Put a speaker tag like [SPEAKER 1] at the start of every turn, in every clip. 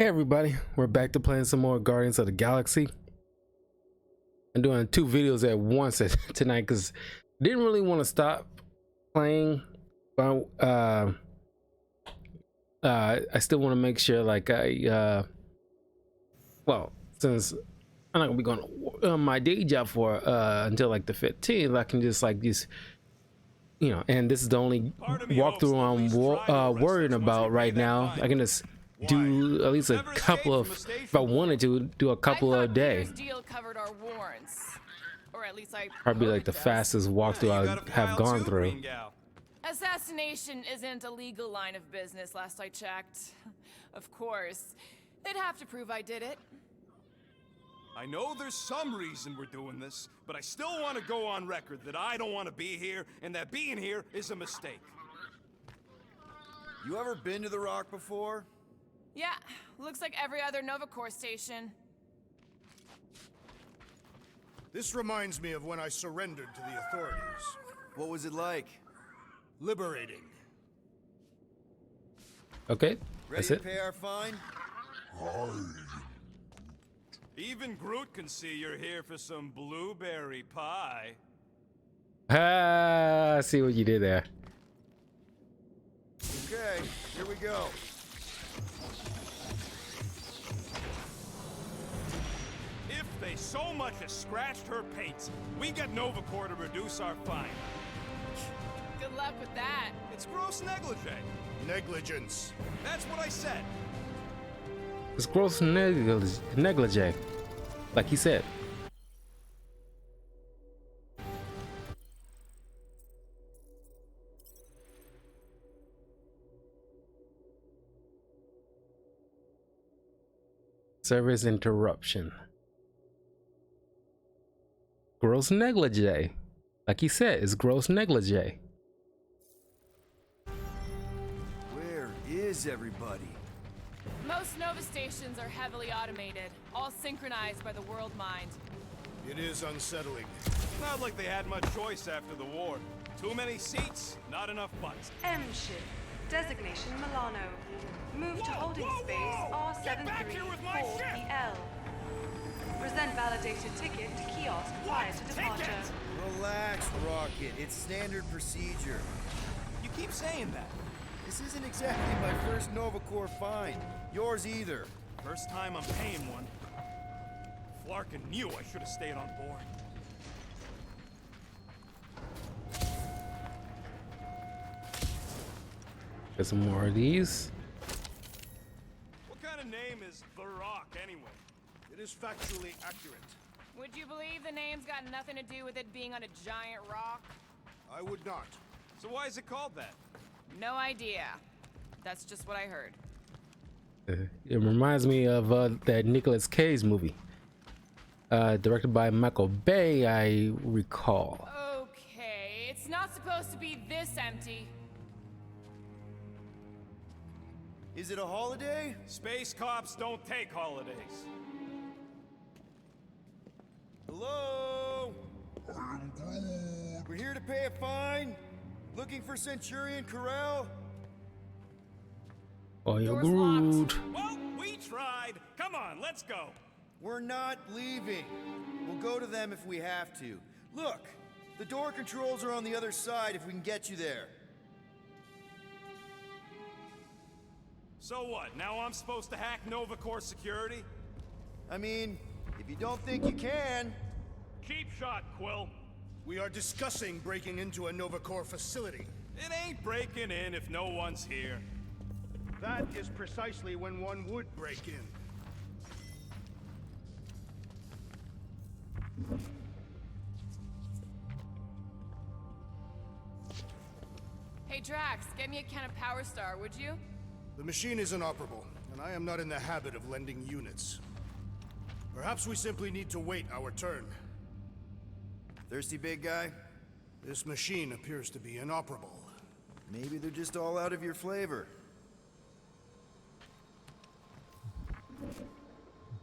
[SPEAKER 1] Hey everybody, we're back to playing some more Guardians of the Galaxy. I'm doing 2 videos at once tonight because didn't really want to stop playing, but I still want to make sure, like, well, since I'm not gonna be going on my day job for until like the 15th, I can just and this is the only walkthrough I'm worrying about right now. I can just do at least a couple of, if I wanted to do a couple a day.
[SPEAKER 2] Deal covered our warrants, or at least I
[SPEAKER 1] Probably like the fastest walkthrough I have gone through.
[SPEAKER 2] Assassination isn't a legal line of business, last I checked. Of course, they'd have to prove I did it.
[SPEAKER 3] I know there's some reason we're doing this, but I still want to go on record that I don't want to be here, and that being here is a mistake.
[SPEAKER 4] You ever been to the Rock before?
[SPEAKER 2] Yeah, looks like every other Nova Corps station.
[SPEAKER 5] This reminds me of when I surrendered to the authorities.
[SPEAKER 4] What was it like?
[SPEAKER 5] Liberating.
[SPEAKER 1] Okay,
[SPEAKER 4] Ready
[SPEAKER 1] that's
[SPEAKER 4] to
[SPEAKER 1] it.
[SPEAKER 4] pay our fine?
[SPEAKER 3] Even Groot can see you're here for some blueberry pie.
[SPEAKER 1] Ah, I see what you did there.
[SPEAKER 4] Okay, here we go.
[SPEAKER 3] If they so much as scratched her paints, we get Nova Corps to reduce our fine.
[SPEAKER 2] Good luck with that.
[SPEAKER 3] It's gross negligee.
[SPEAKER 5] Negligence.
[SPEAKER 3] That's what I said.
[SPEAKER 1] It's gross negligee, like he said. Service interruption. Gross negligee. Like he said, it's gross negligee.
[SPEAKER 4] Where is everybody?
[SPEAKER 2] Most Nova stations are heavily automated, all synchronized by the world mind.
[SPEAKER 5] It is unsettling.
[SPEAKER 3] Not like they had much choice after the war. Too many seats, not enough butts.
[SPEAKER 6] M ship. Designation Milano. Move to holding space
[SPEAKER 3] Get back here with my ship!
[SPEAKER 6] R734PL. Present validated ticket to kiosk prior to departure.
[SPEAKER 3] Ticket?
[SPEAKER 4] Relax, Rocket. It's standard procedure.
[SPEAKER 3] You keep saying that.
[SPEAKER 4] This isn't exactly my first Nova Corps fine. Yours either.
[SPEAKER 3] First time I'm paying one. Flarkin knew I should have stayed on board.
[SPEAKER 1] Get some more of these.
[SPEAKER 3] What kind of name is The Rock, anyway?
[SPEAKER 5] It is factually accurate.
[SPEAKER 2] Would you believe the name's got nothing to do with it being on a giant rock?
[SPEAKER 5] I would not.
[SPEAKER 3] So why is it called that?
[SPEAKER 2] No idea. That's just what I heard.
[SPEAKER 1] It reminds me of that Nicolas Cage movie, directed by Michael Bay, I recall.
[SPEAKER 2] Okay, it's not supposed to be this empty.
[SPEAKER 4] Is it a holiday?
[SPEAKER 3] Space cops don't take holidays.
[SPEAKER 4] Hello? We're here to pay a fine. Looking for Centurion Corral?
[SPEAKER 1] Oh, you're
[SPEAKER 2] Door's locked.
[SPEAKER 1] Groot.
[SPEAKER 3] Well, we tried. Come on, let's go.
[SPEAKER 4] We're not leaving. We'll go to them if we have to. Look, the door controls are on the other side if we can get you there.
[SPEAKER 3] So what, now I'm supposed to hack Nova Corps security?
[SPEAKER 4] I mean, if you don't think you can...
[SPEAKER 3] Cheap shot, Quill.
[SPEAKER 5] We are discussing breaking into a Nova Corps facility.
[SPEAKER 3] It ain't breaking in if no one's here.
[SPEAKER 5] That is precisely when one would break in.
[SPEAKER 2] Hey Drax, get me a can of Power Star, would you?
[SPEAKER 5] The machine is inoperable, and I am not in the habit of lending units. Perhaps we simply need to wait our turn.
[SPEAKER 4] Thirsty, big guy?
[SPEAKER 5] This machine appears to be inoperable.
[SPEAKER 4] Maybe they're just all out of your flavor.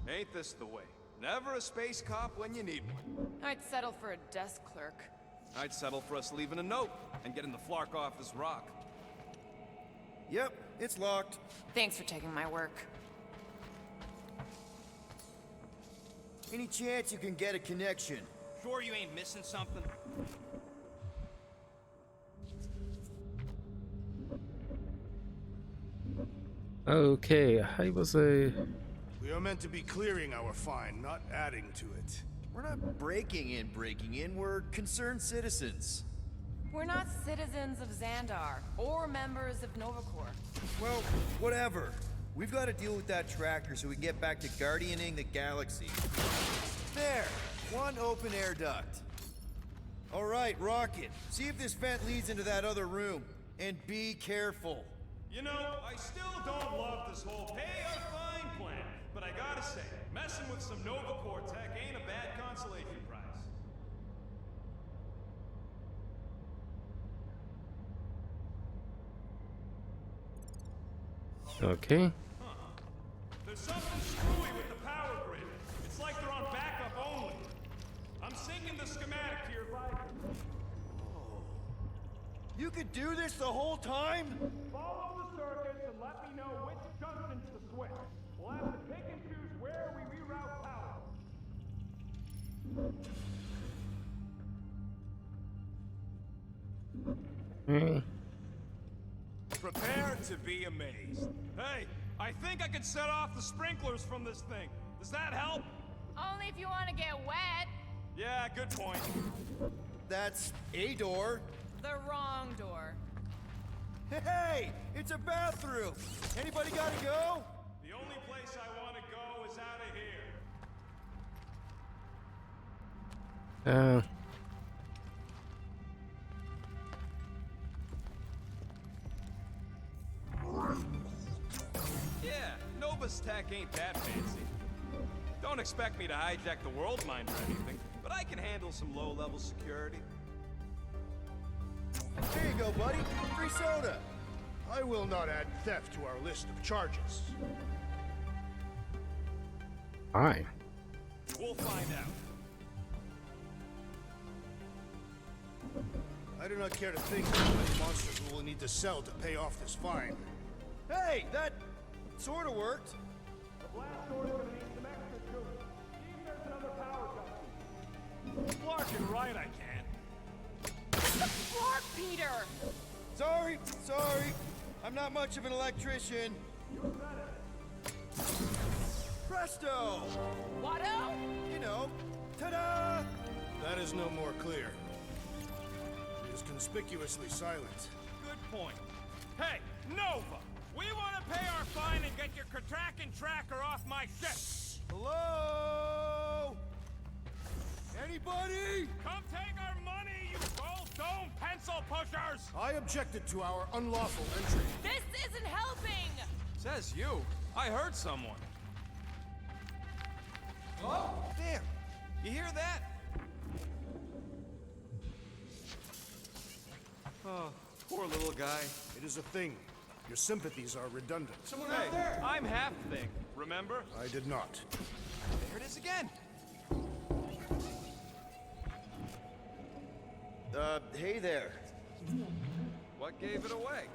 [SPEAKER 3] Ain't this the way? Never a space cop when you need one.
[SPEAKER 2] I'd settle for a desk clerk.
[SPEAKER 3] I'd settle for us leaving a note and getting the Flark off this rock.
[SPEAKER 4] Yep, it's locked.
[SPEAKER 2] Thanks for taking my work.
[SPEAKER 4] Any chance you can get a connection?
[SPEAKER 3] Sure you ain't missing something?
[SPEAKER 1] Okay, I was a.
[SPEAKER 5] We are meant to be clearing our find, not adding to it.
[SPEAKER 4] We're not breaking in, we're concerned citizens.
[SPEAKER 2] We're not citizens of Xandar or members of Novacore.
[SPEAKER 4] Well, whatever. We've got to deal with that tractor so we can get back to guardianing the galaxy. There! One open air duct. Alright, Rocket. See if this vent leads into that other room. And be careful.
[SPEAKER 3] You know, I still don't love this whole pay or fine plan, but I gotta say, messing with some Novacore tech ain't a bad consolation prize.
[SPEAKER 1] Okay.
[SPEAKER 3] There's something screwy with the power grid. It's like they're on backup only. I'm syncing the schematic to your Viper.
[SPEAKER 4] You could do this the whole time?
[SPEAKER 3] Follow the circuits and let me know which junctions to switch. We'll have to pick and choose where we reroute power. Prepare to be amazed. Hey, I think I could set off the sprinklers from this thing. Does that help?
[SPEAKER 2] Only if you want to get wet.
[SPEAKER 3] Yeah, good point.
[SPEAKER 4] That's a door.
[SPEAKER 2] The wrong door.
[SPEAKER 4] Hey, it's a bathroom. Anybody gotta go?
[SPEAKER 3] The only place I want to go is out of here. Yeah, Nova's tech ain't that fancy. Don't expect me to hijack the world mine or anything, but I can handle some low-level security.
[SPEAKER 4] There you go, buddy. Free soda.
[SPEAKER 5] I will not add theft to our list of charges.
[SPEAKER 1] Fine.
[SPEAKER 3] We'll find out.
[SPEAKER 5] I do not care to think how many monsters we will need to sell to pay off this fine.
[SPEAKER 4] Hey, that sort of worked.
[SPEAKER 3] The blast door's gonna need some extra juice. See if there's another power junction. Larkin, right, I can.
[SPEAKER 2] Clark, Peter!
[SPEAKER 4] Sorry. I'm not much of an electrician. Presto!
[SPEAKER 2] Watto?
[SPEAKER 4] You know, ta-da!
[SPEAKER 5] That is no more clear. It is conspicuously silent.
[SPEAKER 3] Good point. Hey, Nova! We want to pay our fine and get your Kratrakan tracker off my ship!
[SPEAKER 4] Hello? Anybody?
[SPEAKER 3] Come take our money, you gold dome pencil pushers!
[SPEAKER 5] I objected to our unlawful entry.
[SPEAKER 2] This isn't helping!
[SPEAKER 3] Says you. I heard someone. Oh, damn. You hear that? Oh, poor little guy.
[SPEAKER 5] It is a thing. Your sympathies are redundant.
[SPEAKER 3] Someone out there! I'm half thing, remember?
[SPEAKER 5] I did not.
[SPEAKER 3] There it is again!
[SPEAKER 4] Hey there.
[SPEAKER 3] What gave it away?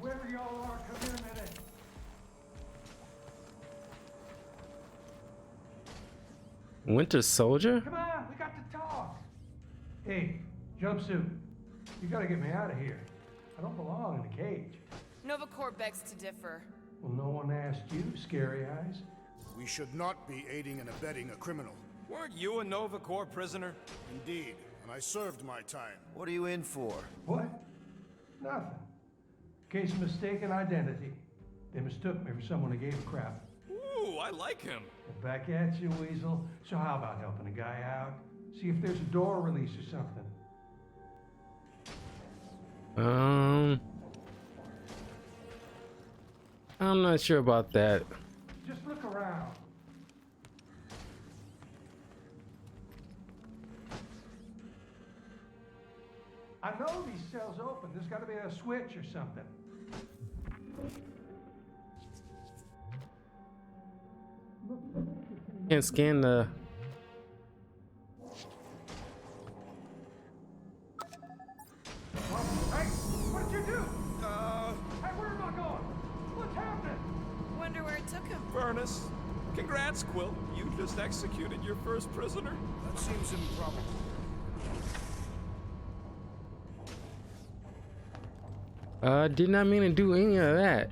[SPEAKER 7] Whoever y'all are, come here a minute.
[SPEAKER 1] Winter Soldier?
[SPEAKER 7] Come on, we got to talk. Hey, jumpsuit. You gotta get me out of here. I don't belong in a cage.
[SPEAKER 2] Novacore begs to differ.
[SPEAKER 7] Well, no one asked you, Scary Eyes.
[SPEAKER 5] We should not be aiding and abetting a criminal.
[SPEAKER 3] Weren't you a Novacore prisoner?
[SPEAKER 5] Indeed, and I served my time.
[SPEAKER 4] What are you in for?
[SPEAKER 7] What? Nothing. Case of mistaken identity. They mistook me for someone who gave a crap.
[SPEAKER 3] Ooh, I like him.
[SPEAKER 7] Well, back at you, Weasel. So how about helping a guy out? See if there's a door release or something.
[SPEAKER 1] I'm not sure about that.
[SPEAKER 7] Just look around. I know these cells open. There's got to be a switch or something.
[SPEAKER 1] Can't scan the.
[SPEAKER 7] Hey, what did you do? Hey, where am I going? What's happening?
[SPEAKER 2] Wonder where it took him.
[SPEAKER 3] Furnace. Congrats, Quill. You just executed your first prisoner.
[SPEAKER 5] That seems improbable.
[SPEAKER 1] Did not mean to do any of that.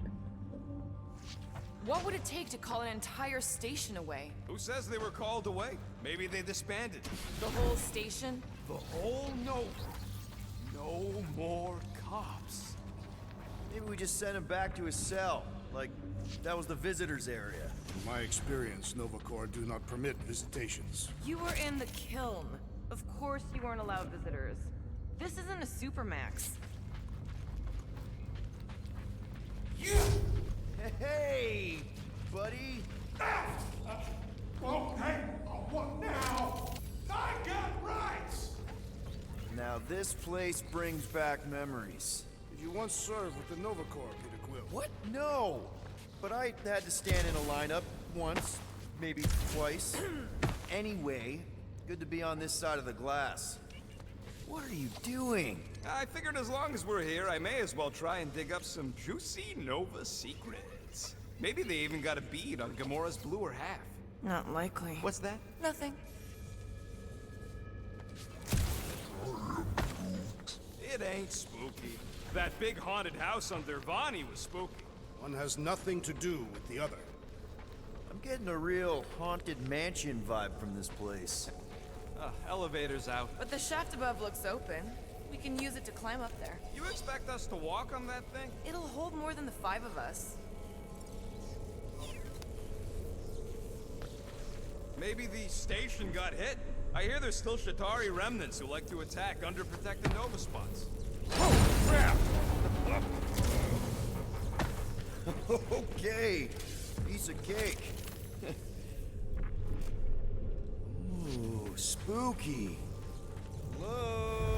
[SPEAKER 2] What would it take to call an entire station away?
[SPEAKER 3] Who says they were called away? Maybe they disbanded.
[SPEAKER 2] The whole station?
[SPEAKER 3] The whole Nova. No more cops.
[SPEAKER 4] Maybe we just send him back to his cell. Like, that was the visitors area.
[SPEAKER 5] In my experience, Nova Corps do not permit visitations.
[SPEAKER 2] You were in the kiln. Of course you weren't allowed visitors. This isn't a supermax.
[SPEAKER 4] Hey, buddy.
[SPEAKER 5] Okay, what now? I got rights!
[SPEAKER 4] Now this place brings back memories.
[SPEAKER 5] Did you once serve with the Nova Corps, Peter Quill?
[SPEAKER 4] What? No! But I had to stand in a lineup once, maybe twice. Anyway, good to be on this side of the glass. What are you doing?
[SPEAKER 3] I figured as long as we're here, I may as well try and dig up some juicy Nova secrets. Maybe they even got a bead on Gamora's bluer half.
[SPEAKER 2] Not likely.
[SPEAKER 3] What's that?
[SPEAKER 2] Nothing.
[SPEAKER 3] It ain't spooky. That big haunted house on Dervani was spooky.
[SPEAKER 5] One has nothing to do with the other.
[SPEAKER 4] I'm getting a real haunted mansion vibe from this place.
[SPEAKER 3] Elevator's out.
[SPEAKER 2] But the shaft above looks open. We can use it to climb up there.
[SPEAKER 3] You expect us to walk on that thing?
[SPEAKER 2] It'll hold more than the 5 of us.
[SPEAKER 3] Maybe the station got hit. I hear there's still Shatari remnants who like to attack underprotected Nova spots.
[SPEAKER 4] Oh, crap! Okay, piece of cake. Ooh, spooky. Hello?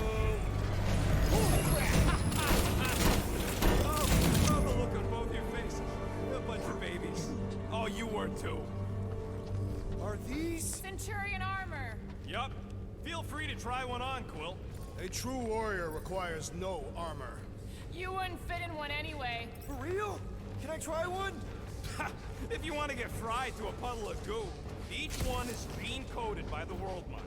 [SPEAKER 3] Oh, love the look on both your faces. You're a bunch of babies. Oh, you were too.
[SPEAKER 4] Are these?
[SPEAKER 2] Centurion Armor!
[SPEAKER 3] Yup. Feel free to try one on, Quill.
[SPEAKER 5] A true warrior requires no armor.
[SPEAKER 2] You wouldn't fit in one anyway.
[SPEAKER 4] For real? Can I try one?
[SPEAKER 3] If you want to get fried to a puddle of goo, each one is gene-coded by the World Mine.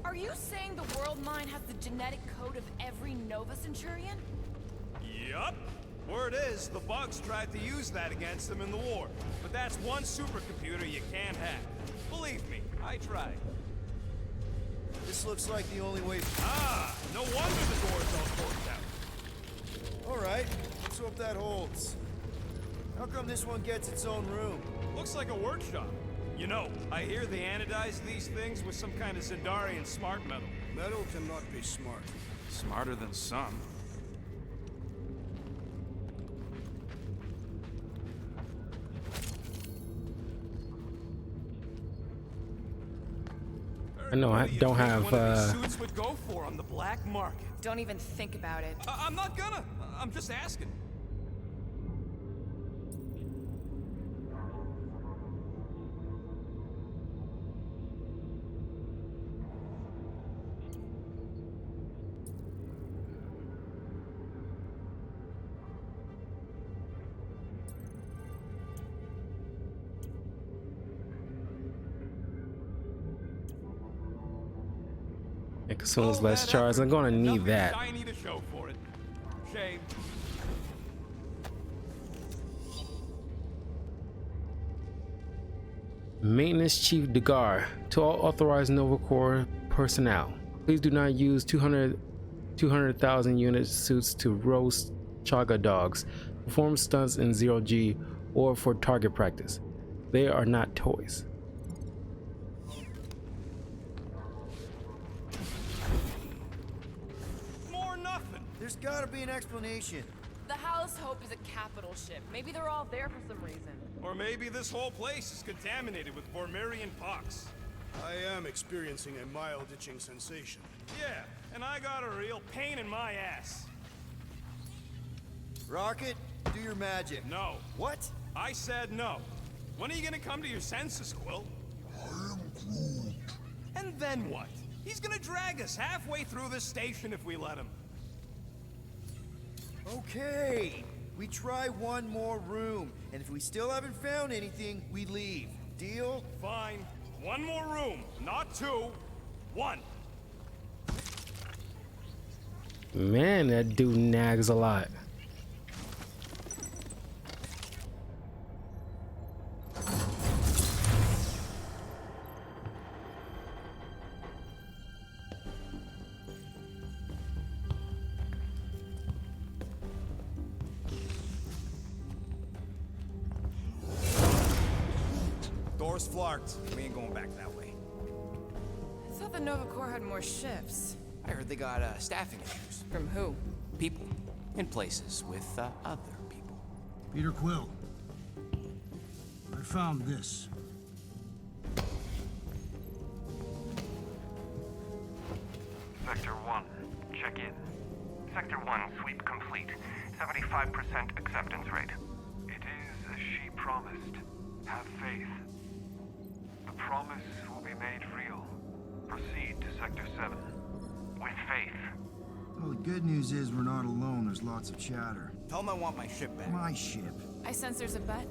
[SPEAKER 2] Are you saying the World Mine has the genetic code of every Nova Centurion?
[SPEAKER 3] Yup. Word is, the bugs tried to use that against them in the war. But that's one supercomputer you can't have. Believe me, I tried.
[SPEAKER 4] This looks like the only way.
[SPEAKER 3] Ah, no wonder the door's all forked out.
[SPEAKER 4] All right, let's hope that holds. How come this one gets its own room?
[SPEAKER 3] Looks like a workshop. You know, I hear they anodize these things with some kind of Zendarian smart metal.
[SPEAKER 5] Metal cannot be smart.
[SPEAKER 3] Smarter than some.
[SPEAKER 1] I know I don't have
[SPEAKER 3] Suits would go for on the black market.
[SPEAKER 2] Don't even think about it.
[SPEAKER 3] I'm not gonna. I'm just asking.
[SPEAKER 1] as soon as less charge. I'm gonna need that.
[SPEAKER 3] I need a show for it. Shame.
[SPEAKER 1] Maintenance Chief Degar, to all authorized Nova Corps personnel, please do not use 200,000 unit suits to roast chaga dogs, perform stunts in 0G, or for target practice. They are not toys.
[SPEAKER 3] More nothing.
[SPEAKER 4] There's gotta be an explanation.
[SPEAKER 2] The House Hope is a capital ship. Maybe they're all there for some reason.
[SPEAKER 3] Or maybe this whole place is contaminated with Vormirian pox.
[SPEAKER 5] I am experiencing a mild itching sensation.
[SPEAKER 3] Yeah, and I got a real pain in my ass.
[SPEAKER 4] Rocket, do your magic.
[SPEAKER 3] No.
[SPEAKER 4] What?
[SPEAKER 3] I said no. When are you gonna come to your senses, Quill? I am Groot. And then what? He's gonna drag us halfway through this station if we let him.
[SPEAKER 4] Okay. We try one more room, and if we still haven't found anything, we leave. Deal?
[SPEAKER 3] Fine. One more room, not two. One.
[SPEAKER 1] Man, that dude nags a lot.
[SPEAKER 3] Door's flarked. We ain't going back that way.
[SPEAKER 2] I thought the Nova Corps had more ships.
[SPEAKER 8] I heard they got staffing issues.
[SPEAKER 2] From who?
[SPEAKER 8] People in places with other people.
[SPEAKER 5] Peter Quill. I found this.
[SPEAKER 9] Sector 1, check in. Sector 1, sweep complete. 75% acceptance rate. It is as she promised. Have faith. The promise will be made real. Proceed to Sector 7. With faith.
[SPEAKER 10] Well, the good news is we're not alone. There's lots of chatter.
[SPEAKER 8] Tell them I want my ship back.
[SPEAKER 10] My ship.
[SPEAKER 2] I sense there's a bet.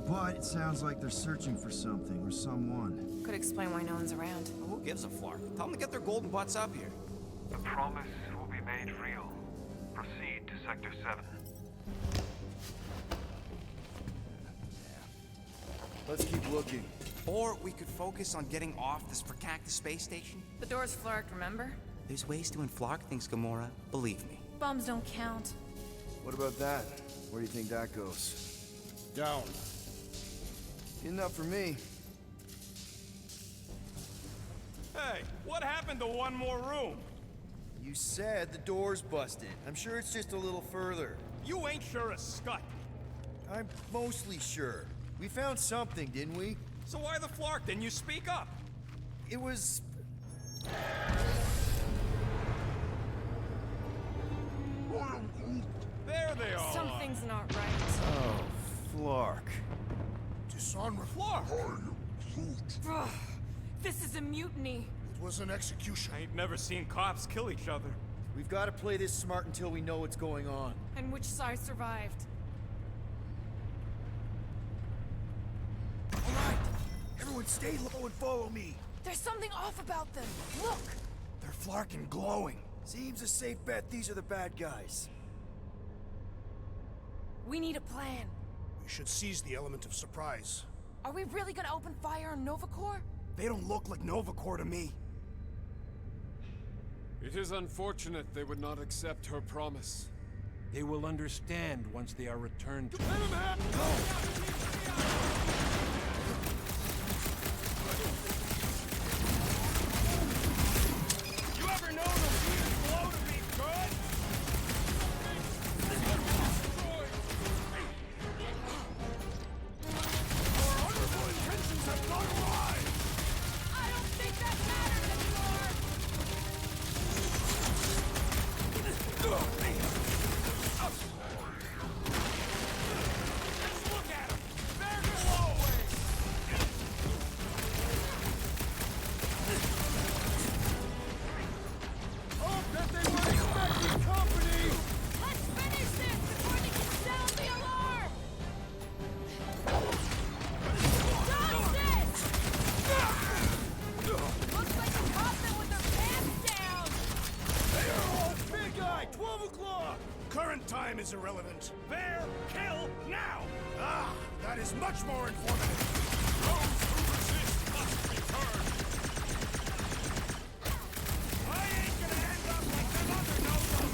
[SPEAKER 10] But it sounds like they're searching for something or someone.
[SPEAKER 2] Could explain why no one's around.
[SPEAKER 8] Who gives a flark? Tell them to get their golden butts up here.
[SPEAKER 9] The promise will be made real. Proceed to Sector 7.
[SPEAKER 4] Let's keep looking.
[SPEAKER 8] Or we could focus on getting off this Protected space station.
[SPEAKER 2] The door's flarked, remember?
[SPEAKER 8] There's ways to unflark things, Gamora. Believe me.
[SPEAKER 2] Bums don't count.
[SPEAKER 4] What about that? Where do you think that goes?
[SPEAKER 5] Down.
[SPEAKER 4] Enough for me.
[SPEAKER 3] Hey, what happened to one more room?
[SPEAKER 4] You said the door's busted. I'm sure it's just a little further.
[SPEAKER 3] You ain't sure a scut.
[SPEAKER 4] I'm mostly sure. We found something, didn't we?
[SPEAKER 3] So why the flark? Didn't you speak up?
[SPEAKER 4] It was...
[SPEAKER 3] There they are.
[SPEAKER 2] Something's not right.
[SPEAKER 4] Oh, Flark.
[SPEAKER 5] Disarmor.
[SPEAKER 3] Flark.
[SPEAKER 2] Ugh, this is a mutiny.
[SPEAKER 5] It was an execution.
[SPEAKER 3] I ain't never seen cops kill each other.
[SPEAKER 4] We've got to play this smart until we know what's going on.
[SPEAKER 2] And which side survived?
[SPEAKER 4] All right, everyone stay low and follow me.
[SPEAKER 2] There's something off about them. Look!
[SPEAKER 4] They're Flark and glowing. Seems a safe bet these are the bad guys.
[SPEAKER 2] We need a plan.
[SPEAKER 5] We should seize the element of surprise.
[SPEAKER 2] Are we really gonna open fire on Nova Corps?
[SPEAKER 5] They don't look like Nova Corps to me.
[SPEAKER 11] It is unfortunate they would not accept her promise.
[SPEAKER 12] They will understand once they are returned to...
[SPEAKER 3] You ever known a weird blow to be good? Our honorable intentions have gone awry!
[SPEAKER 2] I don't think that matters anymore!
[SPEAKER 3] Just look at them! They're glowing!
[SPEAKER 4] Oh, that they were expecting company!
[SPEAKER 2] Let's finish this before they can sound the alarm! Stop this! Looks like they caught them with their pants down!
[SPEAKER 4] They are all big eye! 12 o'clock!
[SPEAKER 5] Current time is irrelevant.
[SPEAKER 3] There! Kill! Now!
[SPEAKER 5] Ah, that is much more informative.
[SPEAKER 3] Those who resist must return! I ain't gonna end up like them other Novas!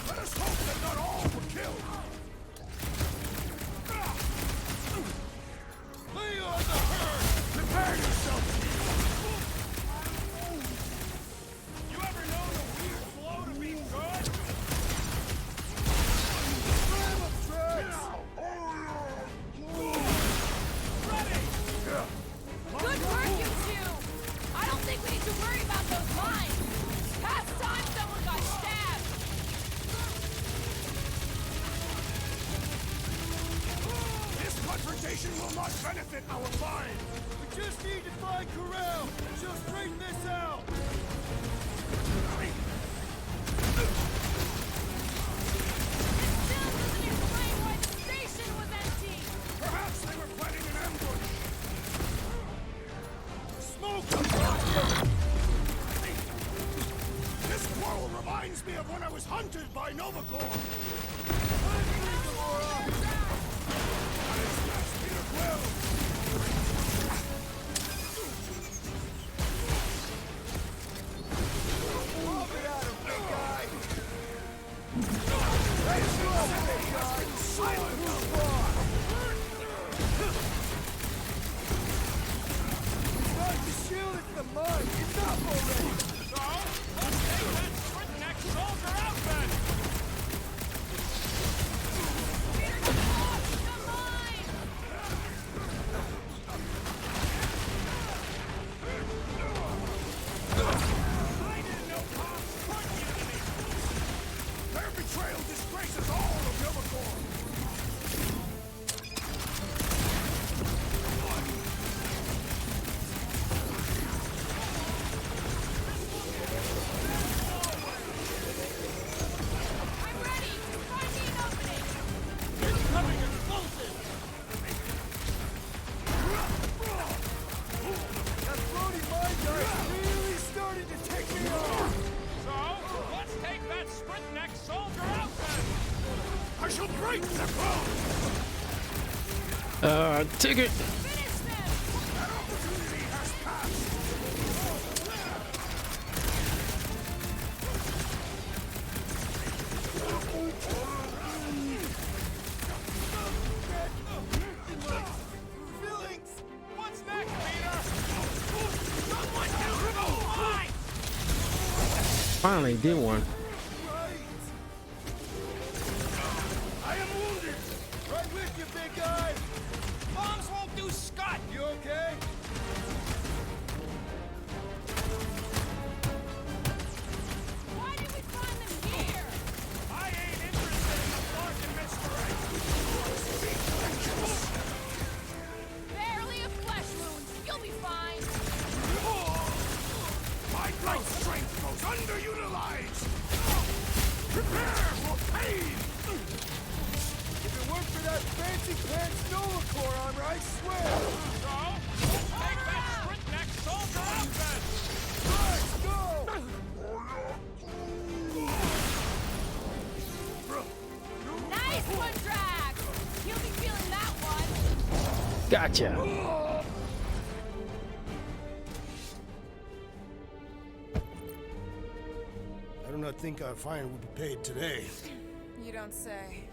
[SPEAKER 5] Let us hope that not all were killed.
[SPEAKER 4] Lay on the herd!
[SPEAKER 5] Prepare yourself.
[SPEAKER 3] You ever known a weird blow to be good?
[SPEAKER 4] Ram of tracks!
[SPEAKER 3] Ready!
[SPEAKER 2] Good work, you two! I don't think we need to worry about those mines! Past time someone got stabbed!
[SPEAKER 5] This confrontation will not benefit our mind.
[SPEAKER 4] We just need to find Corral! She'll straighten this out!
[SPEAKER 2] It still doesn't explain why the station was empty!
[SPEAKER 5] Perhaps they were planning an ambush. Protected by Novacor!
[SPEAKER 1] Ticket. Finally did one.
[SPEAKER 4] I am wounded. Right with you, big guy.
[SPEAKER 3] Bombs won't do scut!
[SPEAKER 4] You okay?
[SPEAKER 2] Why did we find them here?
[SPEAKER 3] I ain't interested in the bargain mystery!
[SPEAKER 2] Barely a flesh wound. You'll be fine.
[SPEAKER 5] My life strength goes underutilized! Prepare for pain!
[SPEAKER 4] If it weren't for that fancy pants Nullifier armor, I swear!
[SPEAKER 3] So, let's take that sprint neck soldier out then!
[SPEAKER 4] Let's go!
[SPEAKER 2] Nice one, Drag. You'll be feeling that one.
[SPEAKER 1] Gotcha.
[SPEAKER 5] I do not think our fine will be paid today.
[SPEAKER 2] You don't say.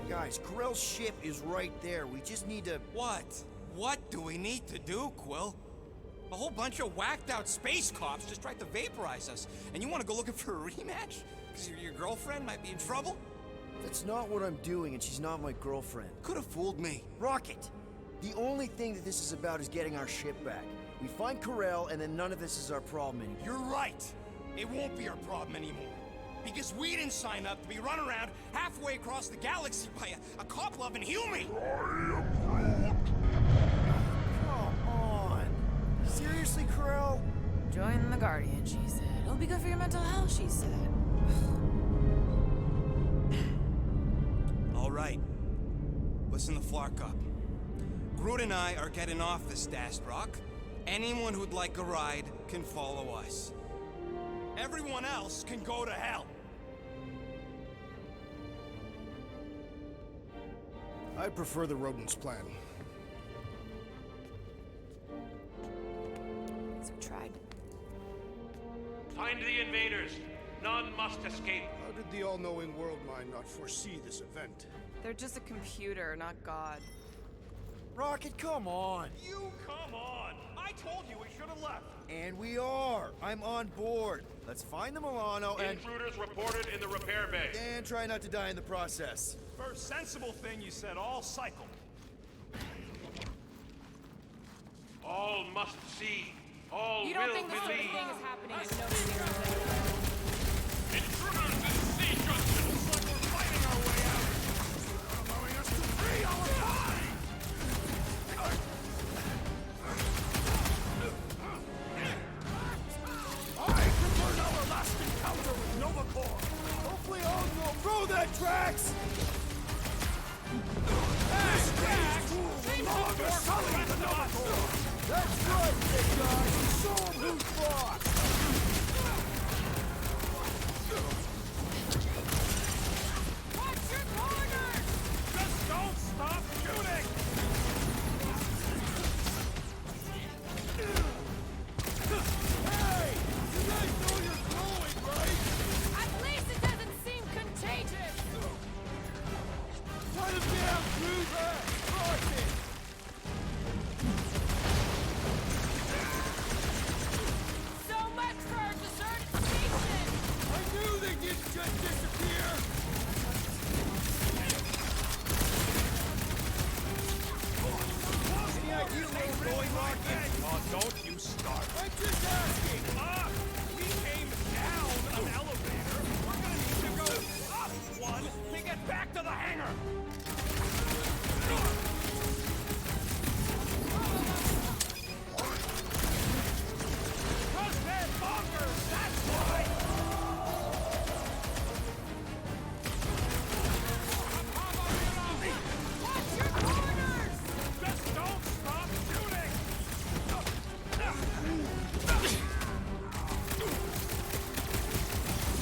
[SPEAKER 4] Guys, Corell's ship is right there. We just need to...
[SPEAKER 8] What? What do we need to do, Quill? A whole bunch of whacked out space cops just tried to vaporize us, and you want to go looking for a rematch? Because your girlfriend might be in trouble?
[SPEAKER 4] That's not what I'm doing, and she's not my girlfriend.
[SPEAKER 8] Could have fooled me.
[SPEAKER 4] Rocket! The only thing that this is about is getting our ship back. We find Corell, and then none of this is our problem anymore.
[SPEAKER 8] You're right. It won't be our problem anymore. Because we didn't sign up to be run around halfway across the galaxy by a cop-loving human!
[SPEAKER 4] Come on! Seriously, Corell?
[SPEAKER 2] Join the Guardian, she said. It'll be good for your mental health, she said.
[SPEAKER 8] All right. Listen to Flark up. Groot and I are getting off this Dast Rock. Anyone who'd like a ride can follow us. Everyone else can go to hell.
[SPEAKER 5] I prefer the rodent's plan.
[SPEAKER 2] So tried.
[SPEAKER 12] Find the invaders. None must escape.
[SPEAKER 5] How did the all-knowing world mind not foresee this event?
[SPEAKER 2] They're just a computer, not God.
[SPEAKER 4] Rocket, come on!
[SPEAKER 3] You come on! I told you we should have left!
[SPEAKER 4] And we are! I'm on board! Let's find the Milano and...
[SPEAKER 12] Intruders reported in the repair bay.
[SPEAKER 4] And try not to die in the process.
[SPEAKER 3] First sensible thing you said all cycle.
[SPEAKER 12] All must see. All
[SPEAKER 2] You don't
[SPEAKER 12] will
[SPEAKER 2] think this sort of
[SPEAKER 12] believe.
[SPEAKER 2] thing is happening with no spirit?
[SPEAKER 12] Intruders in C-junction. Looks like we're fighting our way out.
[SPEAKER 5] Allowing us to free our time! I preferred our last encounter with Novacor!
[SPEAKER 4] Hopefully all will throw that tracks!
[SPEAKER 5] This Drax will no longer sully the Novacor!
[SPEAKER 4] That's right, big guy! Show 'em who's boss!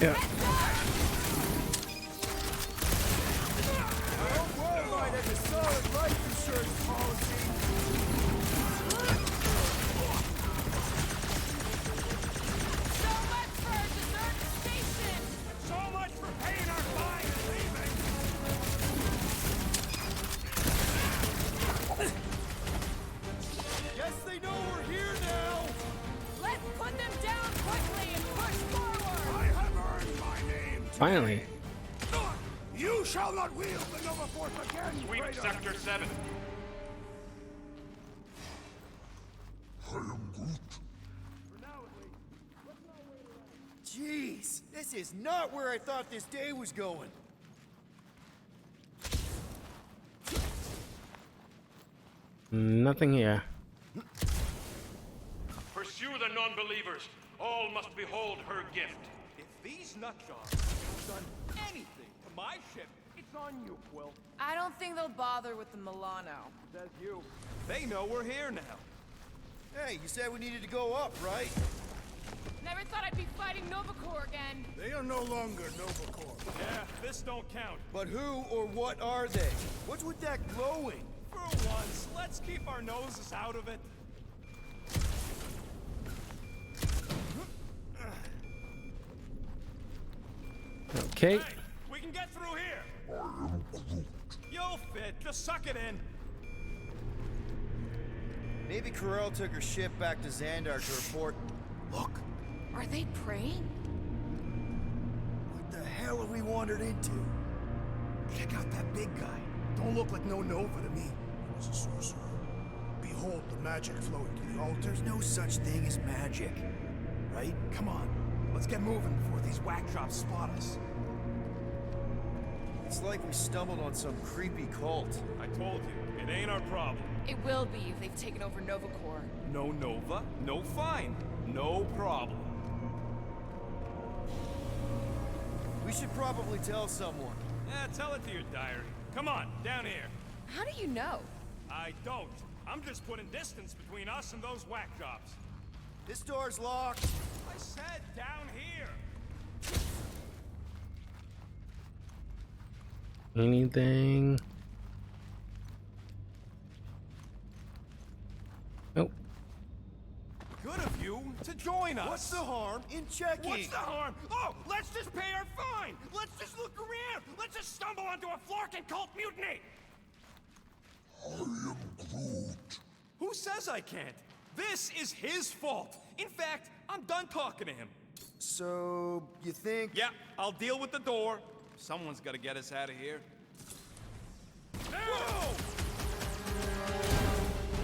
[SPEAKER 1] Yeah.
[SPEAKER 4] Worldwide has a solid life insurance policy.
[SPEAKER 2] So much for our deserted station!
[SPEAKER 3] So much for paying our fine and leaving.
[SPEAKER 4] Guess they know we're here now.
[SPEAKER 2] Let's put them down quickly and push forward!
[SPEAKER 5] I have earned my name.
[SPEAKER 1] Finally.
[SPEAKER 5] You shall not wield the Nova Force again,
[SPEAKER 12] Sweep
[SPEAKER 5] traitor.
[SPEAKER 12] Sector 7.
[SPEAKER 4] Jeez, this is not where I thought this day was going.
[SPEAKER 1] Nothing here.
[SPEAKER 12] Pursue the non-believers. All must behold her gift.
[SPEAKER 3] If these nutjobs have done anything to my ship, it's on you, Quill.
[SPEAKER 2] I don't think they'll bother with the Milano.
[SPEAKER 3] Says you. They know we're here now.
[SPEAKER 4] Hey, you said we needed to go up, right?
[SPEAKER 2] Never thought I'd be fighting Novacore again.
[SPEAKER 5] They are no longer Nova Corps.
[SPEAKER 3] Yeah, this don't count.
[SPEAKER 4] But who or what are they? What's with that glowing?
[SPEAKER 3] For once, let's keep our noses out of it.
[SPEAKER 1] Okay.
[SPEAKER 3] Hey, we can get through here. You'll fit. Just suck it in.
[SPEAKER 4] Maybe Corel took her ship back to Xandar to report. Look,
[SPEAKER 2] Are they praying?
[SPEAKER 4] what the hell have we wandered into?
[SPEAKER 5] Check out that big guy. Don't look like no Nova to me. He was a sorcerer. Behold the magic flowing to the altar.
[SPEAKER 4] There's no such thing as magic, right?
[SPEAKER 3] Come on. Let's get moving before these whack jobs spot us.
[SPEAKER 4] It's like we stumbled on some creepy cult.
[SPEAKER 3] I told you, it ain't our problem.
[SPEAKER 2] It will be if they've taken over Novacore.
[SPEAKER 3] No Nova, no fine, no problem.
[SPEAKER 4] We should probably tell someone.
[SPEAKER 3] Yeah, tell it to your diary. Come on, down here.
[SPEAKER 2] How do you know?
[SPEAKER 3] I don't. I'm just putting distance between us and those whack jobs.
[SPEAKER 4] This door's locked.
[SPEAKER 3] I said down here.
[SPEAKER 1] Anything? Nope.
[SPEAKER 3] Good of you to join us.
[SPEAKER 4] What's the harm in checking?
[SPEAKER 3] What's the harm? Oh, let's just pay our fine. Let's just look around. Let's just stumble onto a Flarkin cult mutiny.
[SPEAKER 13] I am Groot.
[SPEAKER 3] Who says I can't? This is his fault. In fact, I'm done talking to him.
[SPEAKER 4] So, you think?
[SPEAKER 3] Yeah, I'll deal with the door. Someone's got to get us out of here. Whoa!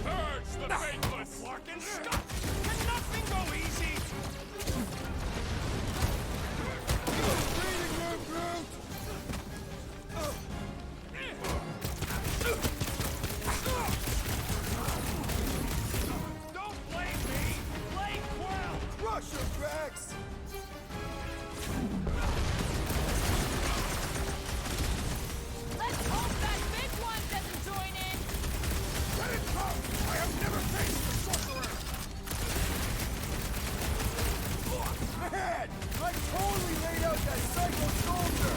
[SPEAKER 12] Purge the faithless!
[SPEAKER 3] Flarkin, stop! Can nothing go easy? Don't blame me! Blame Quill!
[SPEAKER 4] Rush him, Drax!
[SPEAKER 2] Let's hope that big one doesn't join in.
[SPEAKER 5] Let it come! I have never faced a sorcerer!
[SPEAKER 4] Man! I totally laid out that psycho soldier!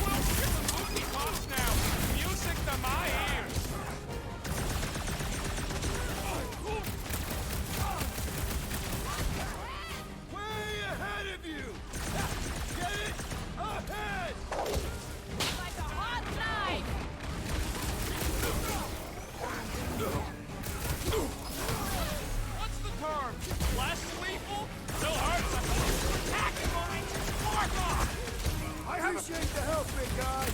[SPEAKER 3] Well, you're the movie pops now. Music to my ears.
[SPEAKER 4] Way ahead of you! Get it? Ahead!
[SPEAKER 2] Like a hot knife.
[SPEAKER 3] What's the term? Less lethal? Still hurts. Attack it, going. Mark off!
[SPEAKER 5] I have
[SPEAKER 4] Appreciate the help, big guy!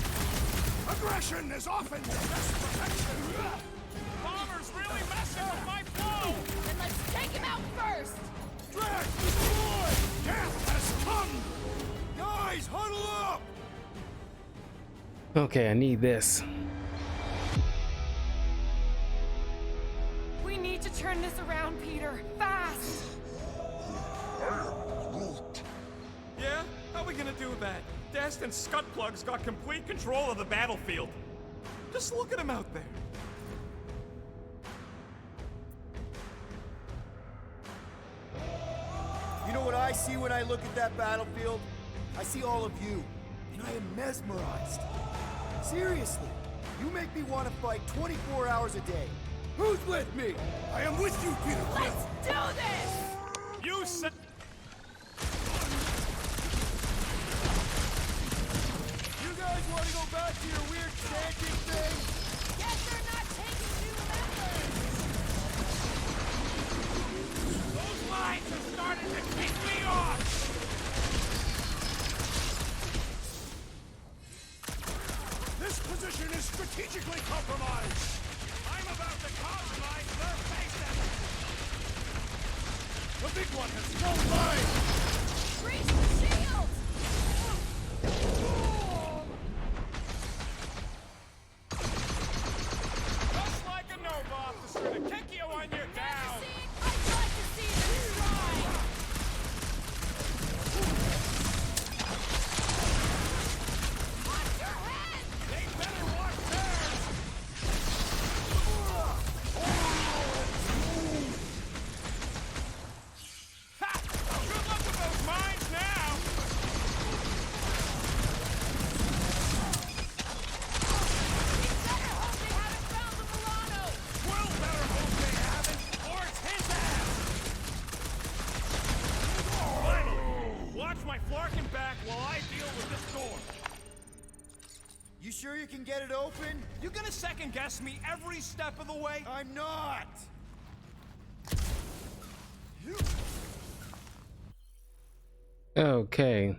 [SPEAKER 5] aggression is often the best protection.
[SPEAKER 3] Bomber's really messing with my flow.
[SPEAKER 2] Then let's take him out first.
[SPEAKER 4] Drax, destroy!
[SPEAKER 5] Death has come!
[SPEAKER 4] Guys, huddle up!
[SPEAKER 1] Okay, I need this.
[SPEAKER 2] We need to turn this around, Peter. Fast.
[SPEAKER 3] Yeah? How are we gonna do that? Dest and Scutplug's got complete control of the battlefield. Just look at him out there.
[SPEAKER 4] You know what I see when I look at that battlefield? I see all of you, and I am mesmerized. Seriously, you make me want to fight 24 hours a day. Who's with me?
[SPEAKER 5] I am with you, Peter Quill.
[SPEAKER 2] Let's do this!
[SPEAKER 3] You said...
[SPEAKER 4] You guys want to go back to your weird chanting thing?
[SPEAKER 2] Guess they're not taking new members!
[SPEAKER 3] Those lines have started to kick me off!
[SPEAKER 5] This position is strategically compromised.
[SPEAKER 3] I'm about to compromise their faces!
[SPEAKER 5] The big one has no line.
[SPEAKER 2] Breach the shield!
[SPEAKER 3] Just like a Nova officer to kick you when you're down!
[SPEAKER 2] I'd like to see them try! Watch your head!
[SPEAKER 3] They better watch theirs! Ha! Good luck with those mines now!
[SPEAKER 2] We better hope they haven't found the Milano!
[SPEAKER 3] Well, better hope they haven't, or it's his ass! Finally! Watch my flarkin' back while I deal with this door.
[SPEAKER 4] You sure you can get it open?
[SPEAKER 3] You gonna second guess me every step of the way?
[SPEAKER 4] I'm not!
[SPEAKER 1] Okay.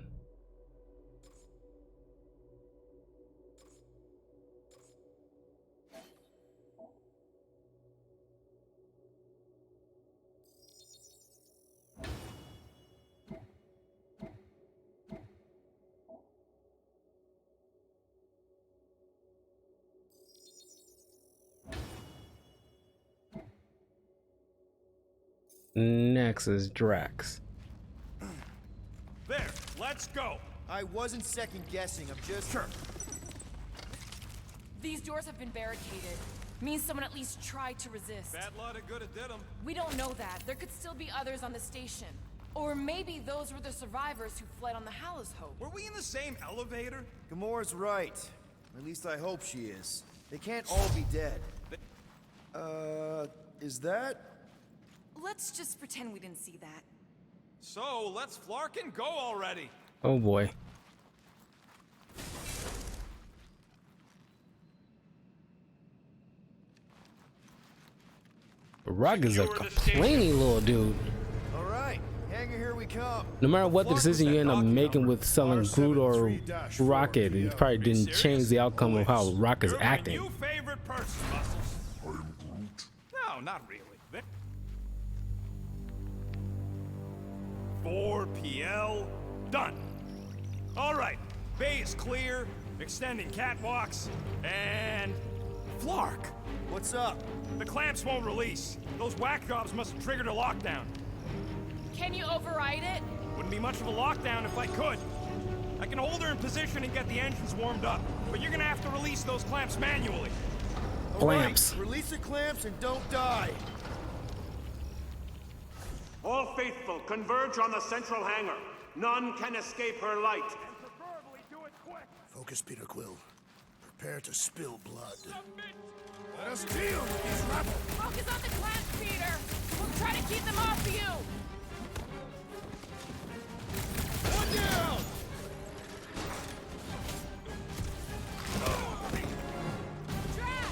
[SPEAKER 1] Next is Drax.
[SPEAKER 3] There, let's go.
[SPEAKER 4] I wasn't second guessing, I'm just...
[SPEAKER 3] Sure.
[SPEAKER 2] These doors have been barricaded. Means someone at least tried to resist.
[SPEAKER 3] Bad lot of good it did them.
[SPEAKER 2] We don't know that. There could still be others on the station. Or maybe those were the survivors who fled on the Hallows Hope.
[SPEAKER 3] Were we in the same elevator?
[SPEAKER 4] Gamora's right. At least I hope she is. They can't all be dead. Is that?
[SPEAKER 2] Let's just pretend we didn't see that.
[SPEAKER 3] So, let's flarkin' go already.
[SPEAKER 1] Oh boy. Rock is a complaining little dude.
[SPEAKER 4] All right, Hanger, here we come.
[SPEAKER 1] No matter what the decision you end up making with selling Groot or Rocket, it probably didn't change the outcome of how Rock is acting.
[SPEAKER 3] New favorite person, Muscles. I'm Groot. No, not really. 4 PL, done. All right, bay is clear, extending catwalks, and Flark.
[SPEAKER 4] What's up?
[SPEAKER 3] The clamps won't release. Those whack jobs must have triggered a lockdown.
[SPEAKER 2] Can you override it?
[SPEAKER 3] Wouldn't be much of a lockdown if I could. I can hold her in position and get the engines warmed up, but you're gonna have to release those clamps manually.
[SPEAKER 1] Clamps.
[SPEAKER 4] Right, release the clamps and don't die.
[SPEAKER 14] All faithful, converge on the central hangar. None can escape her light.
[SPEAKER 3] And preferably do it quick.
[SPEAKER 5] Focus, Peter Quill. Prepare to spill blood. Let us deal with these rabble.
[SPEAKER 2] Focus on the clamps, Peter. We'll try to keep them off you.
[SPEAKER 4] One down!
[SPEAKER 2] Drax,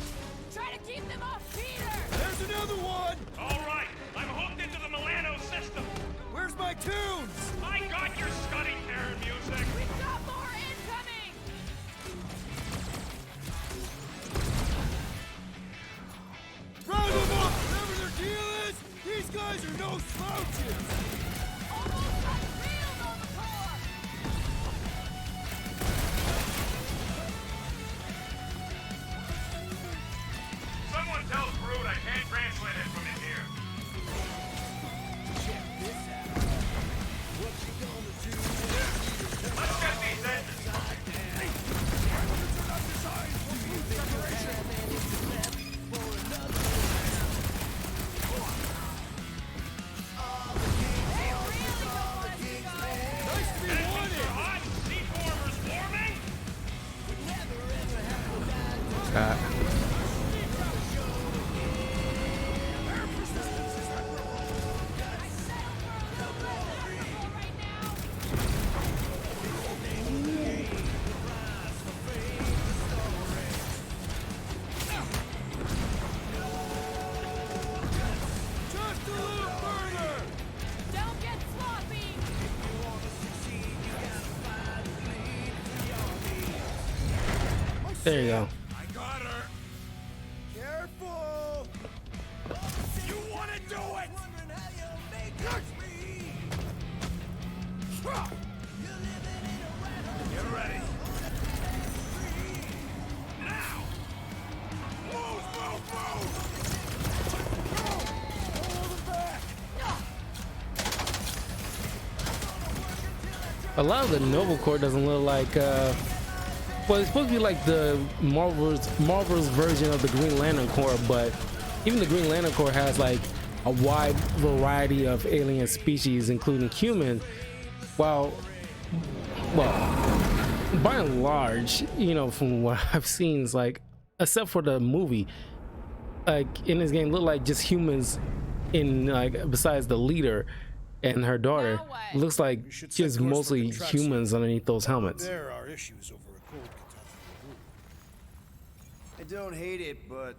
[SPEAKER 2] try to keep them off Peter.
[SPEAKER 4] There's another one!
[SPEAKER 3] All right, I'm hooked into the Milano system.
[SPEAKER 4] Where's my tunes?
[SPEAKER 3] I got your Scuddy Terror music.
[SPEAKER 2] We've got more incoming.
[SPEAKER 4] Round them up! Whatever their deal is, these guys are no slouches!
[SPEAKER 1] God. There you go.
[SPEAKER 3] I got her.
[SPEAKER 4] Careful!
[SPEAKER 3] You want to do it? Get ready. Now. Move.
[SPEAKER 1] A lot of the Nova Corps doesn't look like well, it's supposed to be like the Marvel's version of the Green Lantern Corps, but even the Green Lantern Corps has like a wide variety of alien species, including human. Well, by and large, you know, from what I've seen, it's like, except for the movie, like in this game, look like just humans. In like besides the leader and her daughter, looks like just mostly humans underneath those helmets.
[SPEAKER 5] There are issues over a cold catastrophe.
[SPEAKER 4] I don't hate it, but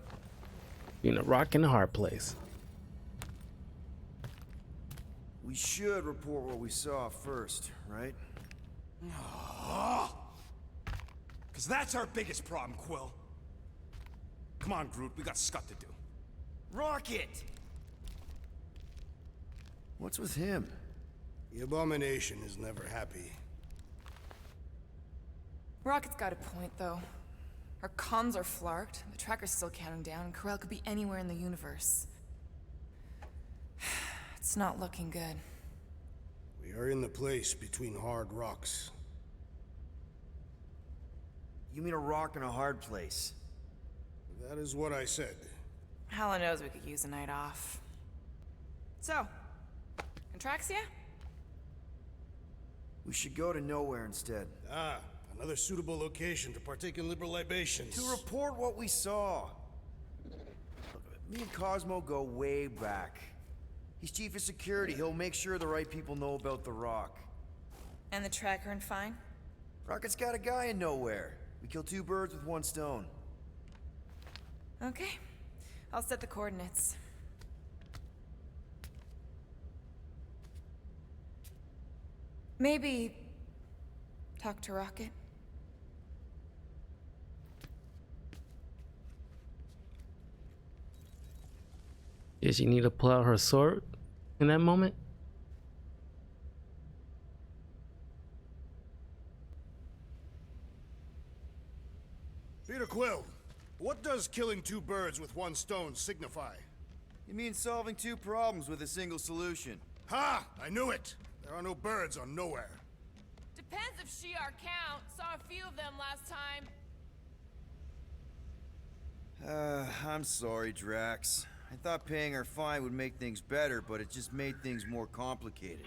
[SPEAKER 1] In a rock and a hard place.
[SPEAKER 4] we should report what we saw first, right?
[SPEAKER 3] Because that's our biggest problem, Quill. Come on, Groot, we got scut to do.
[SPEAKER 4] Rocket! What's with him?
[SPEAKER 5] The Abomination is never happy.
[SPEAKER 2] Rocket's got a point, though. Our comms are flarked, the tracker's still counting down, and Corel could be anywhere in the universe. It's not looking good.
[SPEAKER 5] We are in the place between hard rocks.
[SPEAKER 4] You mean a rock and a hard place?
[SPEAKER 5] That is what I said.
[SPEAKER 2] Hella knows we could use a night off. So, Contraxia?
[SPEAKER 4] We should go to nowhere instead.
[SPEAKER 5] Ah, another suitable location to partake in liberal libations.
[SPEAKER 4] To report what we saw. Me and Cosmo go way back. He's chief of security. He'll make sure the right people know about the rock.
[SPEAKER 2] And the tracker and fine?
[SPEAKER 4] Rocket's got a guy in nowhere. We kill two birds with one stone.
[SPEAKER 2] Okay. I'll set the coordinates. Maybe talk to Rocket.
[SPEAKER 1] Did she need to pull out her sword in that moment?
[SPEAKER 5] Peter Quill, what does killing two birds with one stone signify?
[SPEAKER 4] You mean solving two problems with a single solution?
[SPEAKER 5] Ha! I knew it! There are no birds on nowhere.
[SPEAKER 2] Depends if she our count. Saw a few of them last time.
[SPEAKER 4] I'm sorry, Drax. I thought paying her fine would make things better, but it just made things more complicated.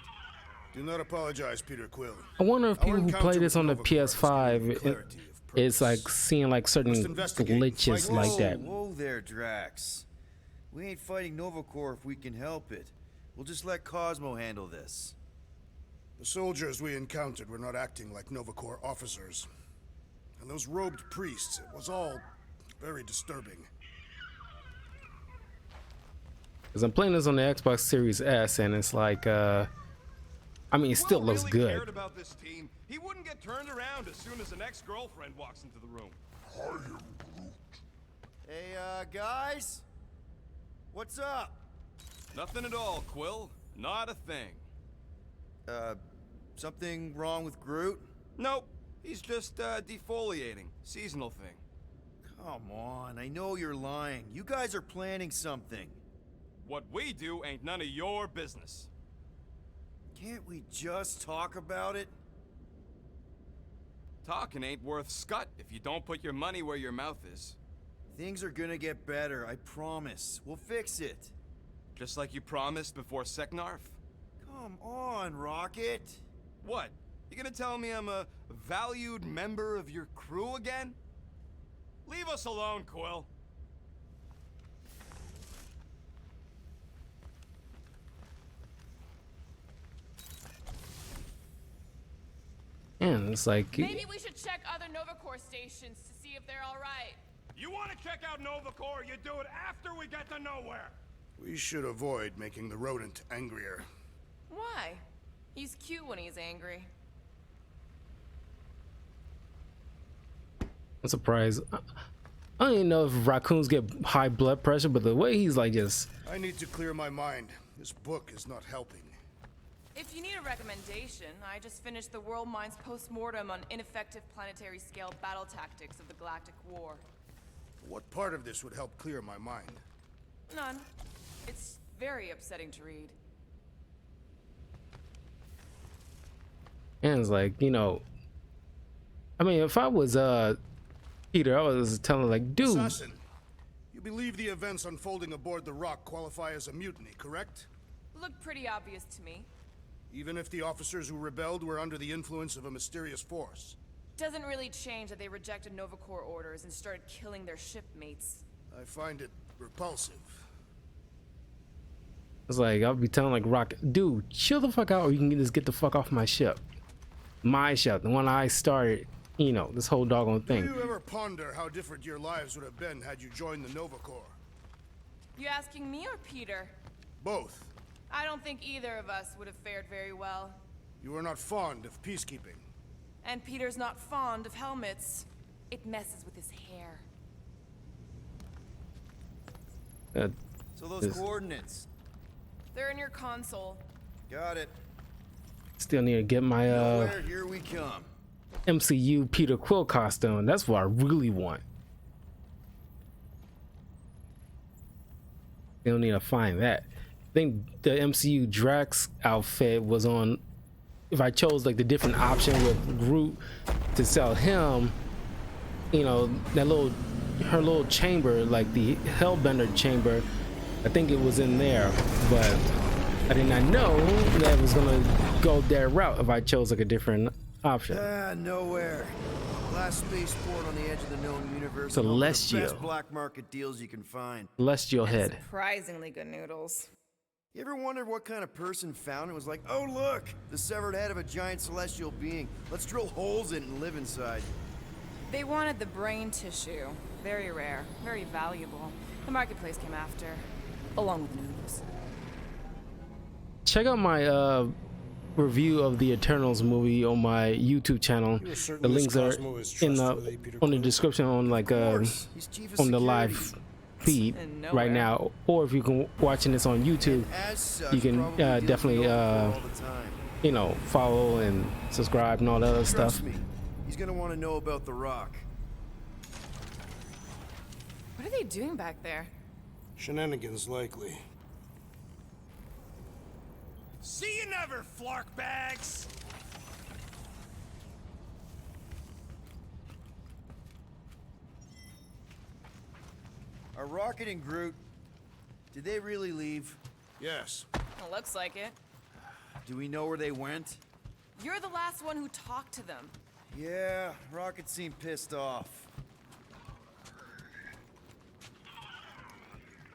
[SPEAKER 5] Do not apologize, Peter Quill.
[SPEAKER 1] I wonder if people who play this on the PS5 is like seeing like certain glitches like that.
[SPEAKER 4] Whoa there, Drax. We ain't fighting Nova Corps if we can help it. We'll just let Cosmo handle this.
[SPEAKER 5] The soldiers we encountered were not acting like Nova Corps officers. And those robed priests, it was all very disturbing.
[SPEAKER 1] Because I'm playing this on the Xbox Series S, and it's like, I mean, it still looks
[SPEAKER 3] really
[SPEAKER 1] good.
[SPEAKER 3] Cared about this team, he wouldn't get turned around as soon as an ex-girlfriend walks into the room.
[SPEAKER 13] I am Groot.
[SPEAKER 4] Hey, guys? What's up?
[SPEAKER 3] Nothing at all, Quill. Not a thing.
[SPEAKER 4] Something wrong with Groot?
[SPEAKER 3] Nope. He's just, defoliating. Seasonal thing.
[SPEAKER 4] Come on, I know you're lying. You guys are planning something.
[SPEAKER 3] What we do ain't none of your business.
[SPEAKER 4] Can't we just talk about it?
[SPEAKER 3] Talking ain't worth scut if you don't put your money where your mouth is.
[SPEAKER 4] Things are gonna get better, I promise. We'll fix it.
[SPEAKER 3] Just like you promised before Seknarf?
[SPEAKER 4] Come on, Rocket.
[SPEAKER 3] What? You gonna tell me I'm a valued member of your crew again? Leave us alone, Quill.
[SPEAKER 1] And it's like,
[SPEAKER 2] Maybe we should check other Novacore stations to see if they're all right.
[SPEAKER 3] You want to check out Novacore, you do it after we get to nowhere.
[SPEAKER 5] We should avoid making the rodent angrier.
[SPEAKER 2] Why? He's cute when he's angry.
[SPEAKER 1] I'm surprised. I don't even know if raccoons get high blood pressure, but the way he's like just...
[SPEAKER 5] I need to clear my mind. This book is not helping.
[SPEAKER 2] If you need a recommendation, I just finished the World Mind's post-mortem on ineffective planetary scale battle tactics of the Galactic War.
[SPEAKER 5] What part of this would help clear my mind?
[SPEAKER 2] None. It's very upsetting to read.
[SPEAKER 1] And it's like, you know, I mean, if I was Peter, I was telling like, dude.
[SPEAKER 5] Assassin, you believe the events unfolding aboard the Rock qualify as a mutiny, correct?
[SPEAKER 2] Looked pretty obvious to me.
[SPEAKER 5] Even if the officers who rebelled were under the influence of a mysterious force?
[SPEAKER 2] Doesn't really change that they rejected Novacore orders and started killing their shipmates.
[SPEAKER 5] I find it repulsive.
[SPEAKER 1] It's like, I'll be telling like Rock, dude, chill the fuck out or you can just get the fuck off my ship. My ship, the one I started, you know, this whole doggone thing.
[SPEAKER 5] Do you ever ponder how different your lives would have been had you joined the Novacore?
[SPEAKER 2] You asking me or Peter?
[SPEAKER 5] Both.
[SPEAKER 2] I don't think either of us would have fared very well.
[SPEAKER 5] You are not fond of peacekeeping.
[SPEAKER 2] And Peter's not fond of helmets. It messes with his hair.
[SPEAKER 4] So those coordinates.
[SPEAKER 2] They're in your console.
[SPEAKER 4] Got it.
[SPEAKER 1] Still need to get my
[SPEAKER 4] Nowhere, here we come.
[SPEAKER 1] MCU Peter Quill costume. That's what I really want. Still need to find that. I think the MCU Drax outfit was on. If I chose like the different option with Groot to sell him, you know, that her little chamber, like the Hellbender chamber, I think it was in there, but I did not know that it was gonna go that route if I chose like a different option.
[SPEAKER 4] Nowhere. Last spaceport on the edge of the known universe.
[SPEAKER 1] Celestial.
[SPEAKER 4] The best black market deals you can find.
[SPEAKER 1] Celestial head.
[SPEAKER 2] Surprisingly good noodles.
[SPEAKER 4] You ever wondered what kind of person found it? Was like, oh look, the severed head of a giant celestial being. Let's drill holes in it and live inside.
[SPEAKER 2] They wanted the brain tissue. Very rare, very valuable. The marketplace came after, along with the noodles.
[SPEAKER 1] Check out my review of the Eternals movie on my YouTube channel. The links are in the on the description on like on the live feed right now, or if you can watching this on YouTube, you can definitely you know, follow and subscribe and all that other stuff.
[SPEAKER 4] Me, he's gonna want to know about the Rock.
[SPEAKER 2] What are they doing back there?
[SPEAKER 5] Shenanigans, likely.
[SPEAKER 3] See you never, flark bags!
[SPEAKER 4] Are Rocket and Groot, did they really leave?
[SPEAKER 5] Yes.
[SPEAKER 2] It looks like it.
[SPEAKER 4] Do we know where they went?
[SPEAKER 2] You're the last one who talked to them.
[SPEAKER 4] Yeah, Rocket seemed pissed off.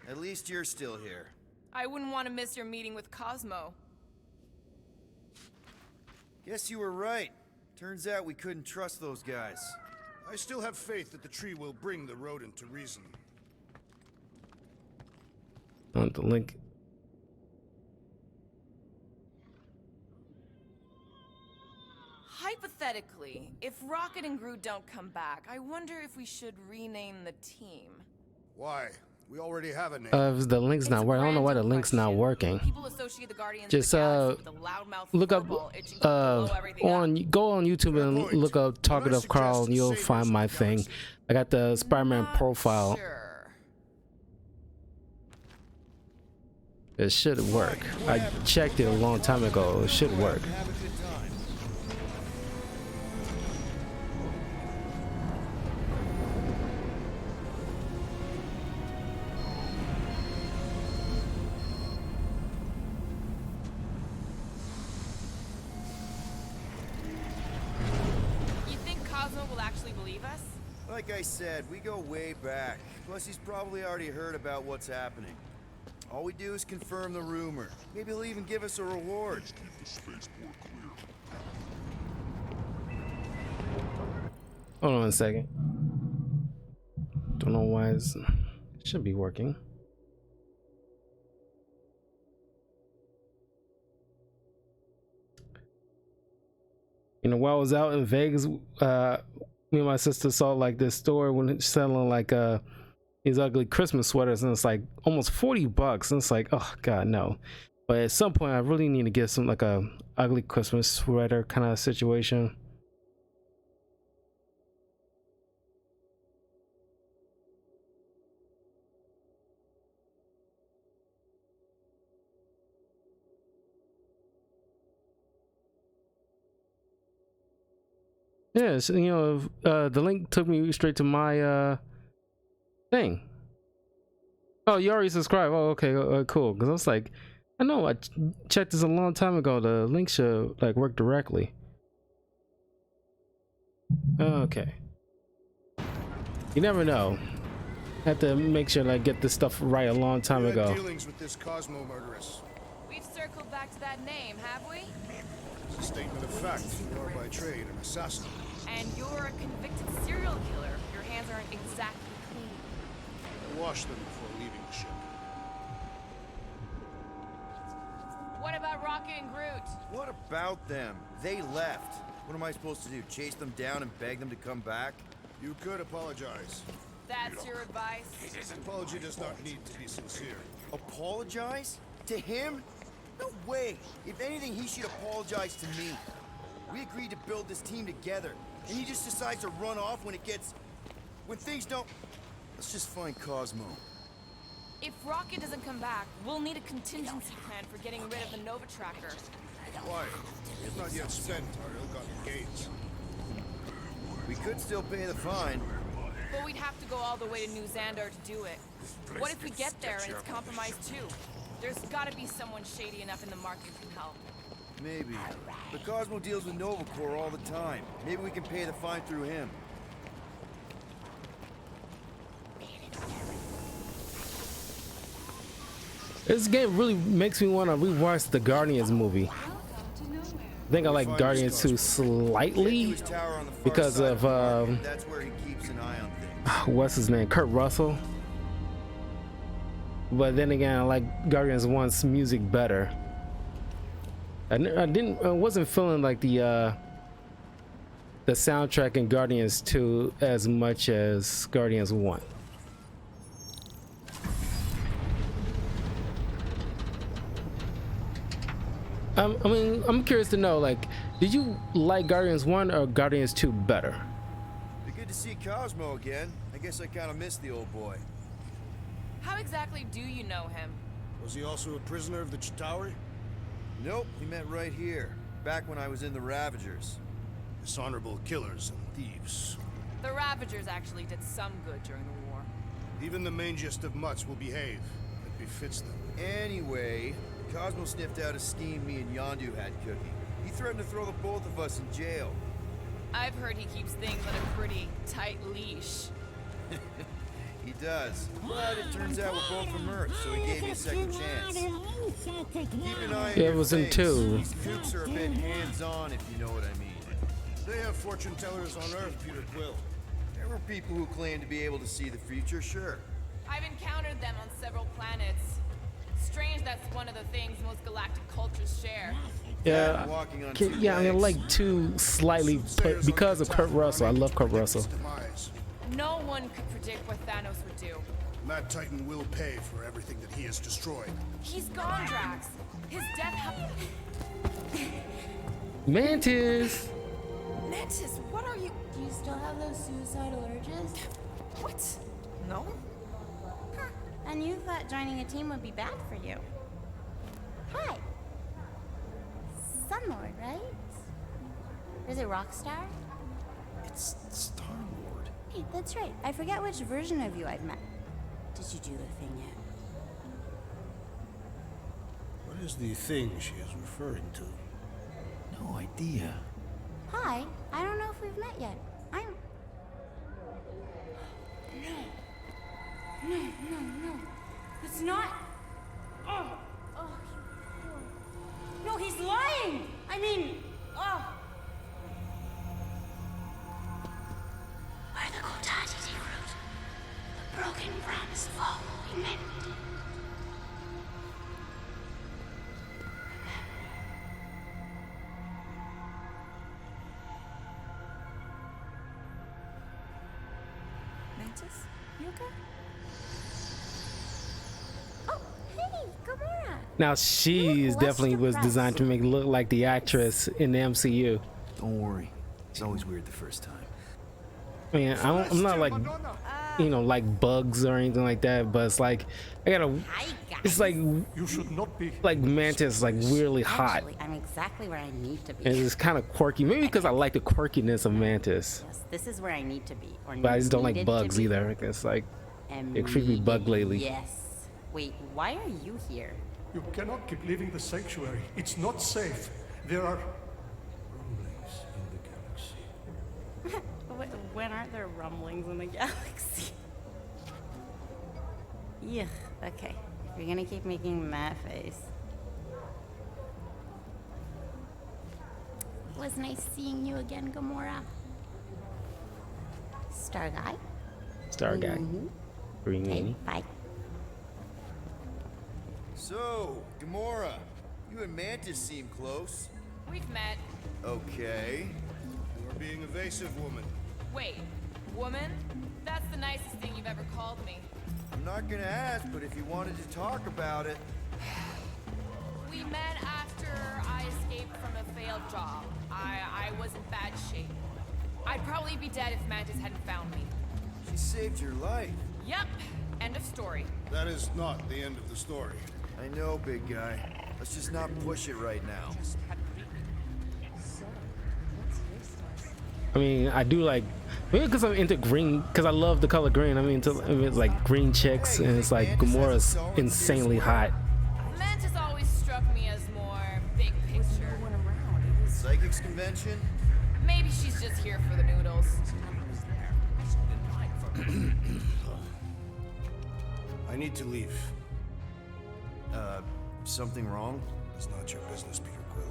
[SPEAKER 4] At least you're still here.
[SPEAKER 2] I wouldn't want to miss your meeting with Cosmo.
[SPEAKER 4] Guess you were right. Turns out we couldn't trust those guys.
[SPEAKER 5] I still have faith that the tree will bring the rodent to reason.
[SPEAKER 1] On the link.
[SPEAKER 2] Hypothetically, if Rocket and Groot don't come back, I wonder if we should rename the team.
[SPEAKER 5] Why? We already have a name.
[SPEAKER 1] The link's not working. I don't know why the link's not working.
[SPEAKER 2] People associate the Guardians
[SPEAKER 1] Just
[SPEAKER 2] of the loudmouth
[SPEAKER 1] look up go on YouTube and look up Talkative Carl and you'll find my thing. I got the Spider-Man profile.
[SPEAKER 2] Sure.
[SPEAKER 1] It should work. I checked it a long time ago. It should work.
[SPEAKER 2] You think Cosmo will actually believe us?
[SPEAKER 4] Like I said, we go way back. Plus, he's probably already heard about what's happening. All we do is confirm the rumor. Maybe he'll even give us a reward.
[SPEAKER 13] Keep the spaceport clear.
[SPEAKER 1] Hold on a second. Don't know why it should be working. You know, while I was out in Vegas, me and my sister saw like this store when it's selling like these ugly Christmas sweaters, and it's like almost $40, and it's like, oh god, no. But at some point I really need to get some like a ugly Christmas sweater kind of situation. Yeah, so, you know, the link took me straight to my thing. Oh, you already subscribed. Oh, okay, cool. Because I was like, I know I checked this a long time ago. The link should like work directly. Okay. You never know. Have to make sure I get this stuff right a long time ago.
[SPEAKER 5] Dealings with this Cosmo murderess.
[SPEAKER 2] We've circled back to that name, have we?
[SPEAKER 5] It's a statement of fact. You are by trade an assassin.
[SPEAKER 2] And you're a convicted serial killer. Your hands aren't exactly clean.
[SPEAKER 5] I washed them before leaving the ship.
[SPEAKER 2] What about Rocket and Groot?
[SPEAKER 4] What about them? They left. What am I supposed to do? Chase them down and beg them to come back?
[SPEAKER 5] You could apologize.
[SPEAKER 2] That's your advice?
[SPEAKER 5] His apology does not need to be sincere.
[SPEAKER 4] Apologize? To him? No way. If anything, he should apologize to me. We agreed to build this team together, and he just decides to run off when things don't... Let's just find Cosmo.
[SPEAKER 2] If Rocket doesn't come back, we'll need a contingency plan for getting rid of the Nova Tracker.
[SPEAKER 5] Why? We have not yet spent our ill-gotten gains.
[SPEAKER 4] We could still pay the fine.
[SPEAKER 2] But we'd have to go all the way to New Xandar to do it. What if we get there and it's compromised too? There's gotta be someone shady enough in the market who can help.
[SPEAKER 4] Maybe. But Cosmo deals with Nova Corps all the time. Maybe we can pay the fine through him.
[SPEAKER 1] This game really makes me want to rewatch the Guardians movie. I think I like Guardians 2 slightly because of
[SPEAKER 4] That's where he keeps an eye on things.
[SPEAKER 1] what's his name, Kurt Russell. But then again, I like Guardians 1's music better. I wasn't feeling like the soundtrack in Guardians 2 as much as Guardians 1. I mean, I'm curious to know, like, did you like Guardians 1 or Guardians 2 better?
[SPEAKER 4] It's good to see Cosmo again. I guess I kind of missed the old boy.
[SPEAKER 2] How exactly do you know him?
[SPEAKER 5] Was he also a prisoner of the Chitauri?
[SPEAKER 4] Nope, he met right here, back when I was in the Ravagers.
[SPEAKER 5] Dishonorable killers and thieves.
[SPEAKER 2] The Ravagers actually did some good during the war.
[SPEAKER 5] Even the mangiest of mutts will behave. It befits them.
[SPEAKER 4] Anyway, Cosmo sniffed out a scheme me and Yondu had cooking. He threatened to throw the both of us in jail.
[SPEAKER 2] I've heard he keeps things on a pretty tight leash.
[SPEAKER 4] He does. But it turns out we're both from Earth, so he gave me a second chance. Keep an eye on
[SPEAKER 1] Yeah,
[SPEAKER 4] your
[SPEAKER 1] it was in
[SPEAKER 4] face.
[SPEAKER 1] 2.
[SPEAKER 4] These kooks are a bit hands-on, if you know what I mean.
[SPEAKER 5] They have fortune tellers on Earth, Peter Quill.
[SPEAKER 4] There were people who claim to be able to see the future, sure.
[SPEAKER 2] I've encountered them on several planets. Strange that's one of the things most galactic cultures share.
[SPEAKER 1] Yeah,
[SPEAKER 4] walking on
[SPEAKER 1] yeah, I mean, I like 2 slightly because of Kurt Russell. I love Kurt Russell.
[SPEAKER 2] No one could predict what Thanos would do.
[SPEAKER 5] Mad Titan will pay for everything that he has destroyed.
[SPEAKER 2] He's gone, Drax. His death happened.
[SPEAKER 1] Mantis!
[SPEAKER 2] Mantis, what are you?
[SPEAKER 15] Do you still have those suicidal urges?
[SPEAKER 2] What? No?
[SPEAKER 15] Huh. And you thought joining a team would be bad for you. Hi. Sunlord, right? Is it Rockstar?
[SPEAKER 5] It's Star-Lord.
[SPEAKER 15] Hey, that's right. I forget which version of you I've met. Did you do the thing yet?
[SPEAKER 5] What is the thing she is referring to? No idea.
[SPEAKER 15] Hi. I don't know if we've met yet. No, no, no. It's not. Oh, oh, no, he's lying. I mean, oh. By the Kotati root, the broken promise of all we meant.
[SPEAKER 2] Mantis, you okay?
[SPEAKER 15] Oh, hey, Gamora.
[SPEAKER 1] Now she's definitely was designed to make it look like the actress in the MCU.
[SPEAKER 10] Don't worry. It's always weird the first time.
[SPEAKER 1] I mean, I'm not like, you know, like bugs or anything like that, but it's like I gotta. It's like
[SPEAKER 7] You should not be.
[SPEAKER 1] like Mantis, like weirdly hot.
[SPEAKER 15] Actually, I'm exactly where I need to be.
[SPEAKER 1] And it's kind of quirky, maybe because I like the quirkiness of Mantis.
[SPEAKER 15] Yes, this is where I need to be. Or
[SPEAKER 1] But I just don't like
[SPEAKER 15] needed to
[SPEAKER 1] bugs
[SPEAKER 15] be.
[SPEAKER 1] either. It's like a creepy bug lately.
[SPEAKER 15] Yes. Wait, why are you here?
[SPEAKER 7] You cannot keep leaving the sanctuary. It's not safe. There are rumblings in the galaxy.
[SPEAKER 15] When aren't there rumblings in the galaxy? Yeah, okay. If you're gonna keep making that face. It was nice seeing you again, Gamora. Star Guy?
[SPEAKER 1] Star Guy. Green
[SPEAKER 15] Okay,
[SPEAKER 1] Meanie.
[SPEAKER 15] bye.
[SPEAKER 4] So, Gamora, you and Mantis seem close.
[SPEAKER 2] We've met.
[SPEAKER 4] Okay.
[SPEAKER 5] You are being evasive, woman.
[SPEAKER 2] Wait, woman? That's the nicest thing you've ever called me.
[SPEAKER 4] I'm not gonna ask, but if you wanted to talk about it.
[SPEAKER 2] We met after I escaped from a failed job. I was in bad shape. I'd probably be dead if Mantis hadn't found me.
[SPEAKER 4] She saved your life.
[SPEAKER 2] Yep, end of story.
[SPEAKER 5] That is not the end of the story.
[SPEAKER 4] I know, big guy. Let's just not push it right now.
[SPEAKER 1] I mean, I do like, maybe because I'm into green, because I love the color green. I mean, it's like green chicks, and it's like Gamora's insanely hot.
[SPEAKER 2] Mantis always struck me as more big picture.
[SPEAKER 4] Psychics convention?
[SPEAKER 2] Maybe she's just here for the noodles.
[SPEAKER 5] I need to leave.
[SPEAKER 4] Something wrong?
[SPEAKER 5] It's not your business, Peter Quill.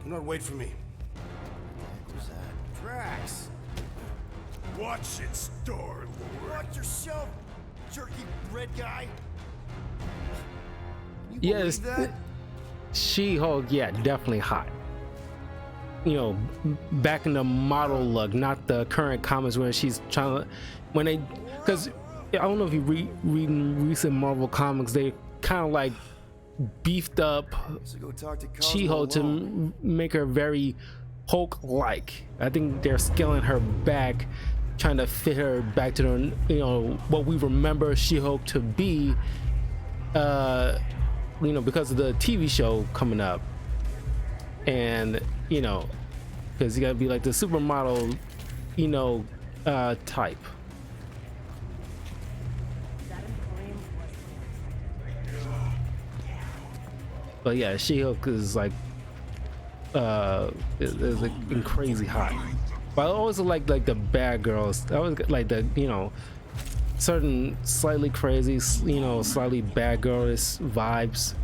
[SPEAKER 5] Do not wait for me.
[SPEAKER 4] What was that? Drax!
[SPEAKER 13] Watch it, Star-Lord.
[SPEAKER 4] Watch yourself, jerky red guy! You
[SPEAKER 1] Yes,
[SPEAKER 4] believe that?
[SPEAKER 1] She-Hulk, yeah, definitely hot. You know, back in the model look, not the current comics where she's trying to, when they, because I don't know if you read recent Marvel comics, they kind of like beefed up
[SPEAKER 4] So go talk to Cosmo
[SPEAKER 1] She-Hulk to
[SPEAKER 4] alone.
[SPEAKER 1] make her very Hulk-like. I think they're scaling her back, trying to fit her back to the, you know, what we remember She-Hulk to be. You know, because of the TV show coming up, and you know, because you gotta be like the supermodel, you know, type. But yeah, She-Hulk is like is like crazy hot. But I always like the bad girls. I always like the, you know, certain slightly crazy, you know, slightly bad girlish vibes.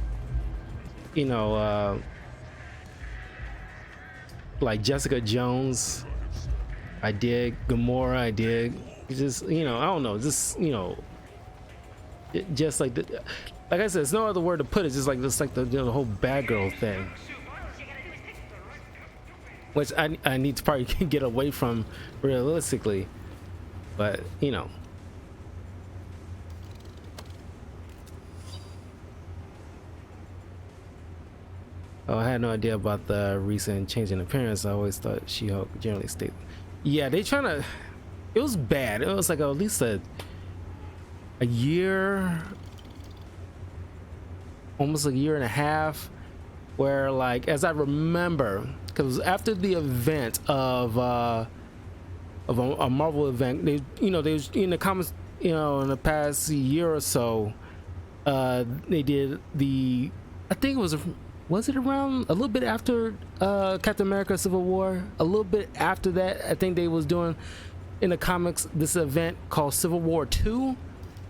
[SPEAKER 1] You know, like Jessica Jones. I dig Gamora. I dig. Just, you know, I don't know. Just, you know, just like the, like I said, there's no other word to put it. Just like the, you know, the whole bad girl thing, which I need to probably get away from realistically, but you know. Oh, I had no idea about the recent change in appearance. I always thought She-Hulk generally stayed. Yeah, they trying to. It was bad. It was like at least a year, almost a year and a half, where like, as I remember, because after the event of a Marvel event, they, you know, they was in the comics, you know, in the past year or so, they did the, I think it was it around a little bit after Captain America Civil War, a little bit after that, I think they was doing in the comics this event called Civil War 2,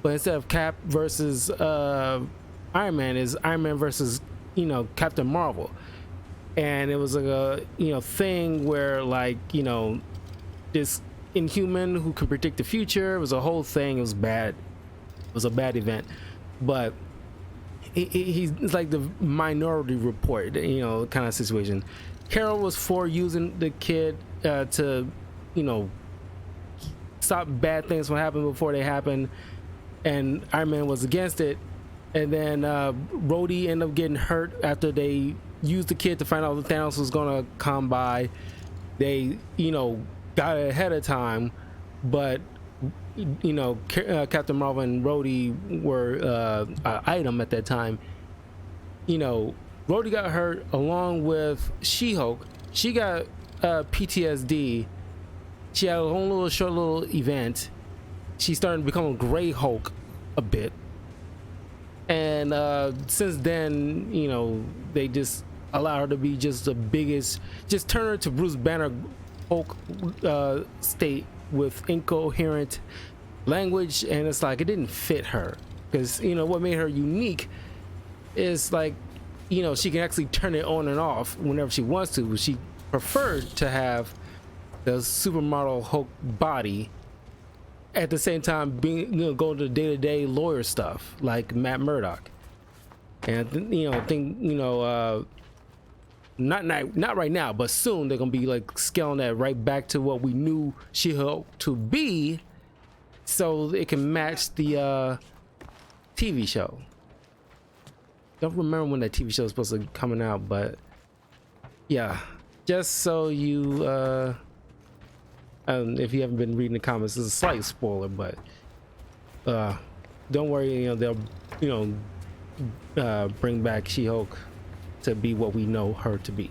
[SPEAKER 1] but instead of Cap versus Iron Man, is Iron Man versus, you know, Captain Marvel. And it was like a, you know, thing where, like, you know, this Inhuman who can predict the future. It was a whole thing. It was bad. It was a bad event, but he's like the Minority Report, you know, kind of situation. Carol was for using the kid to, you know, stop bad things from happening before they happen, and Iron Man was against it. And then Rhodey ended up getting hurt after they used the kid to find out that Thanos was gonna come by. They, you know, got it ahead of time, but, you know, Captain Marvel and Rhodey were an item at that time. You know, Rhodey got hurt along with She-Hulk. She got PTSD. She had a own short little event. She started to become a Gray Hulk a bit. And since then, you know, they just allow her to be just the biggest, just turn her to Bruce Banner Hulk state with incoherent language, and it's like it didn't fit her, because, you know, what made her unique is, like, you know, she can actually turn it on and off whenever she wants to. She preferred to have the supermodel Hulk body, at the same time being, you know, going to day-to-day lawyer stuff like Matt Murdock. And you know, think, you know, not right now, but soon they're gonna be like scaling that right back to what we knew She-Hulk to be, so it can match the TV show. Don't remember when that TV show is supposed to be coming out, but yeah, just so you if you haven't been reading the comments, it's a slight spoiler, but don't worry, you know, they'll, you know, bring back She-Hulk to be what we know her to be.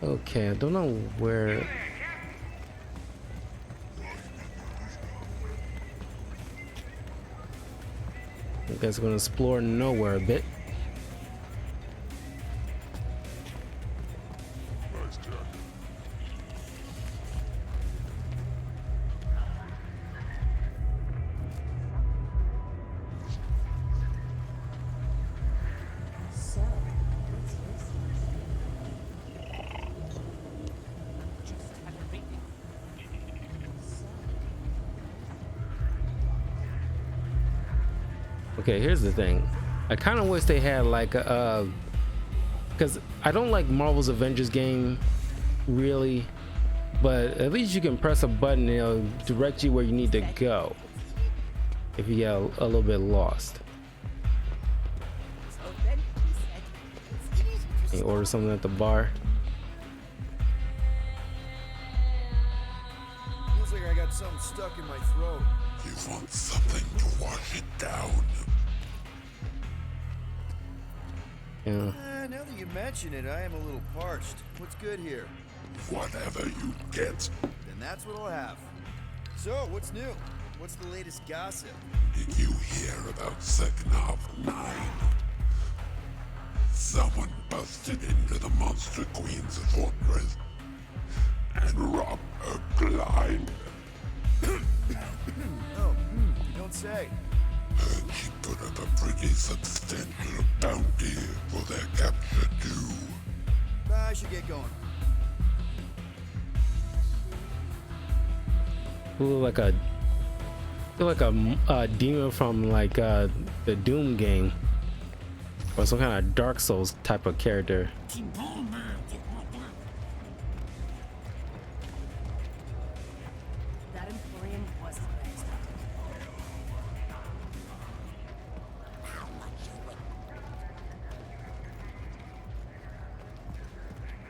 [SPEAKER 1] Okay, I don't know where. I guess we're gonna explore nowhere a bit. Okay, here's the thing. I kind of wish they had like a, because I don't like Marvel's Avengers game, really, but at least you can press a button and it'll direct you where you need to go if you get a little bit lost. You order something at the bar.
[SPEAKER 4] Feels like I got something stuck in my throat.
[SPEAKER 13] You want something to wash it down?
[SPEAKER 1] Yeah.
[SPEAKER 4] Now that you mention it, I am a little parched. What's good here?
[SPEAKER 13] Whatever you get.
[SPEAKER 4] Then that's what I'll have. So, what's new? What's the latest gossip?
[SPEAKER 13] Did you hear about Seknov 9? Someone busted into the Monster Queen's fortress and robbed her blind.
[SPEAKER 4] Oh, you don't say.
[SPEAKER 13] And she put up a pretty substantial bounty for their capture too.
[SPEAKER 4] I should get going.
[SPEAKER 1] Look like a demon from like the Doom game, or some kind of Dark Souls type of character.
[SPEAKER 15] That Emporium was amazing.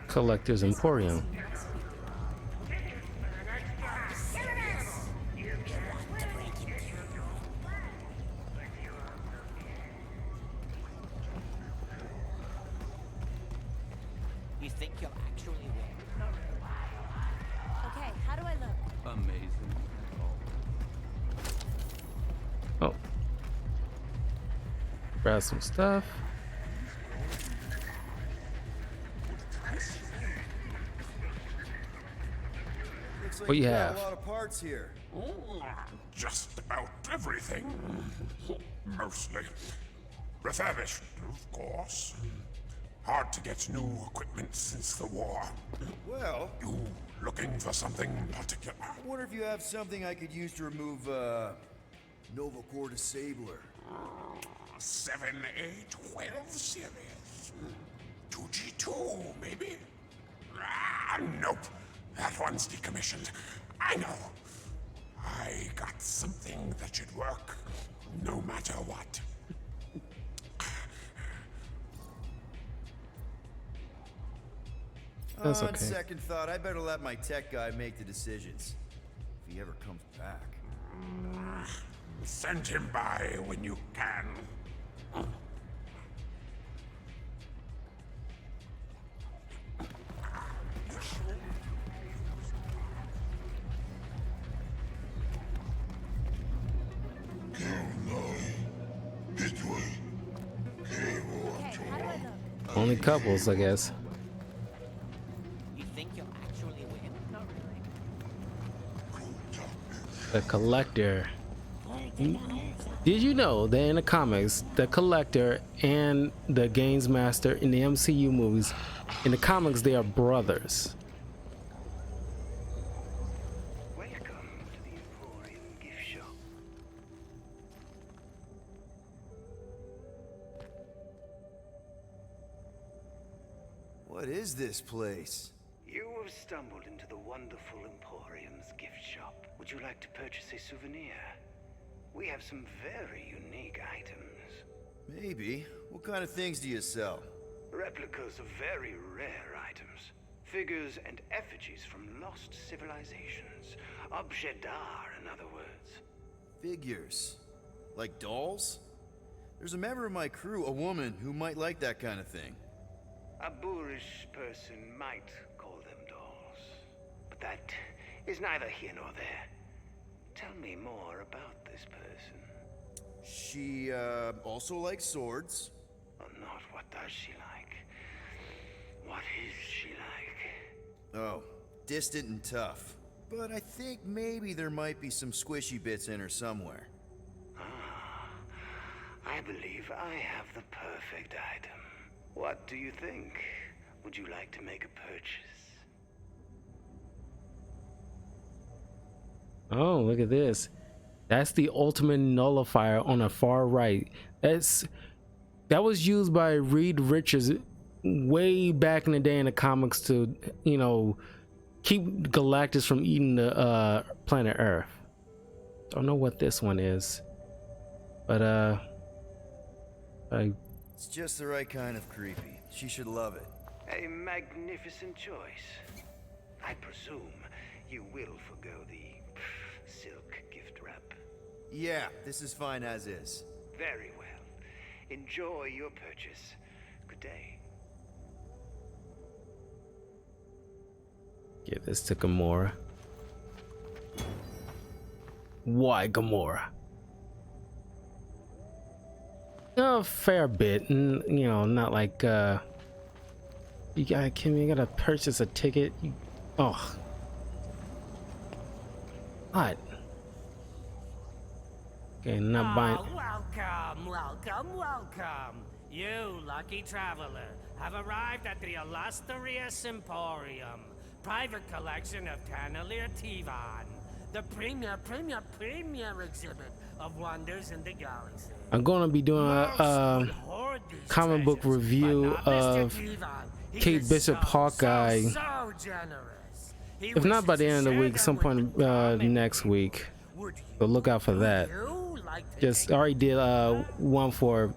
[SPEAKER 1] Collector's Emporium.
[SPEAKER 16] You think you'll actually win?
[SPEAKER 15] Okay, how do I look?
[SPEAKER 16] Amazing.
[SPEAKER 1] Oh, grab some stuff.
[SPEAKER 4] Looks Looks like
[SPEAKER 1] What you
[SPEAKER 4] got
[SPEAKER 1] have?
[SPEAKER 4] a lot of parts here.
[SPEAKER 13] Just about everything. Mostly. Refurbished, of course. Hard to get new equipment since the war.
[SPEAKER 4] Well,
[SPEAKER 13] You looking for something particular?
[SPEAKER 4] I wonder if you have something I could use to remove, Nova Core Disabler.
[SPEAKER 13] 7A12 series. 2G2, maybe? Nope. That one's decommissioned. I know. I got something that should work, no matter what.
[SPEAKER 1] That's
[SPEAKER 4] On
[SPEAKER 1] okay.
[SPEAKER 4] second thought, I better let my tech guy make the decisions. If he ever comes back.
[SPEAKER 13] Send him by when you can.
[SPEAKER 1] Only couples, I guess.
[SPEAKER 16] You think you'll actually win? Not really.
[SPEAKER 1] The Collector. Did you know that in the comics, the Collector and the Games Master in the MCU movies, in the comics, they are brothers?
[SPEAKER 17] Welcome to the Emporium gift shop.
[SPEAKER 4] What is this place?
[SPEAKER 17] You have stumbled into the wonderful Emporium's gift shop. Would you like to purchase a souvenir? We have some very unique items.
[SPEAKER 4] Maybe. What kind of things do you sell?
[SPEAKER 17] Replicas of very rare items. Figures and effigies from lost civilizations. Objet d'art, in other words.
[SPEAKER 4] Figures. Like dolls? There's a member of my crew, a woman, who might like that kind of thing.
[SPEAKER 17] A boorish person might call them dolls. But that is neither here nor there. Tell me more about this person.
[SPEAKER 4] She, also likes swords.
[SPEAKER 17] Oh, not what does she like? What is she like?
[SPEAKER 4] Oh, distant and tough. But I think maybe there might be some squishy bits in her somewhere.
[SPEAKER 17] Ah, I believe I have the perfect item. What do you think? Would you like to make a purchase?
[SPEAKER 1] Oh, look at this. That's the ultimate nullifier on the far right. That was used by Reed Richards way back in the day in the comics to, you know, keep Galactus from eating the planet Earth. Don't know what this one is, but
[SPEAKER 4] It's just the right kind of creepy. She should love it.
[SPEAKER 17] A magnificent choice. I presume you will forgo the silk gift wrap.
[SPEAKER 4] Yeah, this is fine as is.
[SPEAKER 17] Very well. Enjoy your purchase. Good day.
[SPEAKER 1] give this to Gamora. Why Gamora? A fair bit, and you know, not like you gotta purchase a ticket. Oh, what? Okay, not buying.
[SPEAKER 18] Welcome. You lucky traveler have arrived at the illustrious Emporium, private collection of Tanalier Tivan, the premier exhibit of wonders in the galaxy.
[SPEAKER 1] I'm gonna be doing a comic book review of Kate Bishop Hawkeye. If not by the end of the week, some point next week. So look out for that. Just already did one for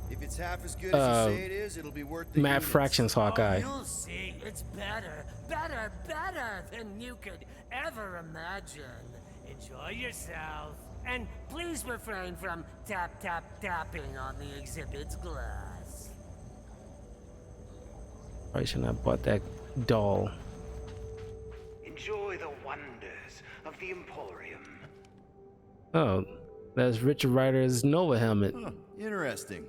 [SPEAKER 4] if it's half as good as you say it is, it'll be worth the
[SPEAKER 1] Mad
[SPEAKER 4] units.
[SPEAKER 1] Fractions Hawkeye.
[SPEAKER 18] You'll see, it's better than you could ever imagine. Enjoy yourself, and please refrain from tapping on the exhibit's glass.
[SPEAKER 1] Probably shouldn't have bought that doll.
[SPEAKER 17] Enjoy the wonders of the Emporium.
[SPEAKER 1] Oh, that's Richard Rider's Nova helmet.
[SPEAKER 4] Huh, interesting.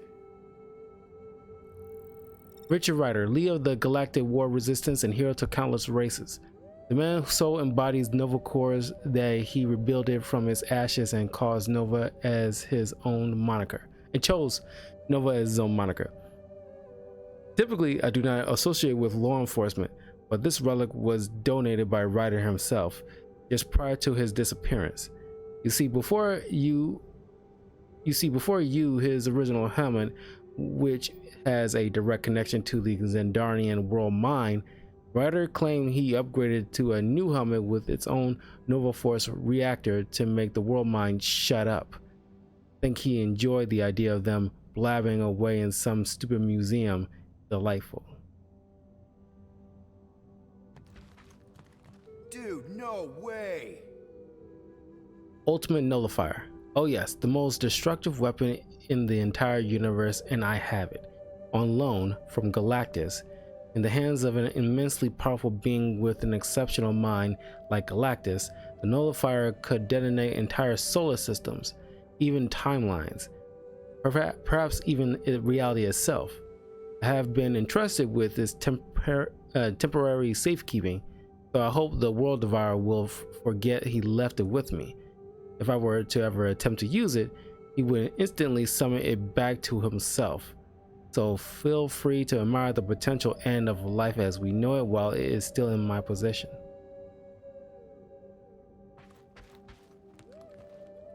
[SPEAKER 1] Richard Rider, leader of the Galactic War Resistance and hero to countless races. The man so embodies Nova Corps that he rebuilt it from its ashes and caused Nova as his own moniker. And chose Nova as his own moniker. Typically, I do not associate with law enforcement, but this relic was donated by Ryder himself just prior to his disappearance. You see, before you, his original helmet, which has a direct connection to the Xandarian world mine, Ryder claimed he upgraded to a new helmet with its own Nova Force reactor to make the world mine shut up. I think he enjoyed the idea of them blabbing away in some stupid museum. Delightful.
[SPEAKER 4] Dude, no way!
[SPEAKER 1] Ultimate Nullifier. Oh yes, the most destructive weapon in the entire universe, and I have it. On loan from Galactus, in the hands of an immensely powerful being with an exceptional mind like Galactus, the Nullifier could detonate entire solar systems, even timelines, perhaps even reality itself. I have been entrusted with this temporary safekeeping, so I hope the World Devourer will forget he left it with me. If I were to ever attempt to use it, he would instantly summon it back to himself. So feel free to admire the potential end of life as we know it while it is still in my possession.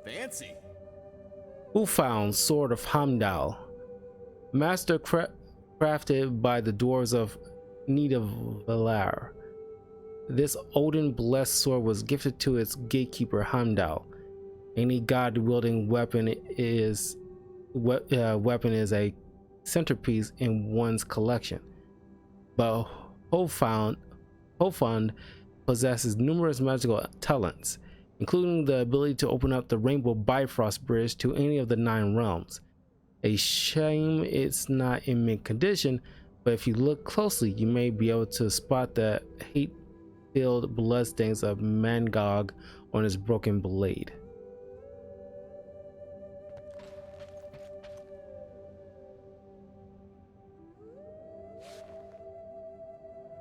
[SPEAKER 4] Fancy.
[SPEAKER 1] Who found Sword of Hamdal? Master crafted by the dwarves of Nidavellir. This Odin-blessed sword was gifted to its gatekeeper Hamdal. Any god-wielding weapon is a centerpiece in one's collection, but Hofund possesses numerous magical talents, including the ability to open up the Rainbow Bifrost Bridge to any of the 9 realms. A shame it's not in mint condition, but if you look closely, you may be able to spot the hate-filled bloodstains of Mangog on his broken blade.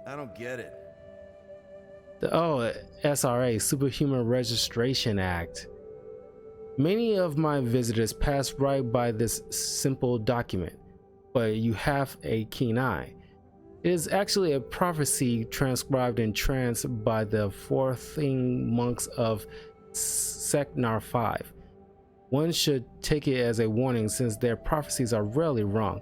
[SPEAKER 4] I don't get it.
[SPEAKER 1] SRA, Superhuman Registration Act. Many of my visitors pass right by this simple document, but you have a keen eye. It is actually a prophecy transcribed in trance by the forthing monks of Seknar 5. One should take it as a warning since their prophecies are rarely wrong.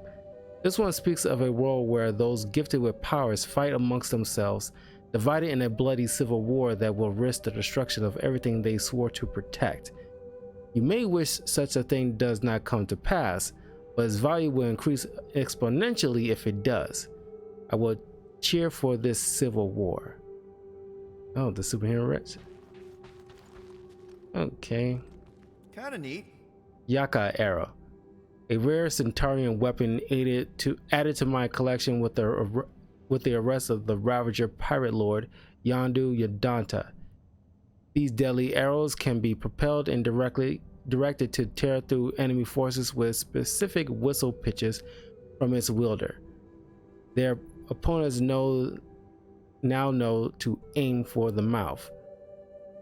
[SPEAKER 1] This one speaks of a world where those gifted with powers fight amongst themselves, divided in a bloody civil war that will risk the destruction of everything they swore to protect. You may wish such a thing does not come to pass, but its value will increase exponentially if it does. I will cheer for this civil war. Oh, the superhero wretch. Okay.
[SPEAKER 4] Kinda neat.
[SPEAKER 1] Yaka arrow. A rare Centurion weapon added to my collection with the arrest of the Ravager pirate lord Yondu Yadanta. These deadly arrows can be propelled and directed to tear through enemy forces with specific whistle pitches from its wielder. Their opponents now know to aim for the mouth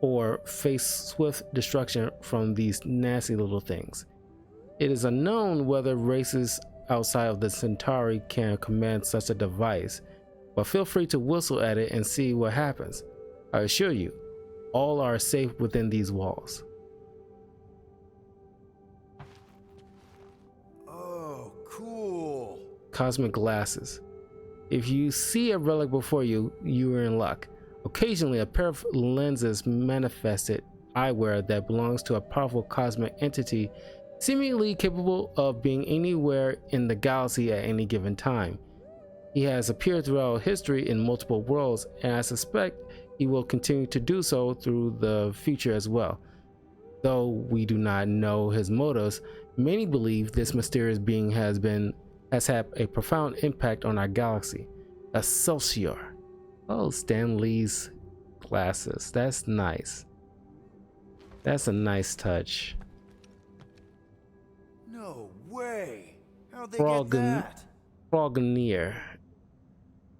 [SPEAKER 1] or face swift destruction from these nasty little things. It is unknown whether races outside of the Centauri can command such a device, but feel free to whistle at it and see what happens. I assure you, all are safe within these walls.
[SPEAKER 4] Oh, cool.
[SPEAKER 1] Cosmic glasses. If you see a relic before you, you are in luck. Occasionally, a pair of lenses manifested eyewear that belongs to a powerful cosmic entity seemingly capable of being anywhere in the galaxy at any given time. He has appeared throughout history in multiple worlds, and I suspect he will continue to do so through the future as well. Though we do not know his motives, many believe this mysterious being has had a profound impact on our galaxy. Excelsior. Oh, Stan Lee's glasses. That's nice. That's a nice touch.
[SPEAKER 4] No way. How'd they get that?
[SPEAKER 1] Frogneer.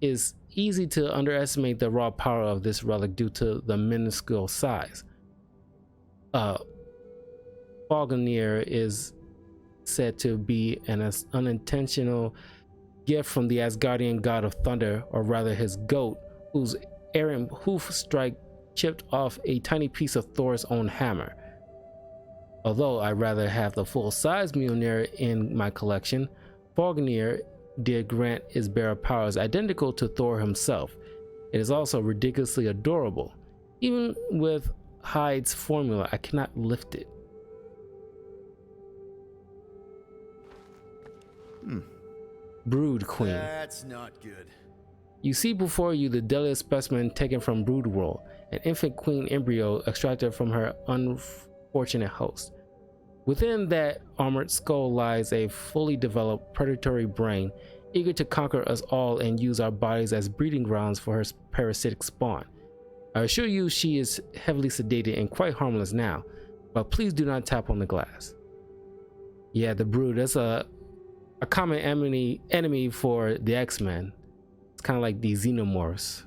[SPEAKER 1] It's easy to underestimate the raw power of this relic due to the minuscule size. Fognir is said to be an unintentional gift from the Asgardian god of thunder, or rather his goat, whose errant hoof strike chipped off a tiny piece of Thor's own hammer. Although I'd rather have the full-size Mjolnir in my collection, Fognir did grant its bearer powers identical to Thor himself. It is also ridiculously adorable. Even with Hyde's formula, I cannot lift it. Brood Queen.
[SPEAKER 4] That's not good.
[SPEAKER 1] You see before you the deadliest specimen taken from Brood World, an infant queen embryo extracted from her unfortunate host. Within that armored skull lies a fully developed predatory brain, eager to conquer us all and use our bodies as breeding grounds for her parasitic spawn. I assure you she is heavily sedated and quite harmless now, but please do not tap on the glass. Yeah, the Brood, that's a common enemy for the X-Men. It's kind of like the Xenomorphs.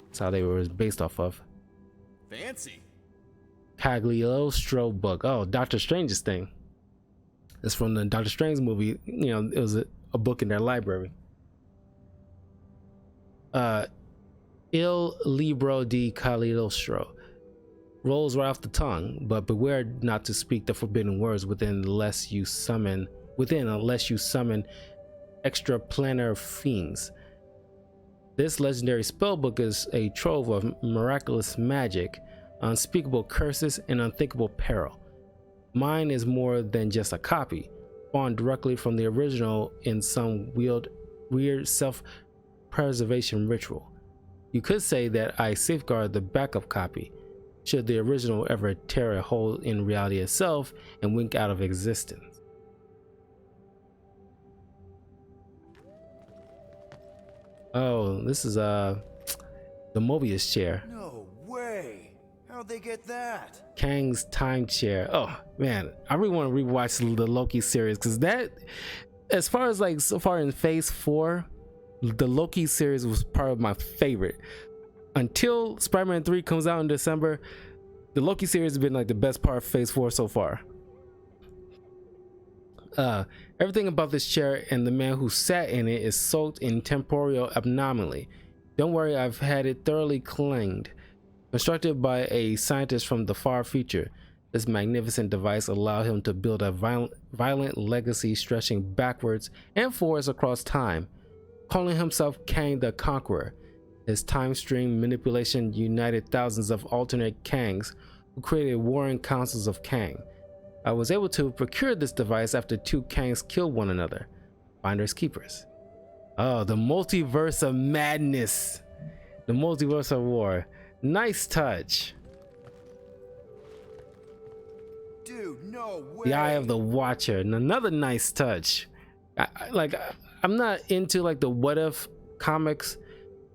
[SPEAKER 1] That's how they were based off of.
[SPEAKER 4] Fancy.
[SPEAKER 1] Cagliostro book. Oh, Doctor Strange's thing. It's from the Doctor Strange movie. You know, it was a book in their library. Il libro di Cagliostro. Rolls right off the tongue, but beware not to speak the forbidden words unless you summon extraplanar fiends. This legendary spellbook is a trove of miraculous magic, unspeakable curses, and unthinkable peril. Mine is more than just a copy, spawned directly from the original in some weird self-preservation ritual. You could say that I safeguard the backup copy, should the original ever tear a hole in reality itself and wink out of existence. Oh, this is the Mobius chair.
[SPEAKER 4] No way. How'd they get that?
[SPEAKER 1] Kang's time chair. Oh man, I really want to rewatch the Loki series, because that, as far as like so far in Phase 4, the Loki series was part of my favorite. Until Spider-Man 3 comes out in December, the Loki series has been like the best part of Phase 4 so far. Everything about this chair and the man who sat in it is soaked in temporal anomaly. Don't worry, I've had it thoroughly cleaned. Constructed by a scientist from the far future, this magnificent device allowed him to build a violent legacy stretching backwards and forwards across time. Calling himself Kang the Conqueror, his time stream manipulation united thousands of alternate Kangs who created warring councils of Kang. I was able to procure this device after two Kangs killed one another. Finders keepers. Oh, the multiverse of madness. The multiverse of war. Nice touch.
[SPEAKER 4] Dude, no way.
[SPEAKER 1] The Eye of the Watcher. And another nice touch. I'm not into like the What If comics,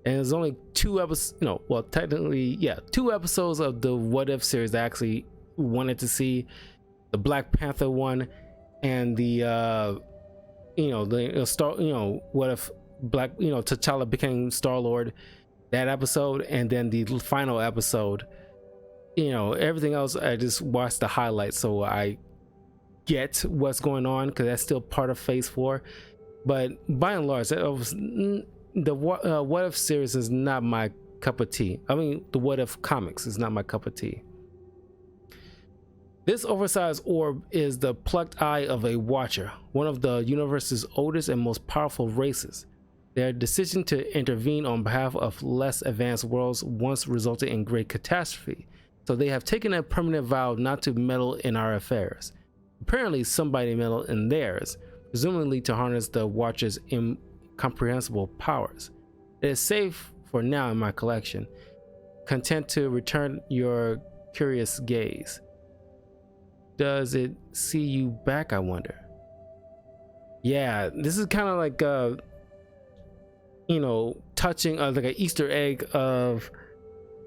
[SPEAKER 1] and there's only 2 episodes. No, well, technically, yeah, 2 episodes of the What If series I actually wanted to see. The Black Panther one, and the what if T'Challa became Star-Lord, that episode, and then the final episode. Everything else I just watched the highlights, so I get what's going on, because that's still part of Phase 4. But by and large, the What If series is not my cup of tea. I mean, the What If comics is not my cup of tea. This oversized orb is the plucked eye of a Watcher, one of the universe's oldest and most powerful races. Their decision to intervene on behalf of less advanced worlds once resulted in great catastrophe, so they have taken a permanent vow not to meddle in our affairs. Apparently somebody meddled in theirs, presumably to harness the Watcher's incomprehensible powers. It is safe for now in my collection, content to return your curious gaze. Does it see you back, I wonder? Yeah, this is kind of like touching like an Easter egg of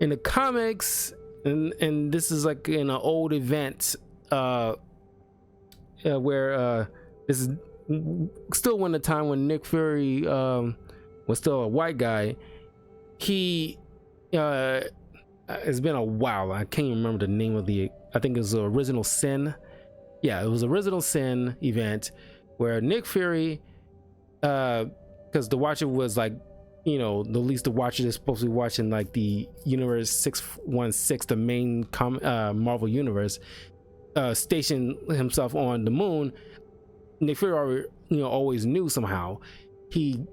[SPEAKER 1] in the comics, and this is like in an old event where this is still when the time when Nick Fury was still a white guy. He it's been a while. I can't even remember the name of the, I think it was the Original Sin. Yeah, it was Original Sin event where Nick Fury, because the Watcher was like, you know, the least the Watcher is supposed to be watching like the Universe 616, the main Marvel Universe, stationed himself on the moon. Nick Fury already, you know, always knew somehow. He,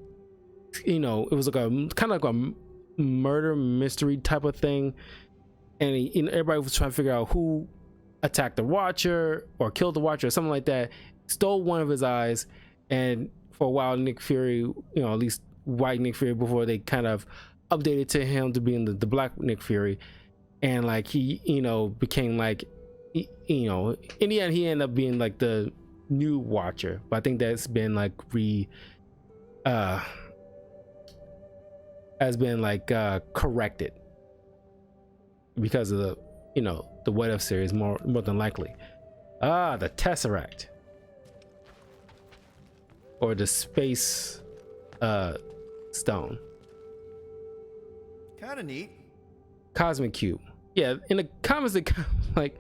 [SPEAKER 1] you know, it was like a kind of like a murder mystery type of thing, and he, you know, everybody was trying to figure out who attacked the Watcher or killed the Watcher or something like that. Stole one of his eyes, and for a while Nick Fury, you know, at least white Nick Fury, before they kind of updated to him to being the black Nick Fury, and like he, you know, became like, you know, in the end he ended up being like the new Watcher. But I think that's been like has been like corrected because of the, you know, the What If series, more than likely. The Tesseract, or the Space Stone.
[SPEAKER 4] Kind of neat.
[SPEAKER 1] Cosmic Cube. Yeah, in the comics they kind of like,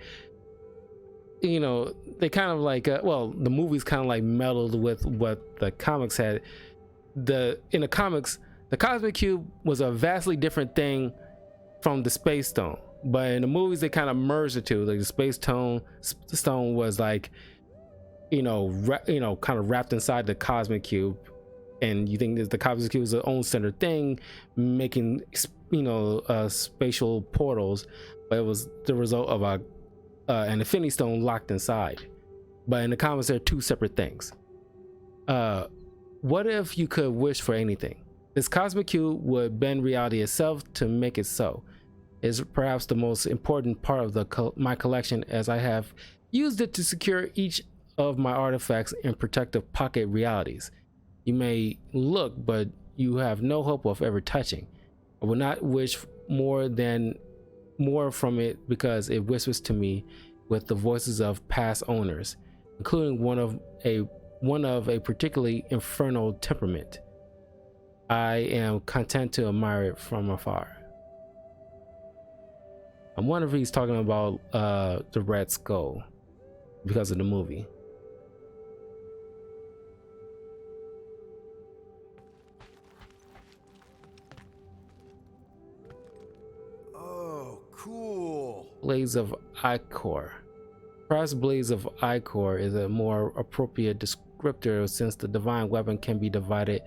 [SPEAKER 1] you know, they kind of like well, the movies kind of like meddled with what the comics had. In the comics, the Cosmic Cube was a vastly different thing from the Space Stone, but in the movies they kind of merged the two. Like the Space Stone was like, you know, kind of wrapped inside the Cosmic Cube, and you think that the Cosmic Cube is its own centered thing, making, you know, spatial portals, but it was the result of an Infinity Stone locked inside. But in the comics, they're two separate things. What if you could wish for anything? This Cosmic Cube would bend reality itself to make it so. It's perhaps the most important part of my collection, as I have used it to secure each of my artifacts in protective pocket realities. You may look, but you have no hope of ever touching. I will not wish more from it, because it whispers to me with the voices of past owners, including one of a particularly infernal temperament. I am content to admire it from afar. I'm wondering if he's talking about the Red Skull because of the movie.
[SPEAKER 4] Oh, cool.
[SPEAKER 1] Blaze of Ichor. Perhaps Blaze of Ichor is a more appropriate descriptor, since the divine weapon can be divided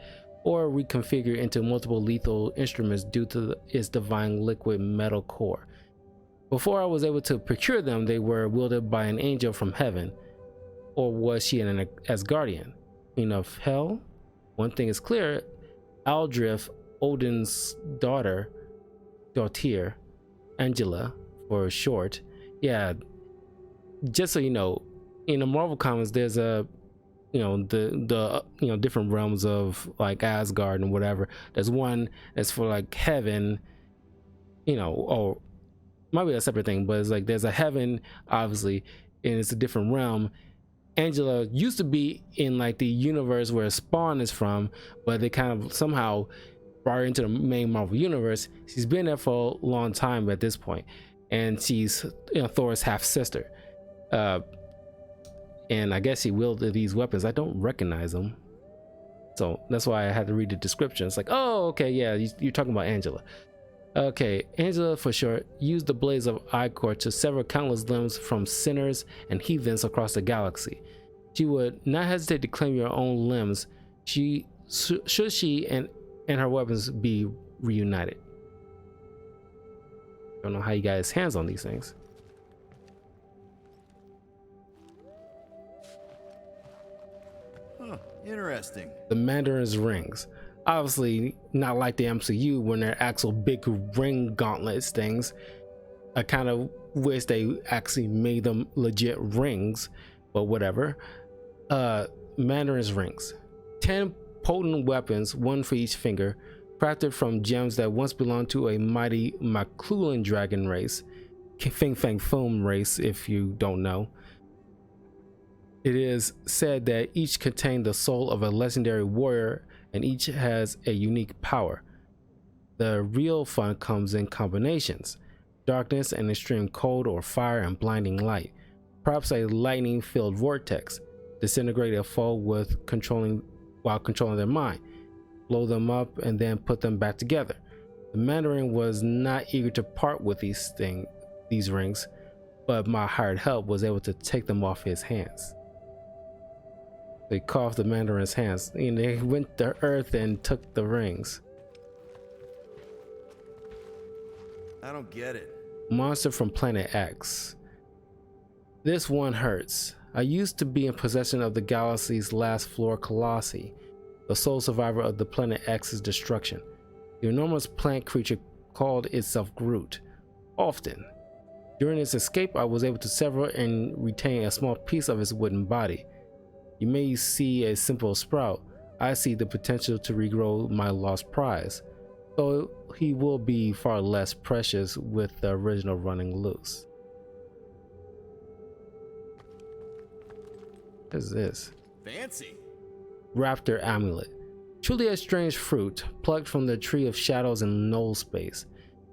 [SPEAKER 1] or reconfigured into multiple lethal instruments due to its divine liquid metal core. Before I was able to procure them, they were wielded by an angel from heaven. Or was she an Asgardian? Queen of Hell? One thing is clear: Aldrif, Odin's daughter, Angela for short. Yeah, just so you know, in the Marvel comics, there's a, you know, the you know, different realms of like Asgard and whatever. There's one that's for like heaven, you know, or might be a separate thing, but it's like there's a heaven, obviously, and it's a different realm. Angela used to be in like the universe where Spawn is from, but they kind of somehow brought her into the main Marvel universe. She's been there for a long time at this point, and she's, you know, Thor's half sister. And I guess he wielded these weapons. I don't recognize them, so that's why I had to read the description. It's like, oh, okay, yeah, you're talking about Angela. Okay, Angela for short used the Blaze of Ichor to sever countless limbs from sinners and heathens across the galaxy. She would not hesitate to claim your own limbs, should she and her weapons be reunited. I don't know how you got his hands on these things.
[SPEAKER 4] Huh, interesting.
[SPEAKER 1] The Mandarins Rings. Obviously not like the MCU when they're actual big ring gauntlets things. I kind of wish they actually made them legit rings, but whatever. Mandarins Rings. 10 potent weapons, one for each finger, crafted from gems that once belonged to a mighty McClellan dragon race. Fing Fang Foom race, if you don't know. It is said that each contained the soul of a legendary warrior and each has a unique power. The real fun comes in combinations: darkness and extreme cold, or fire and blinding light. Perhaps a lightning-filled vortex, disintegrate a foe while controlling their mind, blow them up and then put them back together. The Mandarin was not eager to part with these rings, but my hired help was able to take them off his hands. They cut off the Mandarin's hands, and they went to Earth and took the rings.
[SPEAKER 4] I don't get it.
[SPEAKER 1] Monster from Planet X. This one hurts. I used to be in possession of the galaxy's last floor Colossi, the sole survivor of the Planet X's destruction. The enormous plant creature called itself Groot. Often. During its escape, I was able to sever and retain a small piece of its wooden body. You may see a simple sprout. I see the potential to regrow my lost prize, though he will be far less precious with the original running loose. What is this?
[SPEAKER 4] Fancy.
[SPEAKER 1] Raptor Amulet. Truly a strange fruit, plucked from the Tree of Shadows in null space.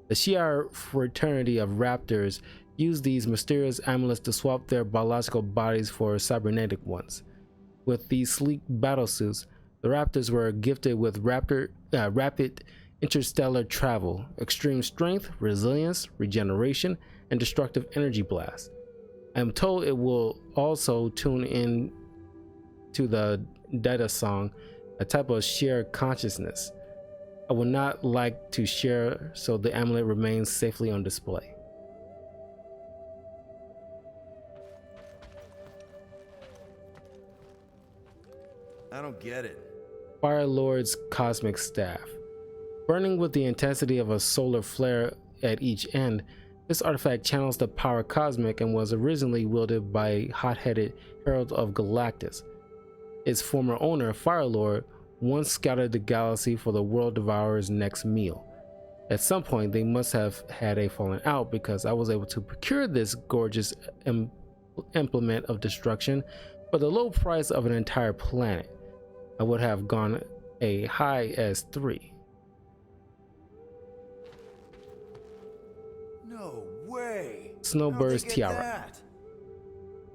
[SPEAKER 1] The Shi'ar fraternity of raptors use these mysterious amulets to swap their biological bodies for cybernetic ones. With these sleek battlesuits, the raptors were gifted with rapid interstellar travel, extreme strength, resilience, regeneration, and destructive energy blast. I am told it will also tune in to the Data song, a type of shared consciousness. I would not like to share, so the amulet remains safely on display.
[SPEAKER 4] I don't get it.
[SPEAKER 1] Fire Lord's Cosmic Staff. Burning with the intensity of a solar flare at each end, this artifact channels the power cosmic and was originally wielded by a hot-headed herald of Galactus. Its former owner, Fire Lord, once scouted the galaxy for the World Devourer's next meal. At some point, they must have had a falling out because I was able to procure this gorgeous implement of destruction for the low price of an entire planet. I would have gone as high as 3.
[SPEAKER 4] No way.
[SPEAKER 1] Snowbird's Tiara.
[SPEAKER 4] That?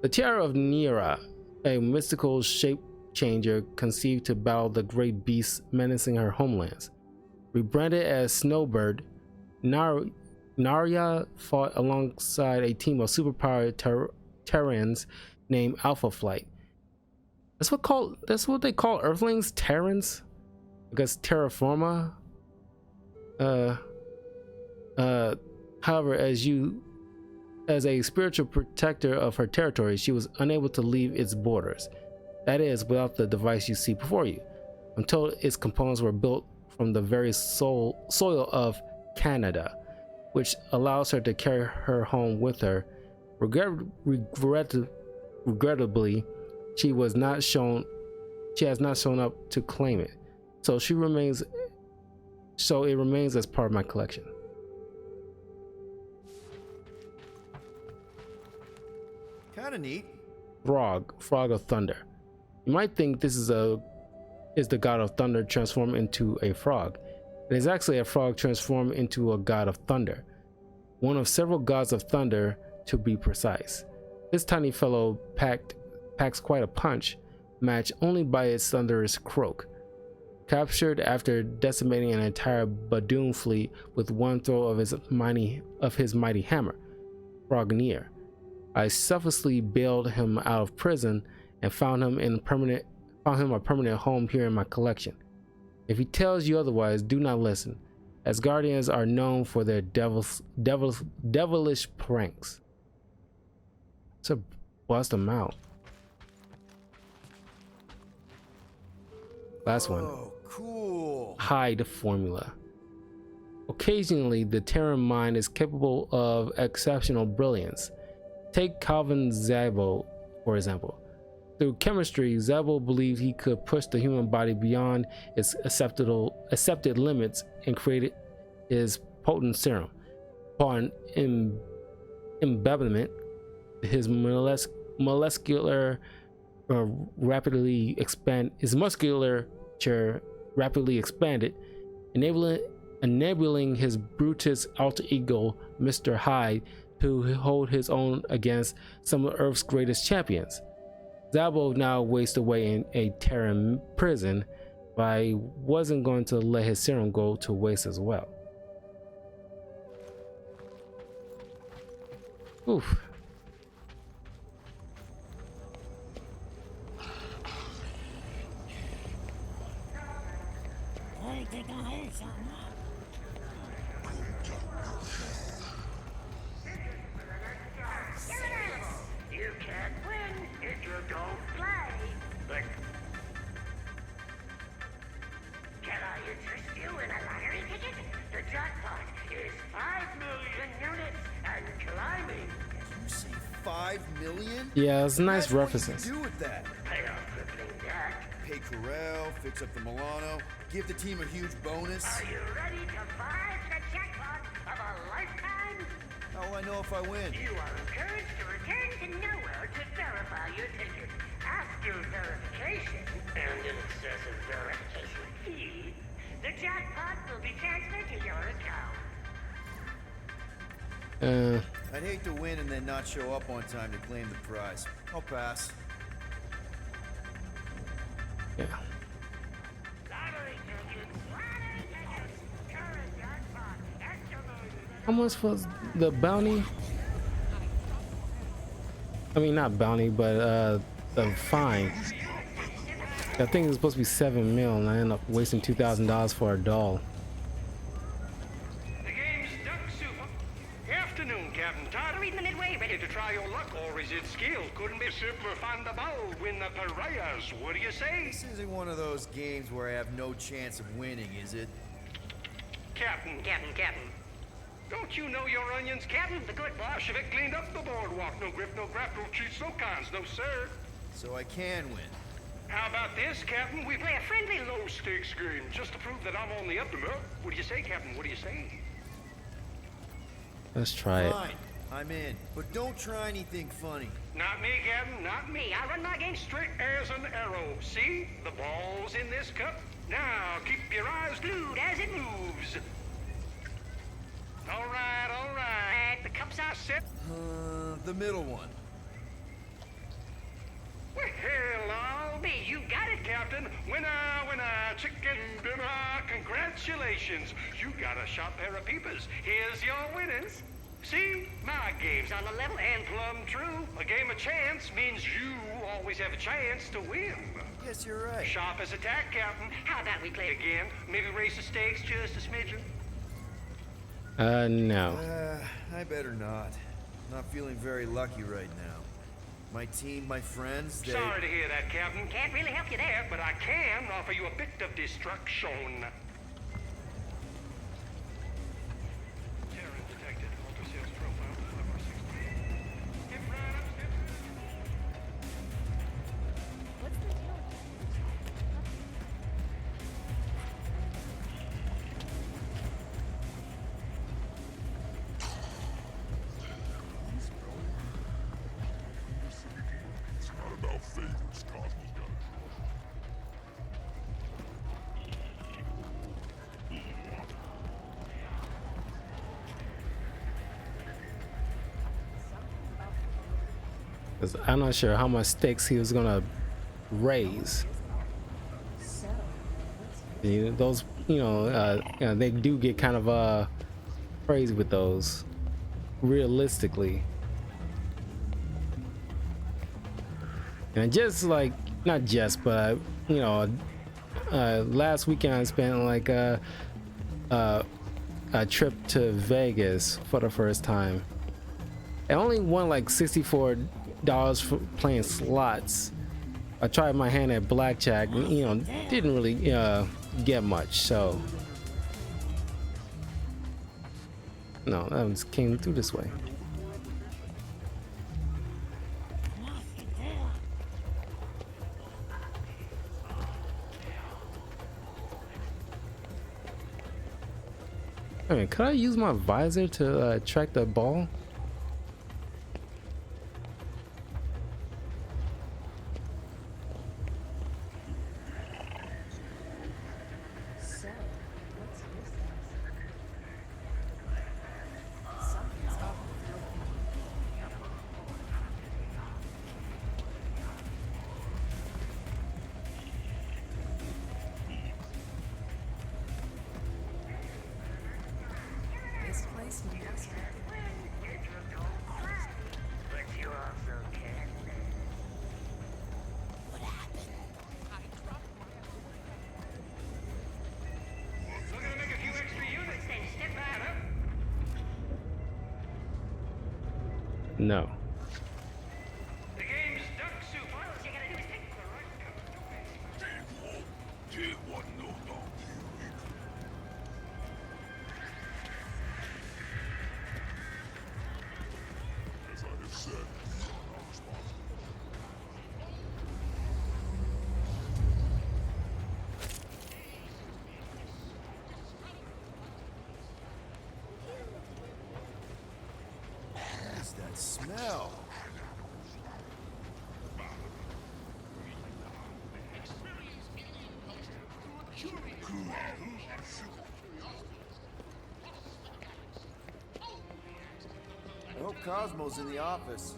[SPEAKER 1] The Tiara of Nira, a mystical shape changer conceived to battle the great beasts menacing her homelands. Rebranded as Snowbird, Narya fought alongside a team of superpowered Terrans named Alpha Flight. That's what they call Earthlings, Terrans? I guess Terraforma. However, as a spiritual protector of her territory, she was unable to leave its borders. That is, without the device you see before you. I'm told its components were built from the very soil of Canada, which allows her to carry her home with her. Regrettably, she has not shown up to claim it, so it remains as part of my collection.
[SPEAKER 4] Kinda neat.
[SPEAKER 1] Frog of Thunder. You might think this is the god of thunder transformed into a frog. It is actually a frog transformed into a god of thunder. One of several gods of thunder, to be precise. This tiny fellow packs quite a punch, matched only by its thunderous croak. Captured after decimating an entire Badoon fleet with one throw of his mighty hammer, Frognir. I selflessly bailed him out of prison and found him a permanent home here in my collection. If he tells you otherwise, do not listen, as guardians are known for their devilish pranks. So bust them out. Last one.
[SPEAKER 4] Cool.
[SPEAKER 1] Hide formula. Occasionally, the Terran mind is capable of exceptional brilliance. Take Calvin Zabo, for example. Through chemistry, Zabo believed he could push the human body beyond its accepted limits and created his potent serum. Upon embedment, his musculature rapidly expanded, enabling his Brutus alter ego, Mr. Hyde, to hold his own against some of Earth's greatest champions. Zabo now wastes away in a Terran prison, but I wasn't going to let his serum go to waste as well. Oof.
[SPEAKER 12] You can't win if you don't play. But can I interest you in a lottery ticket? The jackpot is 5 million units and climbing.
[SPEAKER 4] You say 5 million?
[SPEAKER 1] Yeah, it's nice
[SPEAKER 4] Imagine
[SPEAKER 1] references.
[SPEAKER 4] What you do with that?
[SPEAKER 12] Pay off crippling debt.
[SPEAKER 4] Pay Corral, fix up the Milano, give the team a huge bonus.
[SPEAKER 12] Are you ready to buy the jackpot of a lifetime?
[SPEAKER 4] How will I know if I win?
[SPEAKER 12] You are encouraged to return to nowhere to verify your ticket. After verification and an excessive verification fee, the jackpot will be transferred to your account.
[SPEAKER 4] I'd hate to win and then not show up on time to claim the prize. I'll pass.
[SPEAKER 1] Yeah. How much was the bounty? I mean, not bounty, but the fine. I think it was supposed to be 7 mil, and I ended up wasting $2,000 for a doll.
[SPEAKER 14] The game's duck soup. Afternoon, Captain Todd. Reading the midway, ready to try your luck, or is it skill? Couldn't be simpler. Find the ball, win the pariahs. What do you say?
[SPEAKER 4] This isn't one of those games where I have no chance of winning, is it?
[SPEAKER 14] Captain. Don't you know your onions, Captain? The good Bolshevik cleaned up the boardwalk. No grip, no grab, no cheats, no cons, no sir.
[SPEAKER 4] So I can win.
[SPEAKER 14] How about this, Captain? We play a friendly low-stakes game just to prove that I'm on the up and up. What do you say, Captain? What do you say?
[SPEAKER 1] Let's try it.
[SPEAKER 4] Fine, I'm in. But don't try anything funny.
[SPEAKER 14] Not me, Captain, not me. I run my game straight as an arrow. See? The ball's in this cup. Now, keep your eyes glued as it moves. All right. The cups are set.
[SPEAKER 4] The middle one.
[SPEAKER 14] Well, I'll be. You got it, Captain. Winner, chicken dinner. Congratulations. You got a sharp pair of peepers. Here's your winnings. See? My game's on the level and plumb true. A game of chance means you always have a chance to win.
[SPEAKER 4] Yes, you're right.
[SPEAKER 14] Sharp as a tack, Captain. How about we play again? Maybe raise the stakes just a smidgen?
[SPEAKER 1] No.
[SPEAKER 4] I better not. Not feeling very lucky right now. My team, my friends, they...
[SPEAKER 14] Sorry to hear that, Captain. Can't really help you there, but I can offer you a bit of destruction. Terran detected. Alter sales profile. Level 16. Step right up, step.
[SPEAKER 2] What's the deal?
[SPEAKER 13] It's not about favors, Cosmo's got it.
[SPEAKER 1] Because I'm not sure how much stakes he was gonna raise. Those, they do get kind of crazy with those, realistically. And just like, not just, but last weekend I spent like a trip to Vegas for the first time. I only won like $64 for playing slots. I tried my hand at blackjack, and, didn't really get much. So no, that just came through this way. I mean, could I use my visor to track the ball?
[SPEAKER 12] But you also can.
[SPEAKER 16] What happened?
[SPEAKER 14] We're gonna make a few extra units, then step out, huh?
[SPEAKER 1] No.
[SPEAKER 14] The game's duck soup. All you gotta do is pick the right coat.
[SPEAKER 13] As I have said, we are not responsible.
[SPEAKER 4] What's that smell? I hope Cosmo's in the office.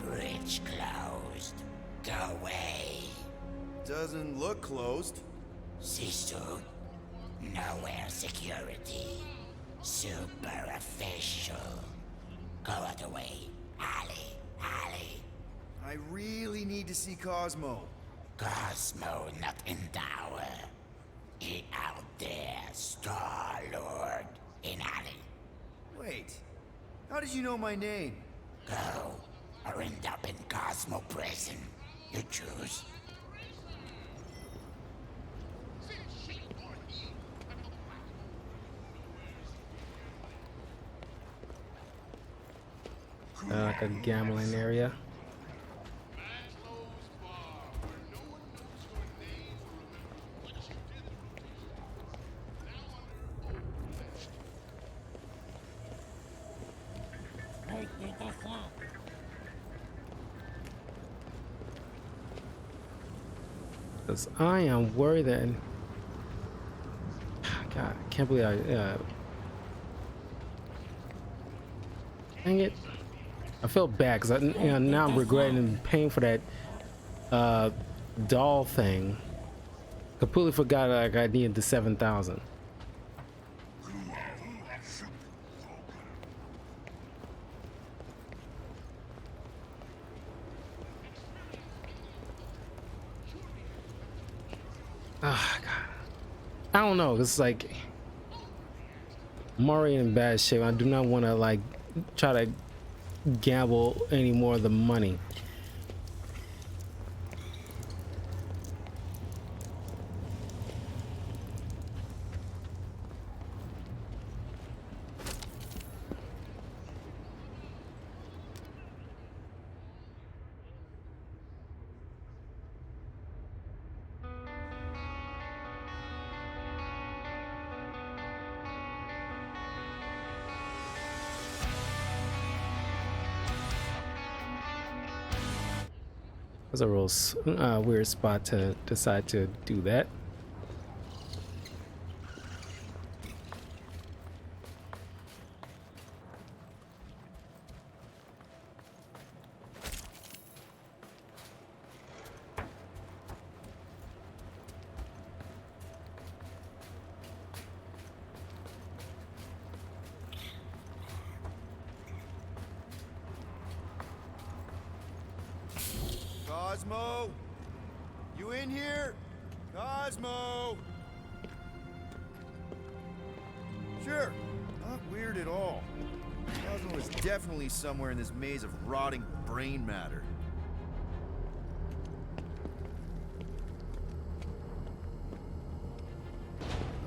[SPEAKER 16] Bridge closed. Go away.
[SPEAKER 4] Doesn't look closed.
[SPEAKER 16] Sisu. Nowhere security. Super official. Go other way. Ali. Ali.
[SPEAKER 4] I really need to see Cosmo.
[SPEAKER 16] Cosmo not in tower. He out there, Star-Lord. In alley.
[SPEAKER 4] Wait. How did you know my name?
[SPEAKER 16] Go. Or end up in Cosmo prison. You choose.
[SPEAKER 1] Like a gambling area. Because I am worried that. God, I can't believe I. Dang it. I feel bad because now I'm regretting paying for that doll thing. Completely forgot like I needed the 7,000. Ah, God. I don't know. It's like I'm already in bad shape. I do not want to like try to gamble any more of the money. That's a real weird spot to decide to do that.
[SPEAKER 4] Cosmo? You in here? Cosmo? Sure, not weird at all. Cosmo is definitely somewhere in this maze of rotting brain matter.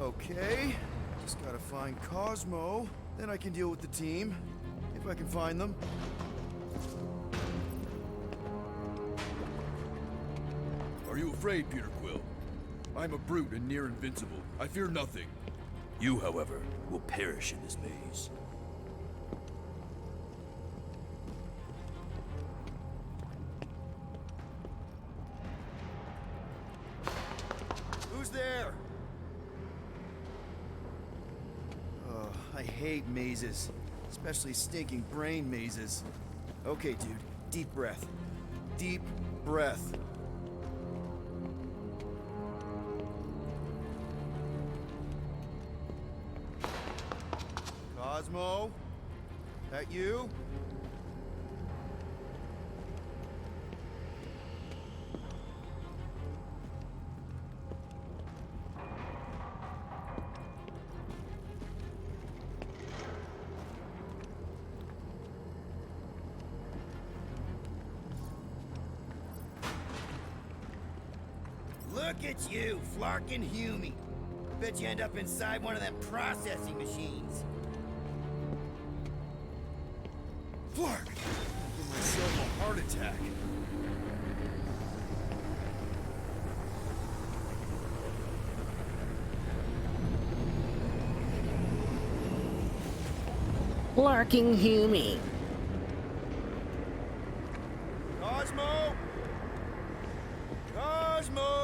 [SPEAKER 4] Okay, just gotta find Cosmo, then I can deal with the team, if I can find them.
[SPEAKER 19] Are you afraid, Peter Quill? I'm a brute and near invincible. I fear nothing. You, however, will perish in this maze.
[SPEAKER 4] Who's there? Oh, I hate mazes, especially stinking brain mazes. Okay, dude, deep breath. Deep breath. Cosmo? That you?
[SPEAKER 20] Look at you, flarkin' Hume. Bet you end up inside one of them processing machines.
[SPEAKER 4] Flark! Give myself a heart attack.
[SPEAKER 1] Larking Hume.
[SPEAKER 4] Cosmo! Cosmo!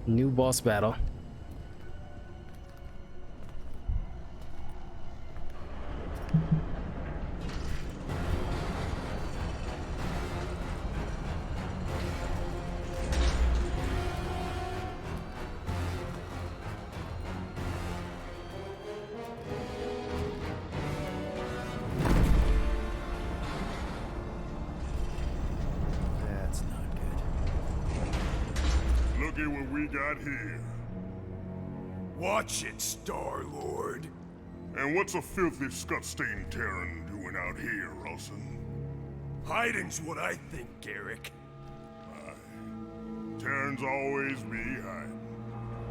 [SPEAKER 1] New boss battle.
[SPEAKER 4] That's not good.
[SPEAKER 13] Look at what we got here.
[SPEAKER 19] Watch it, Star-Lord.
[SPEAKER 13] And what's a filthy, scut-stained Terran doing out here, Rawson?
[SPEAKER 19] Hiding's what I think, Garrick.
[SPEAKER 13] Terrans always be hiding.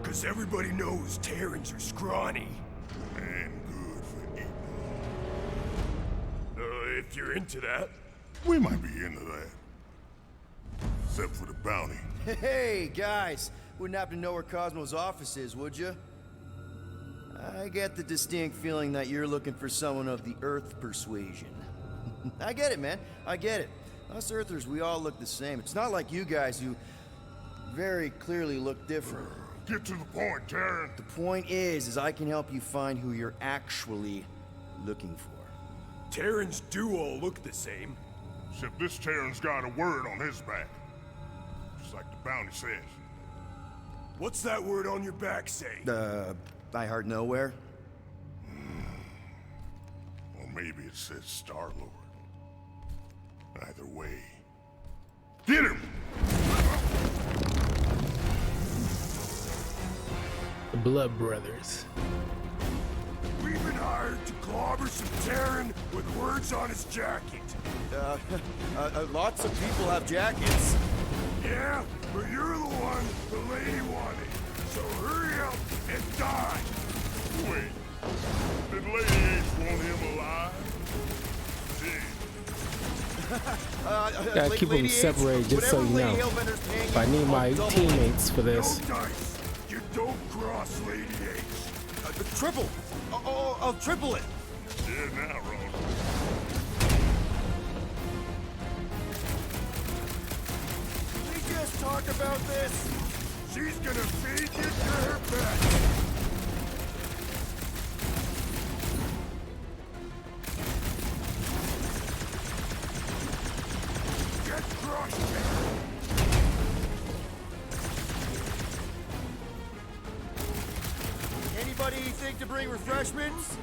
[SPEAKER 19] 'Cause everybody knows Terrans are scrawny.
[SPEAKER 13] And good for eating.
[SPEAKER 19] If you're into that.
[SPEAKER 13] We might be into that. Except for the bounty.
[SPEAKER 4] Hey, guys! Wouldn't happen to know where Cosmo's office is, would you? I get the distinct feeling that you're looking for someone of the Earth persuasion. I get it, man. I get it. Us Earthers, we all look the same. It's not like you guys who very clearly look different.
[SPEAKER 13] Get to the point, Terran.
[SPEAKER 4] The point is I can help you find who you're actually looking for.
[SPEAKER 19] Terrans do all look the same.
[SPEAKER 13] Except this Terran's got a word on his back. Just like the bounty says.
[SPEAKER 19] What's that word on your back say?
[SPEAKER 4] I heart nowhere?
[SPEAKER 13] Or maybe it says Star-Lord. Either way. Get him!
[SPEAKER 1] The Blood Brothers.
[SPEAKER 19] We've been hired to clobber some Terran with words on his jacket.
[SPEAKER 4] Lots of people have jackets.
[SPEAKER 19] Yeah, but you're the one the lady wanted. So hurry up and die.
[SPEAKER 13] Wait. Did Lady H want him alive?
[SPEAKER 1] Gotta keep them separated just so you know. If I need my teammates for this.
[SPEAKER 19] No dice. You don't cross Lady H.
[SPEAKER 4] Triple! I'll triple it!
[SPEAKER 13] Yeah, now, Ross.
[SPEAKER 4] Can we just talk about this?
[SPEAKER 19] She's gonna feed you to her bed. Get crushed, man.
[SPEAKER 4] Anybody think to bring refreshments?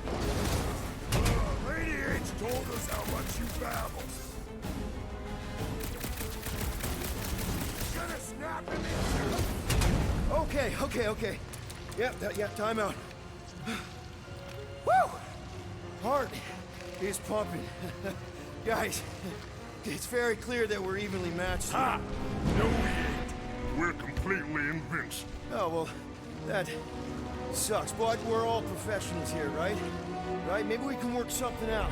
[SPEAKER 19] Lady H told us how much you babble. Gonna snap him in two.
[SPEAKER 4] Okay. Yep, time out. Woo! Heart is pumping. Guys, it's very clear that we're evenly matched.
[SPEAKER 19] Ha! No, we ain't.
[SPEAKER 13] We're completely invincible.
[SPEAKER 4] Oh, well, that sucks, but we're all professionals here, right? Right? Maybe we can work something out.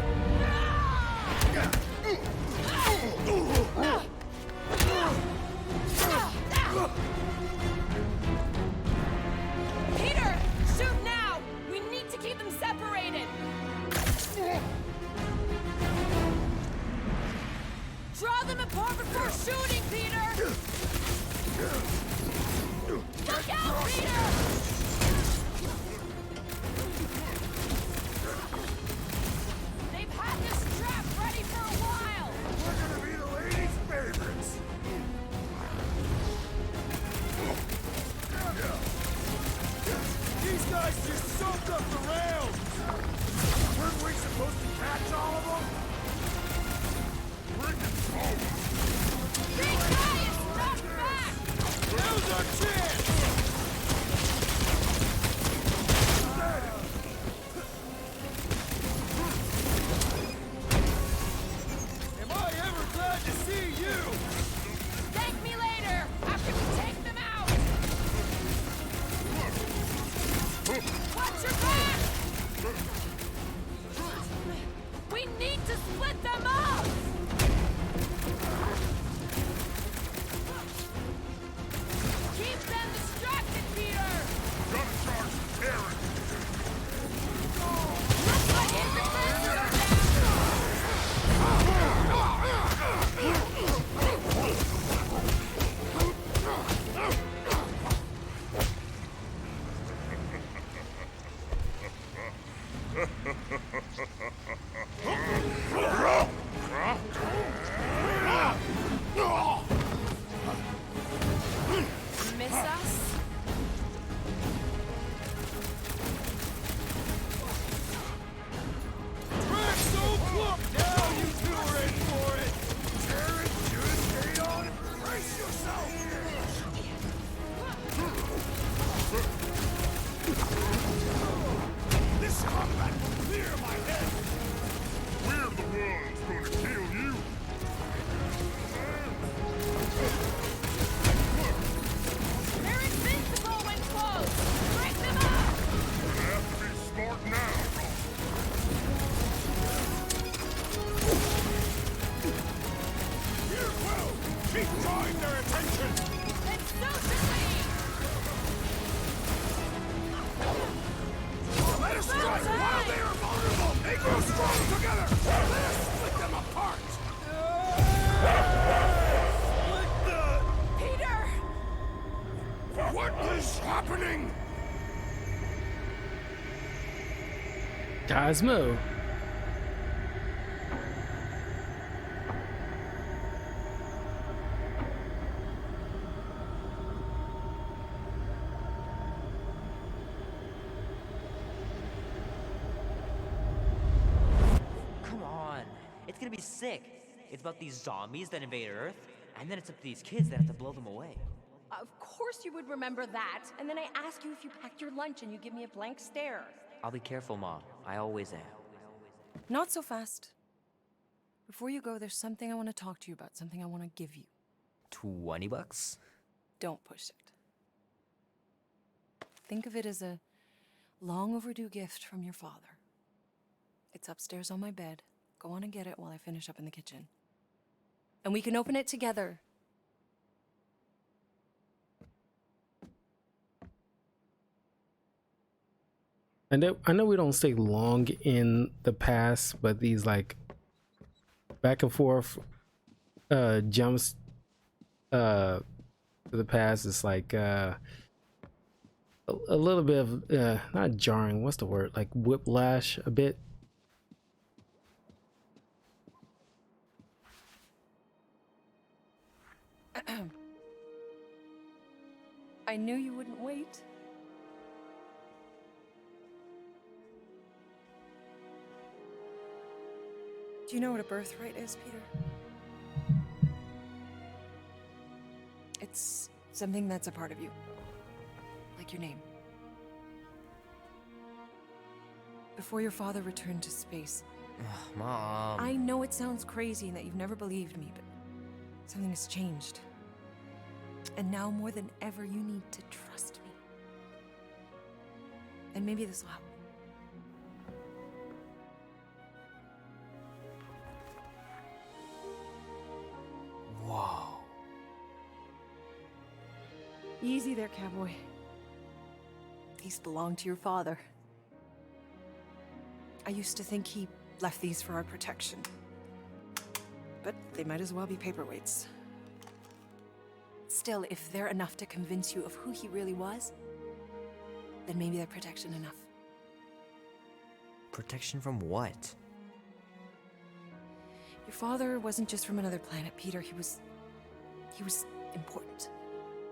[SPEAKER 2] Peter, shoot now!
[SPEAKER 20] guys just soaked up the rails! Weren't we supposed to catch all of them? Bring it home!
[SPEAKER 2] Big guy is knocked back!
[SPEAKER 20] Now's our chance! Am I ever glad to see you?
[SPEAKER 2] Thank me later, after we take them out! Watch your back! We need to split them up! Keep them distracted, Peter!
[SPEAKER 13] Gotta charge the terror.
[SPEAKER 2] Looks like his defenses are down! Miss us?
[SPEAKER 20] Track so plump! Now you two are in for it! Jared, just stay on and brace yourself!
[SPEAKER 13] This combat will clear my head. We're the ones gonna kill you.
[SPEAKER 2] They're invincible when close! Break them up!
[SPEAKER 13] Gonna have to be smart now.
[SPEAKER 20] Here, Quill! Keep drawing their attention!
[SPEAKER 2] And so should we!
[SPEAKER 20] Let us strike while they are vulnerable! They grow strong together! Let us split them apart! Split the...
[SPEAKER 2] Peter!
[SPEAKER 20] What is happening?
[SPEAKER 1] Cosmo.
[SPEAKER 21] Come on. It's gonna be sick. It's about these zombies that invade Earth, and then it's up to these kids that have to blow them away.
[SPEAKER 22] Of course you would remember that. And then I ask you if you packed your lunch and you give me a blank stare.
[SPEAKER 21] I'll be careful, Ma. I always am.
[SPEAKER 22] Not so fast. Before you go, there's something I want to talk to you about, something I want to give you.
[SPEAKER 21] $20?
[SPEAKER 22] Don't push it. Think of it as a long overdue gift from your father. It's upstairs on my bed. Go on and get it while I finish up in the kitchen. And we can open it together.
[SPEAKER 1] I know we don't stay long in the past, but these like back and forth jumps to the past is like a little bit of not jarring, what's the word, like whiplash a bit.
[SPEAKER 22] I knew you wouldn't wait. Do you know what a birthright is, Peter? It's something that's a part of you. Like your name. Before your father returned to space.
[SPEAKER 21] Ugh, Mom.
[SPEAKER 22] I know it sounds crazy and that you've never believed me, but something has changed. And now more than ever, you need to trust me. And maybe this will help.
[SPEAKER 21] Whoa.
[SPEAKER 22] Easy there, cowboy. These belong to your father. I used to think he left these for our protection. But they might as well be paperweights. Still, if they're enough to convince you of who he really was, then maybe they're protection enough.
[SPEAKER 21] Protection from what?
[SPEAKER 22] Your father wasn't just from another planet, Peter. He was important.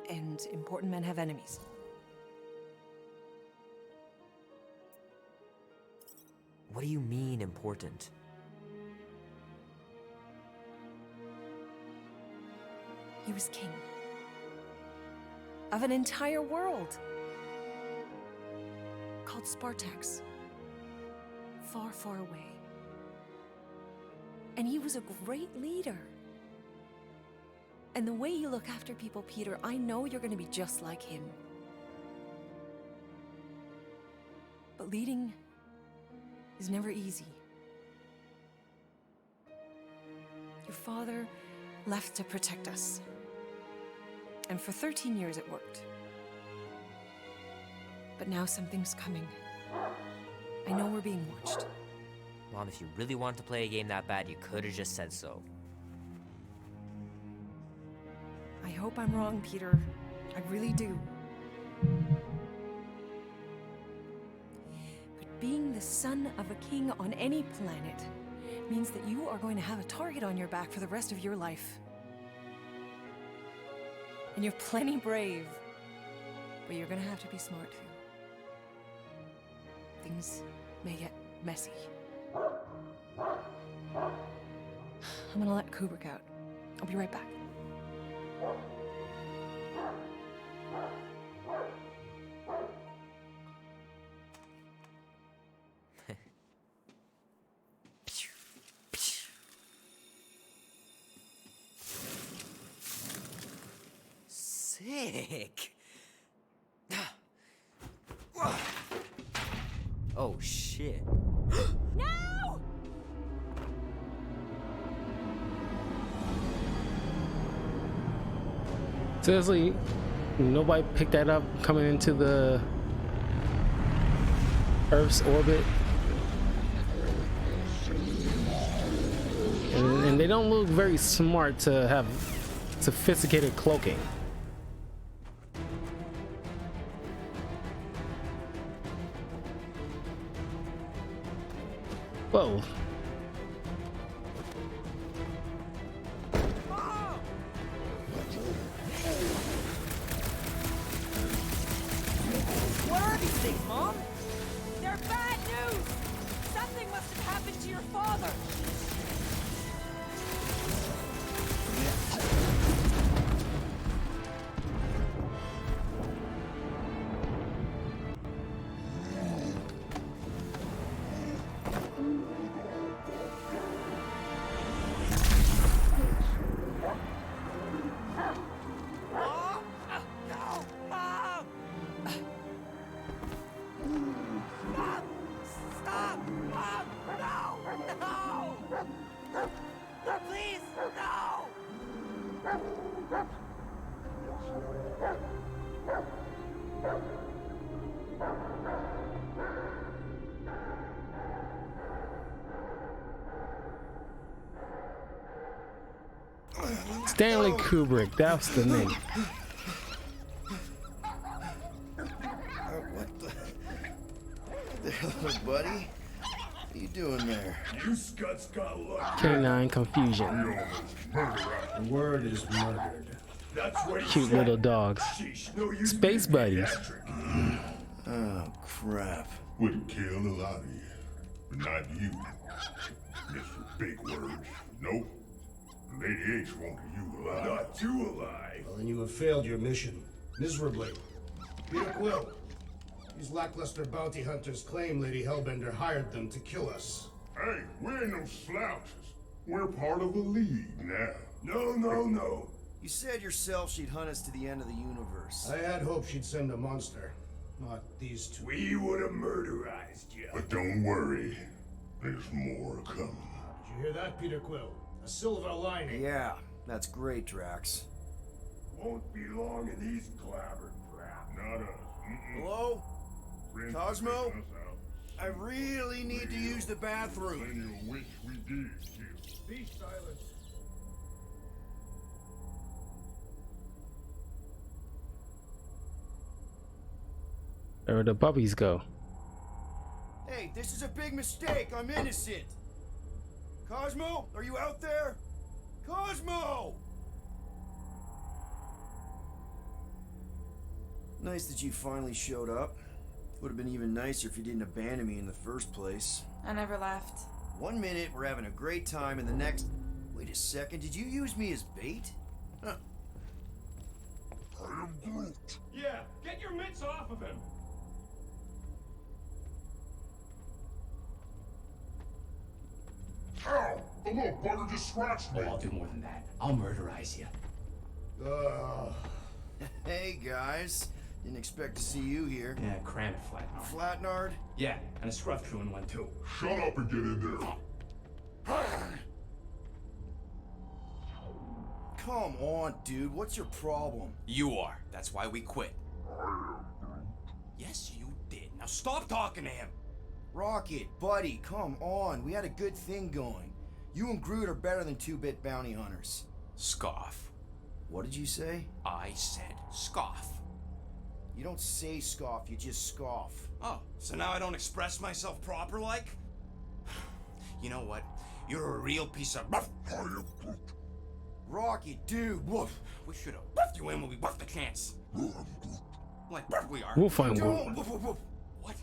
[SPEAKER 22] And important men have enemies.
[SPEAKER 21] What do you mean, important?
[SPEAKER 22] He was king of an entire world called Spartax, far, far away. And he was a great leader. And the way you look after people, Peter, I know you're going to be just like him. But leading is never easy. Your father left to protect us. And for 13 years it worked. But now something's coming. I know we're being watched.
[SPEAKER 21] Mom, if you really wanted to play a game that bad, you could have just said so.
[SPEAKER 22] I hope I'm wrong, Peter. I really do. But being the son of a king on any planet means that you are going to have a target on your back for the rest of your life. And you're plenty brave, but you're gonna have to be smart too. Things may get messy. I'm gonna let Kubrick out. I'll be right back.
[SPEAKER 21] Sick. Oh shit.
[SPEAKER 15] No!
[SPEAKER 1] Seriously, nobody picked that up coming into the Earth's orbit? And they don't look very smart to have sophisticated cloaking. Whoa.
[SPEAKER 15] What are these things, Mom? They're bad news! Something must have happened to your father!
[SPEAKER 1] Stanley Kubrick, that's the name.
[SPEAKER 4] What the hell, buddy? What are you doing there?
[SPEAKER 13] You scuts got lucky.
[SPEAKER 1] Canine confusion.
[SPEAKER 5] The word is murdered.
[SPEAKER 13] That's what he
[SPEAKER 1] Cute
[SPEAKER 13] said.
[SPEAKER 1] little dogs.
[SPEAKER 13] Sheesh, no use
[SPEAKER 1] Space
[SPEAKER 13] being
[SPEAKER 1] buddies.
[SPEAKER 13] pediatric.
[SPEAKER 4] Oh, crap.
[SPEAKER 13] Would have killed a lot of you, but not you. Mr. Big Words. Nope. Lady H wanted you alive. Not you alive.
[SPEAKER 5] Well, then you have failed your mission. Miserably. Peter Quill. These lackluster bounty hunters claim Lady Hellbender hired them to kill us.
[SPEAKER 13] Hey, we ain't no slouches. We're part of a league now. No.
[SPEAKER 4] You said yourself she'd hunt us to the end of the universe.
[SPEAKER 5] I had hoped she'd send a monster, not these two.
[SPEAKER 13] We would have murderized you. But don't worry. There's more coming.
[SPEAKER 5] Did you hear that, Peter Quill? A silver lining.
[SPEAKER 4] Yeah, that's great, Drax.
[SPEAKER 13] Won't be long in these clobbered crap. Not us.
[SPEAKER 4] Hello?
[SPEAKER 13] Friends
[SPEAKER 4] Cosmo?
[SPEAKER 13] taking us out.
[SPEAKER 4] I really need to use the bathroom.
[SPEAKER 13] Then you'll wish we did, too.
[SPEAKER 5] Be silent.
[SPEAKER 1] Where the puppies go?
[SPEAKER 4] Hey, this is a big mistake. I'm innocent. Cosmo, are you out there? Cosmo! Nice that you finally showed up.
[SPEAKER 20] Would have been even nicer if you didn't abandon me in the first place.
[SPEAKER 2] I never left.
[SPEAKER 20] 1 minute, we're having a great time, and the next... Wait a second, did you use me as bait? Huh.
[SPEAKER 13] I am Groot.
[SPEAKER 3] Yeah, get your mitts off of him.
[SPEAKER 13] Ow! The little bugger just scratched me.
[SPEAKER 6] Oh, I'll do more than that. I'll murderize you.
[SPEAKER 20] Hey, guys. Didn't expect to see you here.
[SPEAKER 6] Yeah, cram it, Flatnard.
[SPEAKER 20] Flatnard?
[SPEAKER 6] Yeah, and a scruff crew in one too.
[SPEAKER 13] Shut up and get in there.
[SPEAKER 20] Come on, dude. What's your problem?
[SPEAKER 8] You are. That's why we quit. Yes, you did. Now stop talking to him.
[SPEAKER 20] Rocket, buddy, come on. We had a good thing going. You and Groot are better than 2-bit bounty hunters.
[SPEAKER 8] Scoff.
[SPEAKER 20] What did you say?
[SPEAKER 8] I said scoff.
[SPEAKER 20] You don't say scoff, you just scoff.
[SPEAKER 8] Oh, so now I don't express myself proper like? You know what? You're a real piece of
[SPEAKER 20] Rocket, dude, woof.
[SPEAKER 8] We should have buffed you in when we buffed the chance. Like we are.
[SPEAKER 1] We'll find
[SPEAKER 20] Don't,
[SPEAKER 1] Groot.
[SPEAKER 8] What?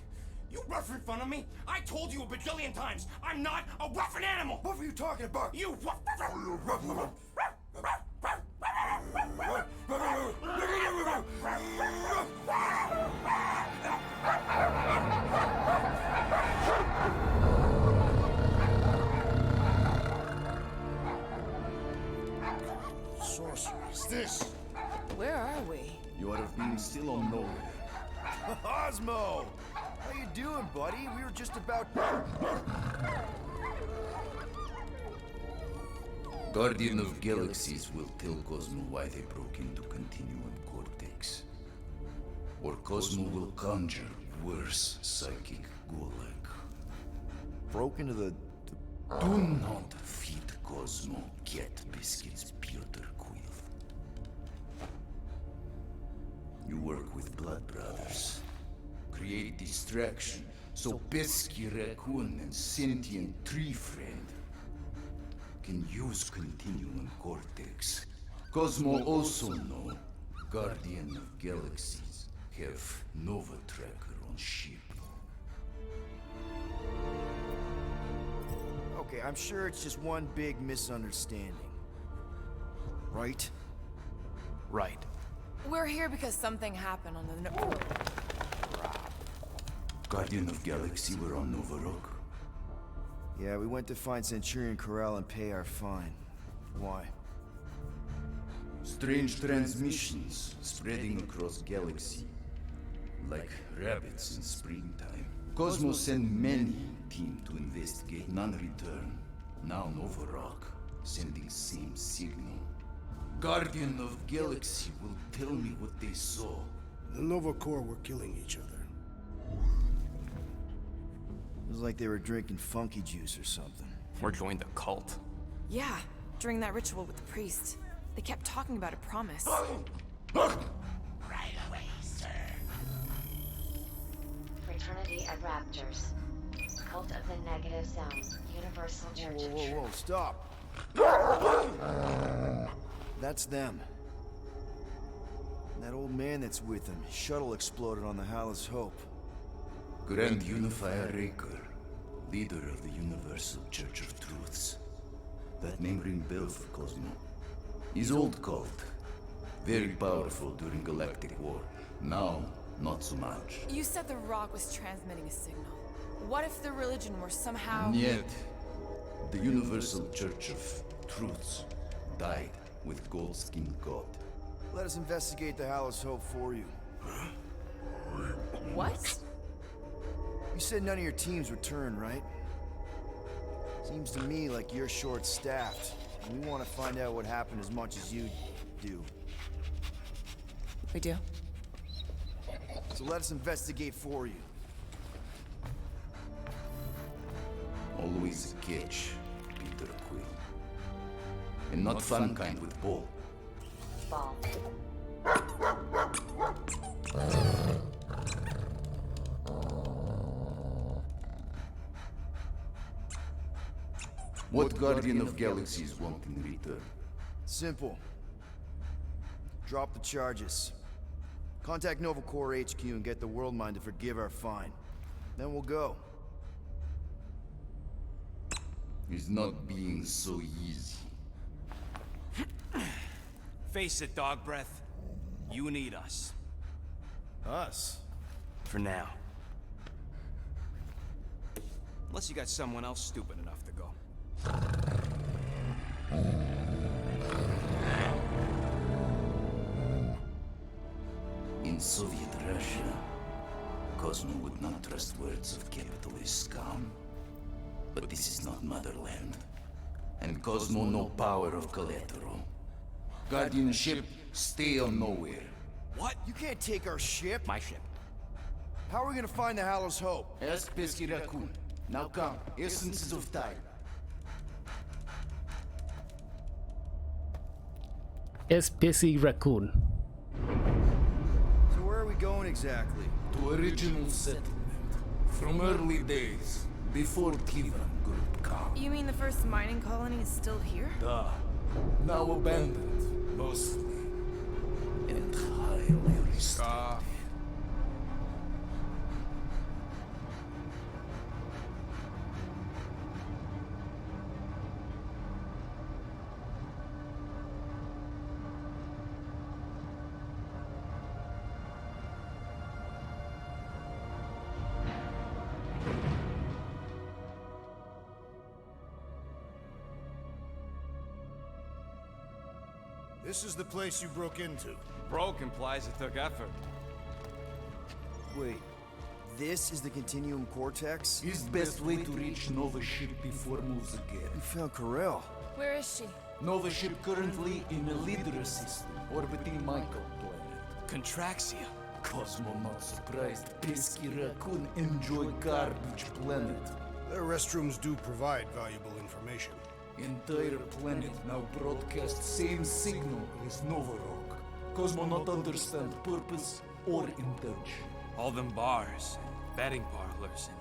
[SPEAKER 8] You rough in front of me? I told you a bajillion times, I'm not a rough animal!
[SPEAKER 20] What were you talking about?
[SPEAKER 8] You rough.
[SPEAKER 5] Sorceress, this.
[SPEAKER 2] Where are we?
[SPEAKER 10] You would have been still on nowhere.
[SPEAKER 20] Osmo! How you doing, buddy? We were just about...
[SPEAKER 10] Guardian of Galaxies will tell Cosmo why they broke into Continuum Cortex. Or Cosmo will conjure worse psychic gulag.
[SPEAKER 20] Broke into the...
[SPEAKER 10] Do not feed Cosmo cat biscuits, Peter Quill. You work with Blood Brothers. Create distraction so Pesky Raccoon and Sentient Tree Friend can use Continuum Cortex. Cosmo also know Guardian of Galaxies have Nova Tracker on ship.
[SPEAKER 20] Okay, I'm sure it's just one big misunderstanding. Right?
[SPEAKER 8] Right.
[SPEAKER 2] We're here because something happened on the...
[SPEAKER 10] Guardian of Galaxy were on Nova Rock.
[SPEAKER 20] Yeah, we went to find Centurion Corral and pay our fine. Why?
[SPEAKER 10] Strange transmissions spreading across galaxy. Like rabbits in springtime. Cosmo sent many team to investigate, none return. Now Nova Rock, sending same signal. Guardian of Galaxy will tell me what they saw.
[SPEAKER 5] The Nova Corps were killing each other.
[SPEAKER 20] It was like they were drinking funky juice or something.
[SPEAKER 8] Or joined the cult.
[SPEAKER 2] Yeah, during that ritual with the priest. They kept talking about a promise.
[SPEAKER 16] Right away, sir. Fraternity of Raptors. Cult of the Negative Zone. Universal Church of Truth.
[SPEAKER 20] Whoa, stop! That's them. And that old man that's with them. His shuttle exploded on the Hallis Hope.
[SPEAKER 10] Grand Unifier Raker, leader of the Universal Church of Truths. That name ring bell for Cosmo. His old cult. Very powerful during Galactic War. Now, not so much.
[SPEAKER 2] You said the rock was transmitting a signal. What if the religion were somehow...
[SPEAKER 10] Yet, the Universal Church of Truths died with Goldskin God.
[SPEAKER 20] Let us investigate the Hallis Hope for you.
[SPEAKER 2] What?
[SPEAKER 20] You said none of your teams returned, right? Seems to me like you're short-staffed. And we want to find out what happened as much as you do.
[SPEAKER 2] We do?
[SPEAKER 20] So let us investigate for you.
[SPEAKER 10] Always a catch, Peter Quill. And not fun kind with Ball.
[SPEAKER 16] Ball.
[SPEAKER 10] What Guardian of Galaxies want in return?
[SPEAKER 20] Simple. Drop the charges. Contact Nova Corps HQ and get the World Mind to forgive our fine. Then we'll go.
[SPEAKER 10] It's not being so easy.
[SPEAKER 8] Face it, dog breath. You need us.
[SPEAKER 20] Us?
[SPEAKER 8] For now. Unless you got someone else stupid enough to go.
[SPEAKER 10] In Soviet Russia, Cosmo would not trust words of capitalist scum. But this is not motherland. And Cosmo no power of collateral. Guardianship, stay on nowhere.
[SPEAKER 8] What?
[SPEAKER 20] You can't take our ship.
[SPEAKER 8] My ship.
[SPEAKER 20] How are we gonna find the Hallows Hope?
[SPEAKER 10] Ask Pesky Raccoon. Now come, essences of time.
[SPEAKER 1] Es Pissy Raccoon.
[SPEAKER 20] So where are we going exactly?
[SPEAKER 10] To original settlement. From early days, before Tivan Group come.
[SPEAKER 2] You mean the first mining colony is still here?
[SPEAKER 10] Duh. Now abandoned, mostly. And highly restricted.
[SPEAKER 5] This is the place you broke into.
[SPEAKER 8] Broke implies it took effort.
[SPEAKER 20] Wait, this is the Continuum Cortex?
[SPEAKER 10] Is best way to reach Nova ship before moves again.
[SPEAKER 20] We found Corel.
[SPEAKER 2] Where is she?
[SPEAKER 10] Nova ship currently in a leader system, orbiting Michael planet.
[SPEAKER 8] Contraxia.
[SPEAKER 10] Cosmo not surprised. Pesky Raccoon enjoy garbage planet.
[SPEAKER 5] Their restrooms do provide valuable information.
[SPEAKER 10] Entire planet now broadcast same signal as Nova Rock. Cosmo not understand purpose or intention.
[SPEAKER 8] All them bars, betting parlors, and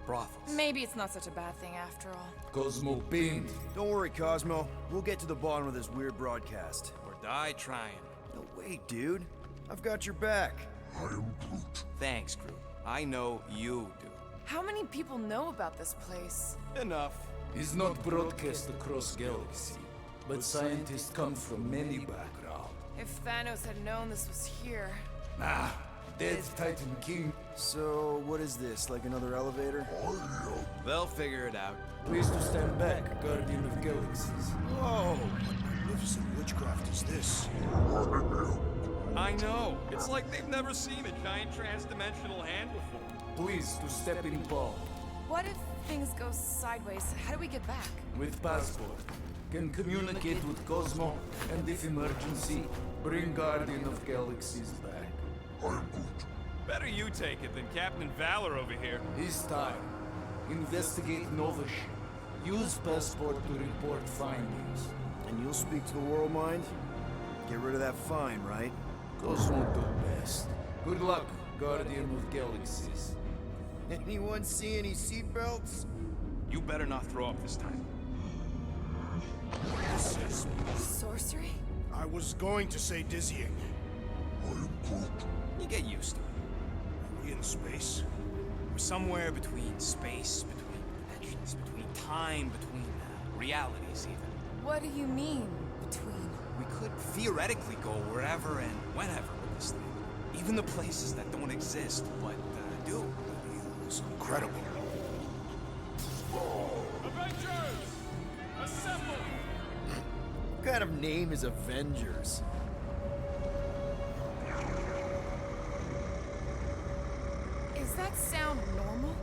[SPEAKER 8] brothels.
[SPEAKER 2] Maybe it's not such a bad thing after all.
[SPEAKER 10] Cosmo pained.
[SPEAKER 20] Don't worry, Cosmo. We'll get to the bottom of this weird broadcast.
[SPEAKER 8] Or die trying.
[SPEAKER 20] No, wait, dude. I've got your back.
[SPEAKER 13] I am Groot.
[SPEAKER 8] Thanks, Groot. I know you do.
[SPEAKER 2] How many people know about this place?
[SPEAKER 8] Enough.
[SPEAKER 10] Is not broadcast across galaxy, but scientists come from many backgrounds.
[SPEAKER 2] If Thanos had known this was here.
[SPEAKER 10] Nah, dead Titan King.
[SPEAKER 20] So, what is this? Like another elevator?
[SPEAKER 8] They'll figure it out.
[SPEAKER 10] Please to stand back, Guardian of Galaxies.
[SPEAKER 5] Whoa! What magnificent witchcraft is this?
[SPEAKER 8] I know. It's like they've never seen a giant trans-dimensional hand before.
[SPEAKER 10] Please to step in Paul.
[SPEAKER 2] What if things go sideways? How do we get back?
[SPEAKER 10] With passport. Can communicate with Cosmo, and if emergency, bring Guardian of Galaxies back.
[SPEAKER 8] Better you take it than Captain Valor over here.
[SPEAKER 10] His time. Investigate Nova ship. Use passport to report findings.
[SPEAKER 20] And you'll speak to the World Mind? Get rid of that fine, right?
[SPEAKER 10] Cosmo do best. Good luck, Guardian of Galaxies.
[SPEAKER 20] Anyone see any seatbelts?
[SPEAKER 8] You better not throw up this time.
[SPEAKER 5] This is...
[SPEAKER 2] Sorcery?
[SPEAKER 5] I was going to say dizzying.
[SPEAKER 8] You get used to it.
[SPEAKER 5] Are we in space?
[SPEAKER 8] We're somewhere between space, between dimensions, between time, between realities even.
[SPEAKER 2] What do you mean, between?
[SPEAKER 8] We could theoretically go wherever and whenever with this thing. Even the places that don't exist, but do.
[SPEAKER 5] It's incredible.
[SPEAKER 3] Avengers! Assemble!
[SPEAKER 20] What kind of name is Avengers?
[SPEAKER 2] Is that sound normal?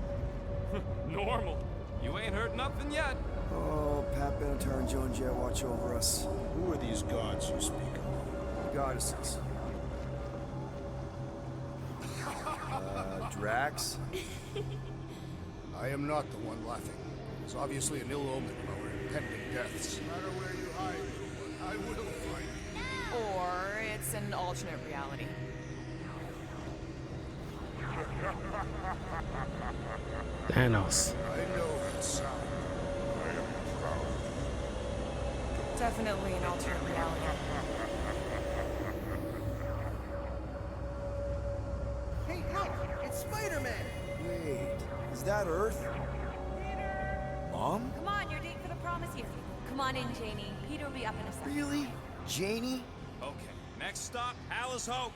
[SPEAKER 8] Normal. You ain't heard nothing yet.
[SPEAKER 20] Oh, Pat Benatar and Joan Jett watch over us.
[SPEAKER 5] Who are these gods you speak of?
[SPEAKER 20] Goddesses. Drax?
[SPEAKER 5] I am not the one laughing. It's obviously an ill omen of our impending deaths. No matter where you hide, I will find you.
[SPEAKER 2] Or it's an alternate reality.
[SPEAKER 1] Thanos.
[SPEAKER 5] I know that sound. I am proud.
[SPEAKER 2] Definitely an alternate reality.
[SPEAKER 20] Is that Earth? Mom?
[SPEAKER 15] Come on, your date for the prom is here. Come on in, Janie. Peter will be up in a second.
[SPEAKER 20] Really? Janie?
[SPEAKER 3] Okay, next stop, Alice Hope.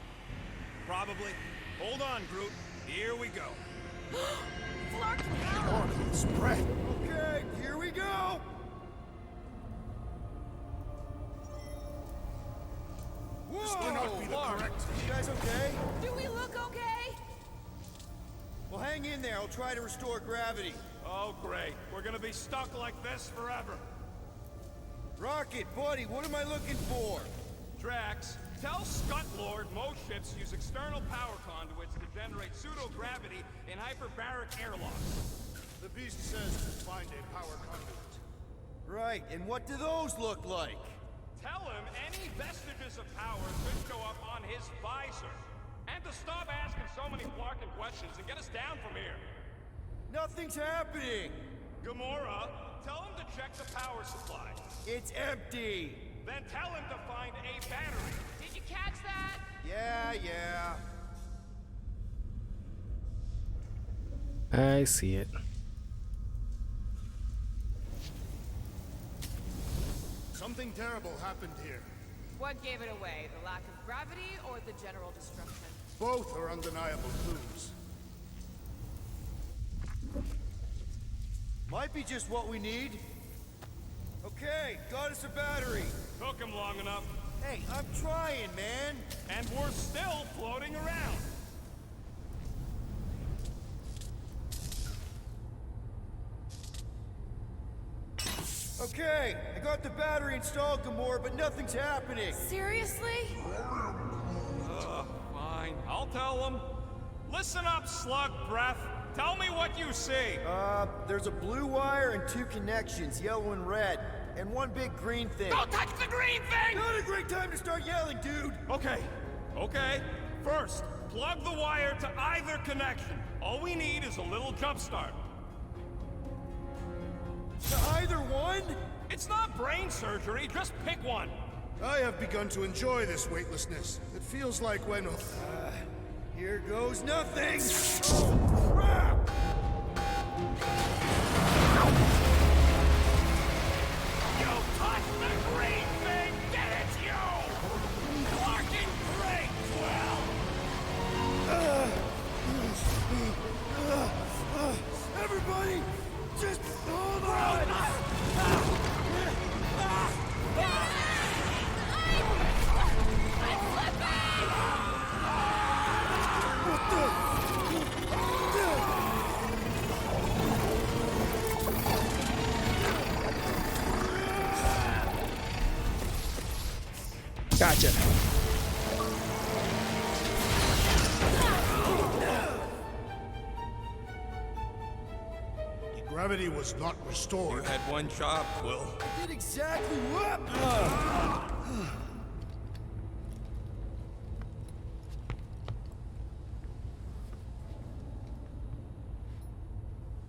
[SPEAKER 3] Probably. Hold on, Groot. Here we go.
[SPEAKER 20] Spread. Okay, here we go. Whoa!
[SPEAKER 5] This cannot be the correct.
[SPEAKER 20] You guys okay?
[SPEAKER 2] Do we look okay?
[SPEAKER 4] Well, hang in there. I'll try to restore gravity.
[SPEAKER 3] Oh, great. We're gonna be stuck like this forever.
[SPEAKER 4] Rocket, buddy, what am I looking for?
[SPEAKER 3] Drax, tell Scut Lord most ships use external power conduits to generate pseudo-gravity in hyperbaric airlocks.
[SPEAKER 5] The beast says to find a power conduit.
[SPEAKER 4] Right, and what do those look like?
[SPEAKER 3] Tell him any vestiges of power could show up on his visor. And to stop asking so many flarkin' questions and get us down from here.
[SPEAKER 4] Nothing's happening!
[SPEAKER 3] Gamora, tell him to check the power supply.
[SPEAKER 4] It's empty!
[SPEAKER 3] Then tell him to find a battery.
[SPEAKER 2] Did you catch that?
[SPEAKER 4] Yeah.
[SPEAKER 1] I see it.
[SPEAKER 5] Something terrible happened here.
[SPEAKER 2] What gave it away? The lack of gravity or the general destruction?
[SPEAKER 5] Both are undeniable clues.
[SPEAKER 4] Might be just what we need. Okay, got us a battery.
[SPEAKER 3] Took him long enough.
[SPEAKER 4] Hey, I'm trying, man.
[SPEAKER 3] And we're still floating around.
[SPEAKER 4] Okay, I got the battery installed, Gamora, but nothing's happening.
[SPEAKER 2] Seriously?
[SPEAKER 3] Fine. I'll tell him. Listen up, slug breath. Tell me what you see.
[SPEAKER 4] There's a blue wire and two connections, yellow and red, and one big green thing.
[SPEAKER 3] Don't touch the green thing!
[SPEAKER 4] Not a great time to start yelling, dude!
[SPEAKER 3] Okay. First, plug the wire to either connection. All we need is a little jump start.
[SPEAKER 4] To either one?
[SPEAKER 3] It's not brain surgery, just pick one.
[SPEAKER 5] I have begun to enjoy this weightlessness. It feels like when...
[SPEAKER 4] Here goes nothing! Oh, crap!
[SPEAKER 3] You touched the green thing! Get it, you! Fucking great,
[SPEAKER 4] Everybody, just hold on!
[SPEAKER 1] Gotcha.
[SPEAKER 5] Gravity was not restored.
[SPEAKER 3] You had one job, Quill.
[SPEAKER 4] I did exactly what?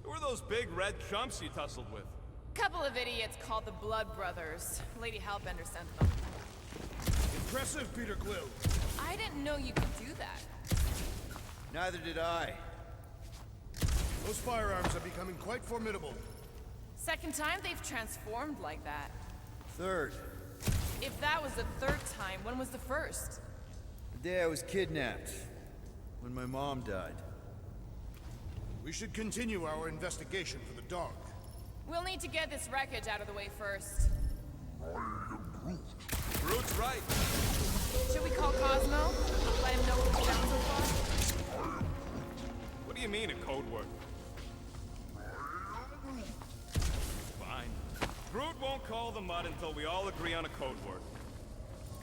[SPEAKER 3] Who are those big red chumps you tussled with?
[SPEAKER 2] Couple of idiots called the Blood Brothers. Lady Hellbender sent them.
[SPEAKER 5] Impressive, Peter Quill.
[SPEAKER 2] I didn't know you could do that.
[SPEAKER 4] Neither did I.
[SPEAKER 5] Those firearms are becoming quite formidable.
[SPEAKER 2] Second time they've transformed like that.
[SPEAKER 4] Third.
[SPEAKER 2] If that was the third time, when was the first?
[SPEAKER 4] The day I was kidnapped. When my mom died.
[SPEAKER 5] We should continue our investigation for the dog.
[SPEAKER 2] We'll need to get this wreckage out of the way first.
[SPEAKER 3] Groot's right.
[SPEAKER 2] Should we call Cosmo? Let him know what we've done so far?
[SPEAKER 3] What do you mean, a code word? Fine. Groot won't call the mud until we all agree on a code word.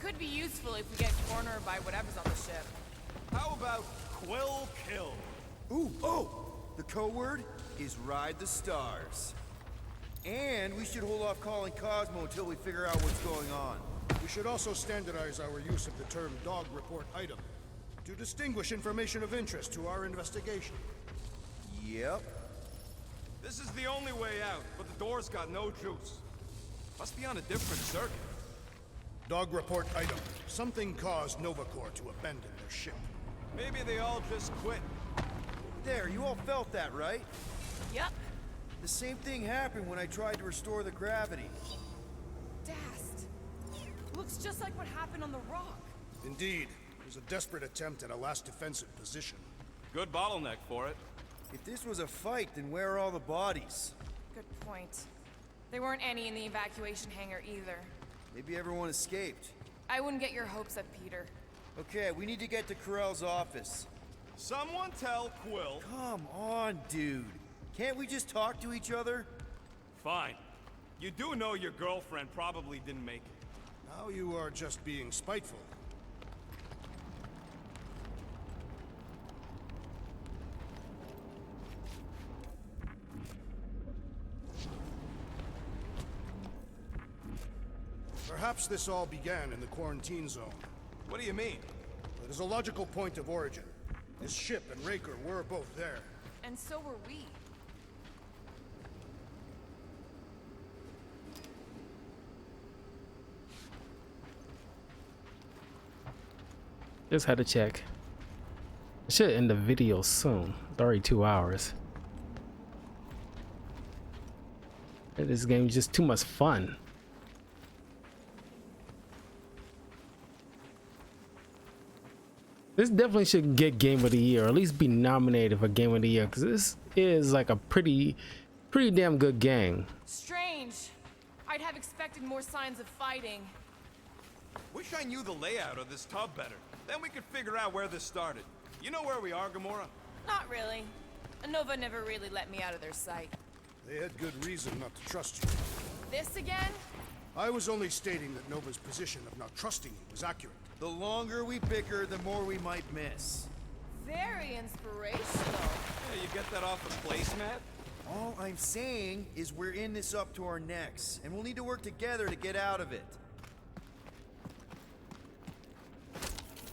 [SPEAKER 2] Could be useful if we get cornered by whatever's on the ship.
[SPEAKER 3] How about Quill Kill?
[SPEAKER 4] Ooh, the code word is Ride the Stars. And we should hold off calling Cosmo until we figure out what's going on.
[SPEAKER 5] We should also standardize our use of the term dog report item to distinguish information of interest to our investigation.
[SPEAKER 4] Yep.
[SPEAKER 3] This is the only way out, but the door's got no juice. Must be on a different circuit.
[SPEAKER 5] Dog report item. Something caused Nova Corps to abandon their ship.
[SPEAKER 3] Maybe they all just quit.
[SPEAKER 4] There, you all felt that, right?
[SPEAKER 2] Yep.
[SPEAKER 4] The same thing happened when I tried to restore the gravity.
[SPEAKER 2] Dast. Looks just like what happened on the rock.
[SPEAKER 5] Indeed. It was a desperate attempt at a last defensive position.
[SPEAKER 3] Good bottleneck for it.
[SPEAKER 4] If this was a fight, then where are all the bodies?
[SPEAKER 2] Good point. There weren't any in the evacuation hangar either.
[SPEAKER 4] Maybe everyone escaped.
[SPEAKER 2] I wouldn't get your hopes up, Peter.
[SPEAKER 4] Okay, we need to get to Corell's office.
[SPEAKER 3] Someone tell Quill.
[SPEAKER 4] Come on, dude. Can't we just talk to each other?
[SPEAKER 3] Fine. You do know your girlfriend probably didn't make it.
[SPEAKER 5] Now you are just being spiteful. Perhaps this all began in the quarantine zone.
[SPEAKER 3] What do you mean?
[SPEAKER 5] It is a logical point of origin. This ship and Raker were both there.
[SPEAKER 2] And so were we.
[SPEAKER 1] Just had to check. I should end the video soon. It's already 2 hours. This game is just too much fun. This definitely should get Game of the Year, or at least be nominated for Game of the Year, because this is like a pretty damn good game.
[SPEAKER 2] Strange. I'd have expected more signs of fighting.
[SPEAKER 3] Wish I knew the layout of this tub better. Then we could figure out where this started. You know where we are, Gamora?
[SPEAKER 2] Not really. Nova never really let me out of their sight.
[SPEAKER 5] They had good reason not to trust you.
[SPEAKER 2] This again?
[SPEAKER 5] I was only stating that Nova's position of not trusting you was accurate.
[SPEAKER 4] The longer we bicker, the more we might miss.
[SPEAKER 2] Very inspirational.
[SPEAKER 3] Yeah, you get that off the placemat?
[SPEAKER 4] All I'm saying is we're in this up to our necks, and we'll need to work together to get out of it.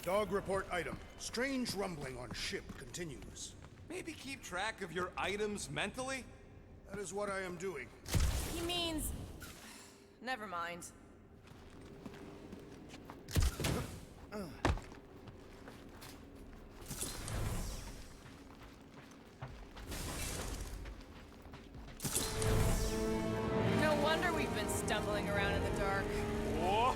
[SPEAKER 5] Dog report item. Strange rumbling on ship continues.
[SPEAKER 3] Maybe keep track of your items mentally?
[SPEAKER 5] That is what I am doing.
[SPEAKER 2] He means... Never mind. No wonder we've been stumbling around in the dark.
[SPEAKER 3] Whoa,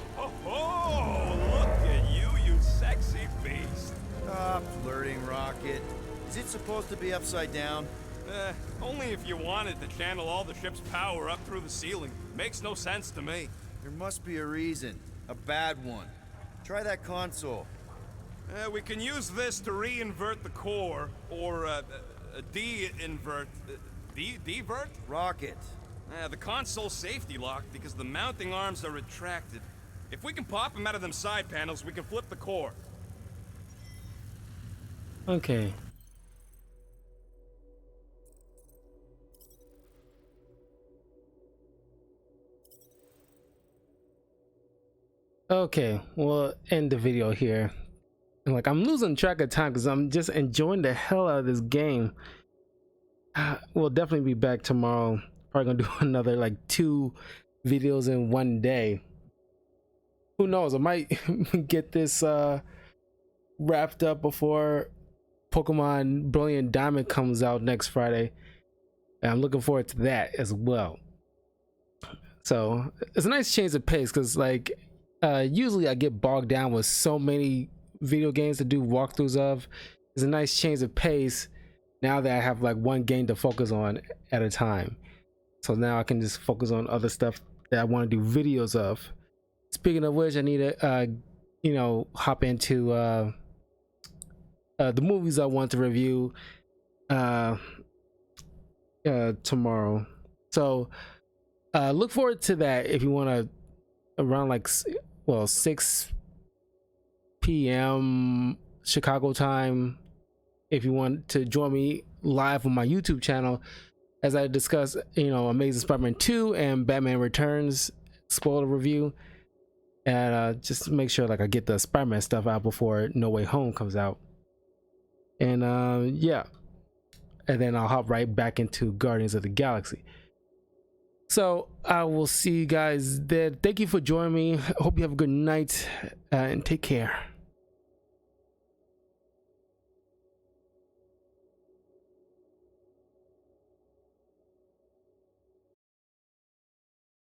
[SPEAKER 3] look at you, you sexy beast.
[SPEAKER 4] Stop flirting, Rocket. Is it supposed to be upside down?
[SPEAKER 3] Only if you wanted to channel all the ship's power up through the ceiling. Makes no sense to me.
[SPEAKER 4] There must be a reason. A bad one. Try that console.
[SPEAKER 3] We can use this to re-invert the core, or de-invert... Divert?
[SPEAKER 4] Rocket.
[SPEAKER 3] The console's safety locked because the mounting arms are retracted. If we can pop them out of them side panels, we can flip the core.
[SPEAKER 1] Okay. Okay, we'll end the video here. And like, I'm losing track of time because I'm just enjoying the hell out of this game. We'll definitely be back tomorrow. Probably gonna do another like 2 videos in one day. Who knows? I might get this wrapped up before Pokemon Brilliant Diamond comes out next Friday. And I'm looking forward to that as well. So it's a nice change of pace because like usually I get bogged down with so many video games to do walkthroughs of. It's a nice change of pace now that I have like one game to focus on at a time. So now I can just focus on other stuff that I want to do videos of. Speaking of which, I need to you know, hop into the movies I want to review tomorrow. So look forward to that if you want to, around like 6 p.m. Chicago time, if you want to join me live on my YouTube channel as I discuss, you know, Amazing Spider-Man 2 and Batman Returns spoiler review. And just make sure like I get the Spider-Man stuff out before No Way Home comes out. And yeah, and then I'll hop right back into Guardians of the Galaxy. So I will see you guys there. Thank you for joining me. I hope you have a good night and take care.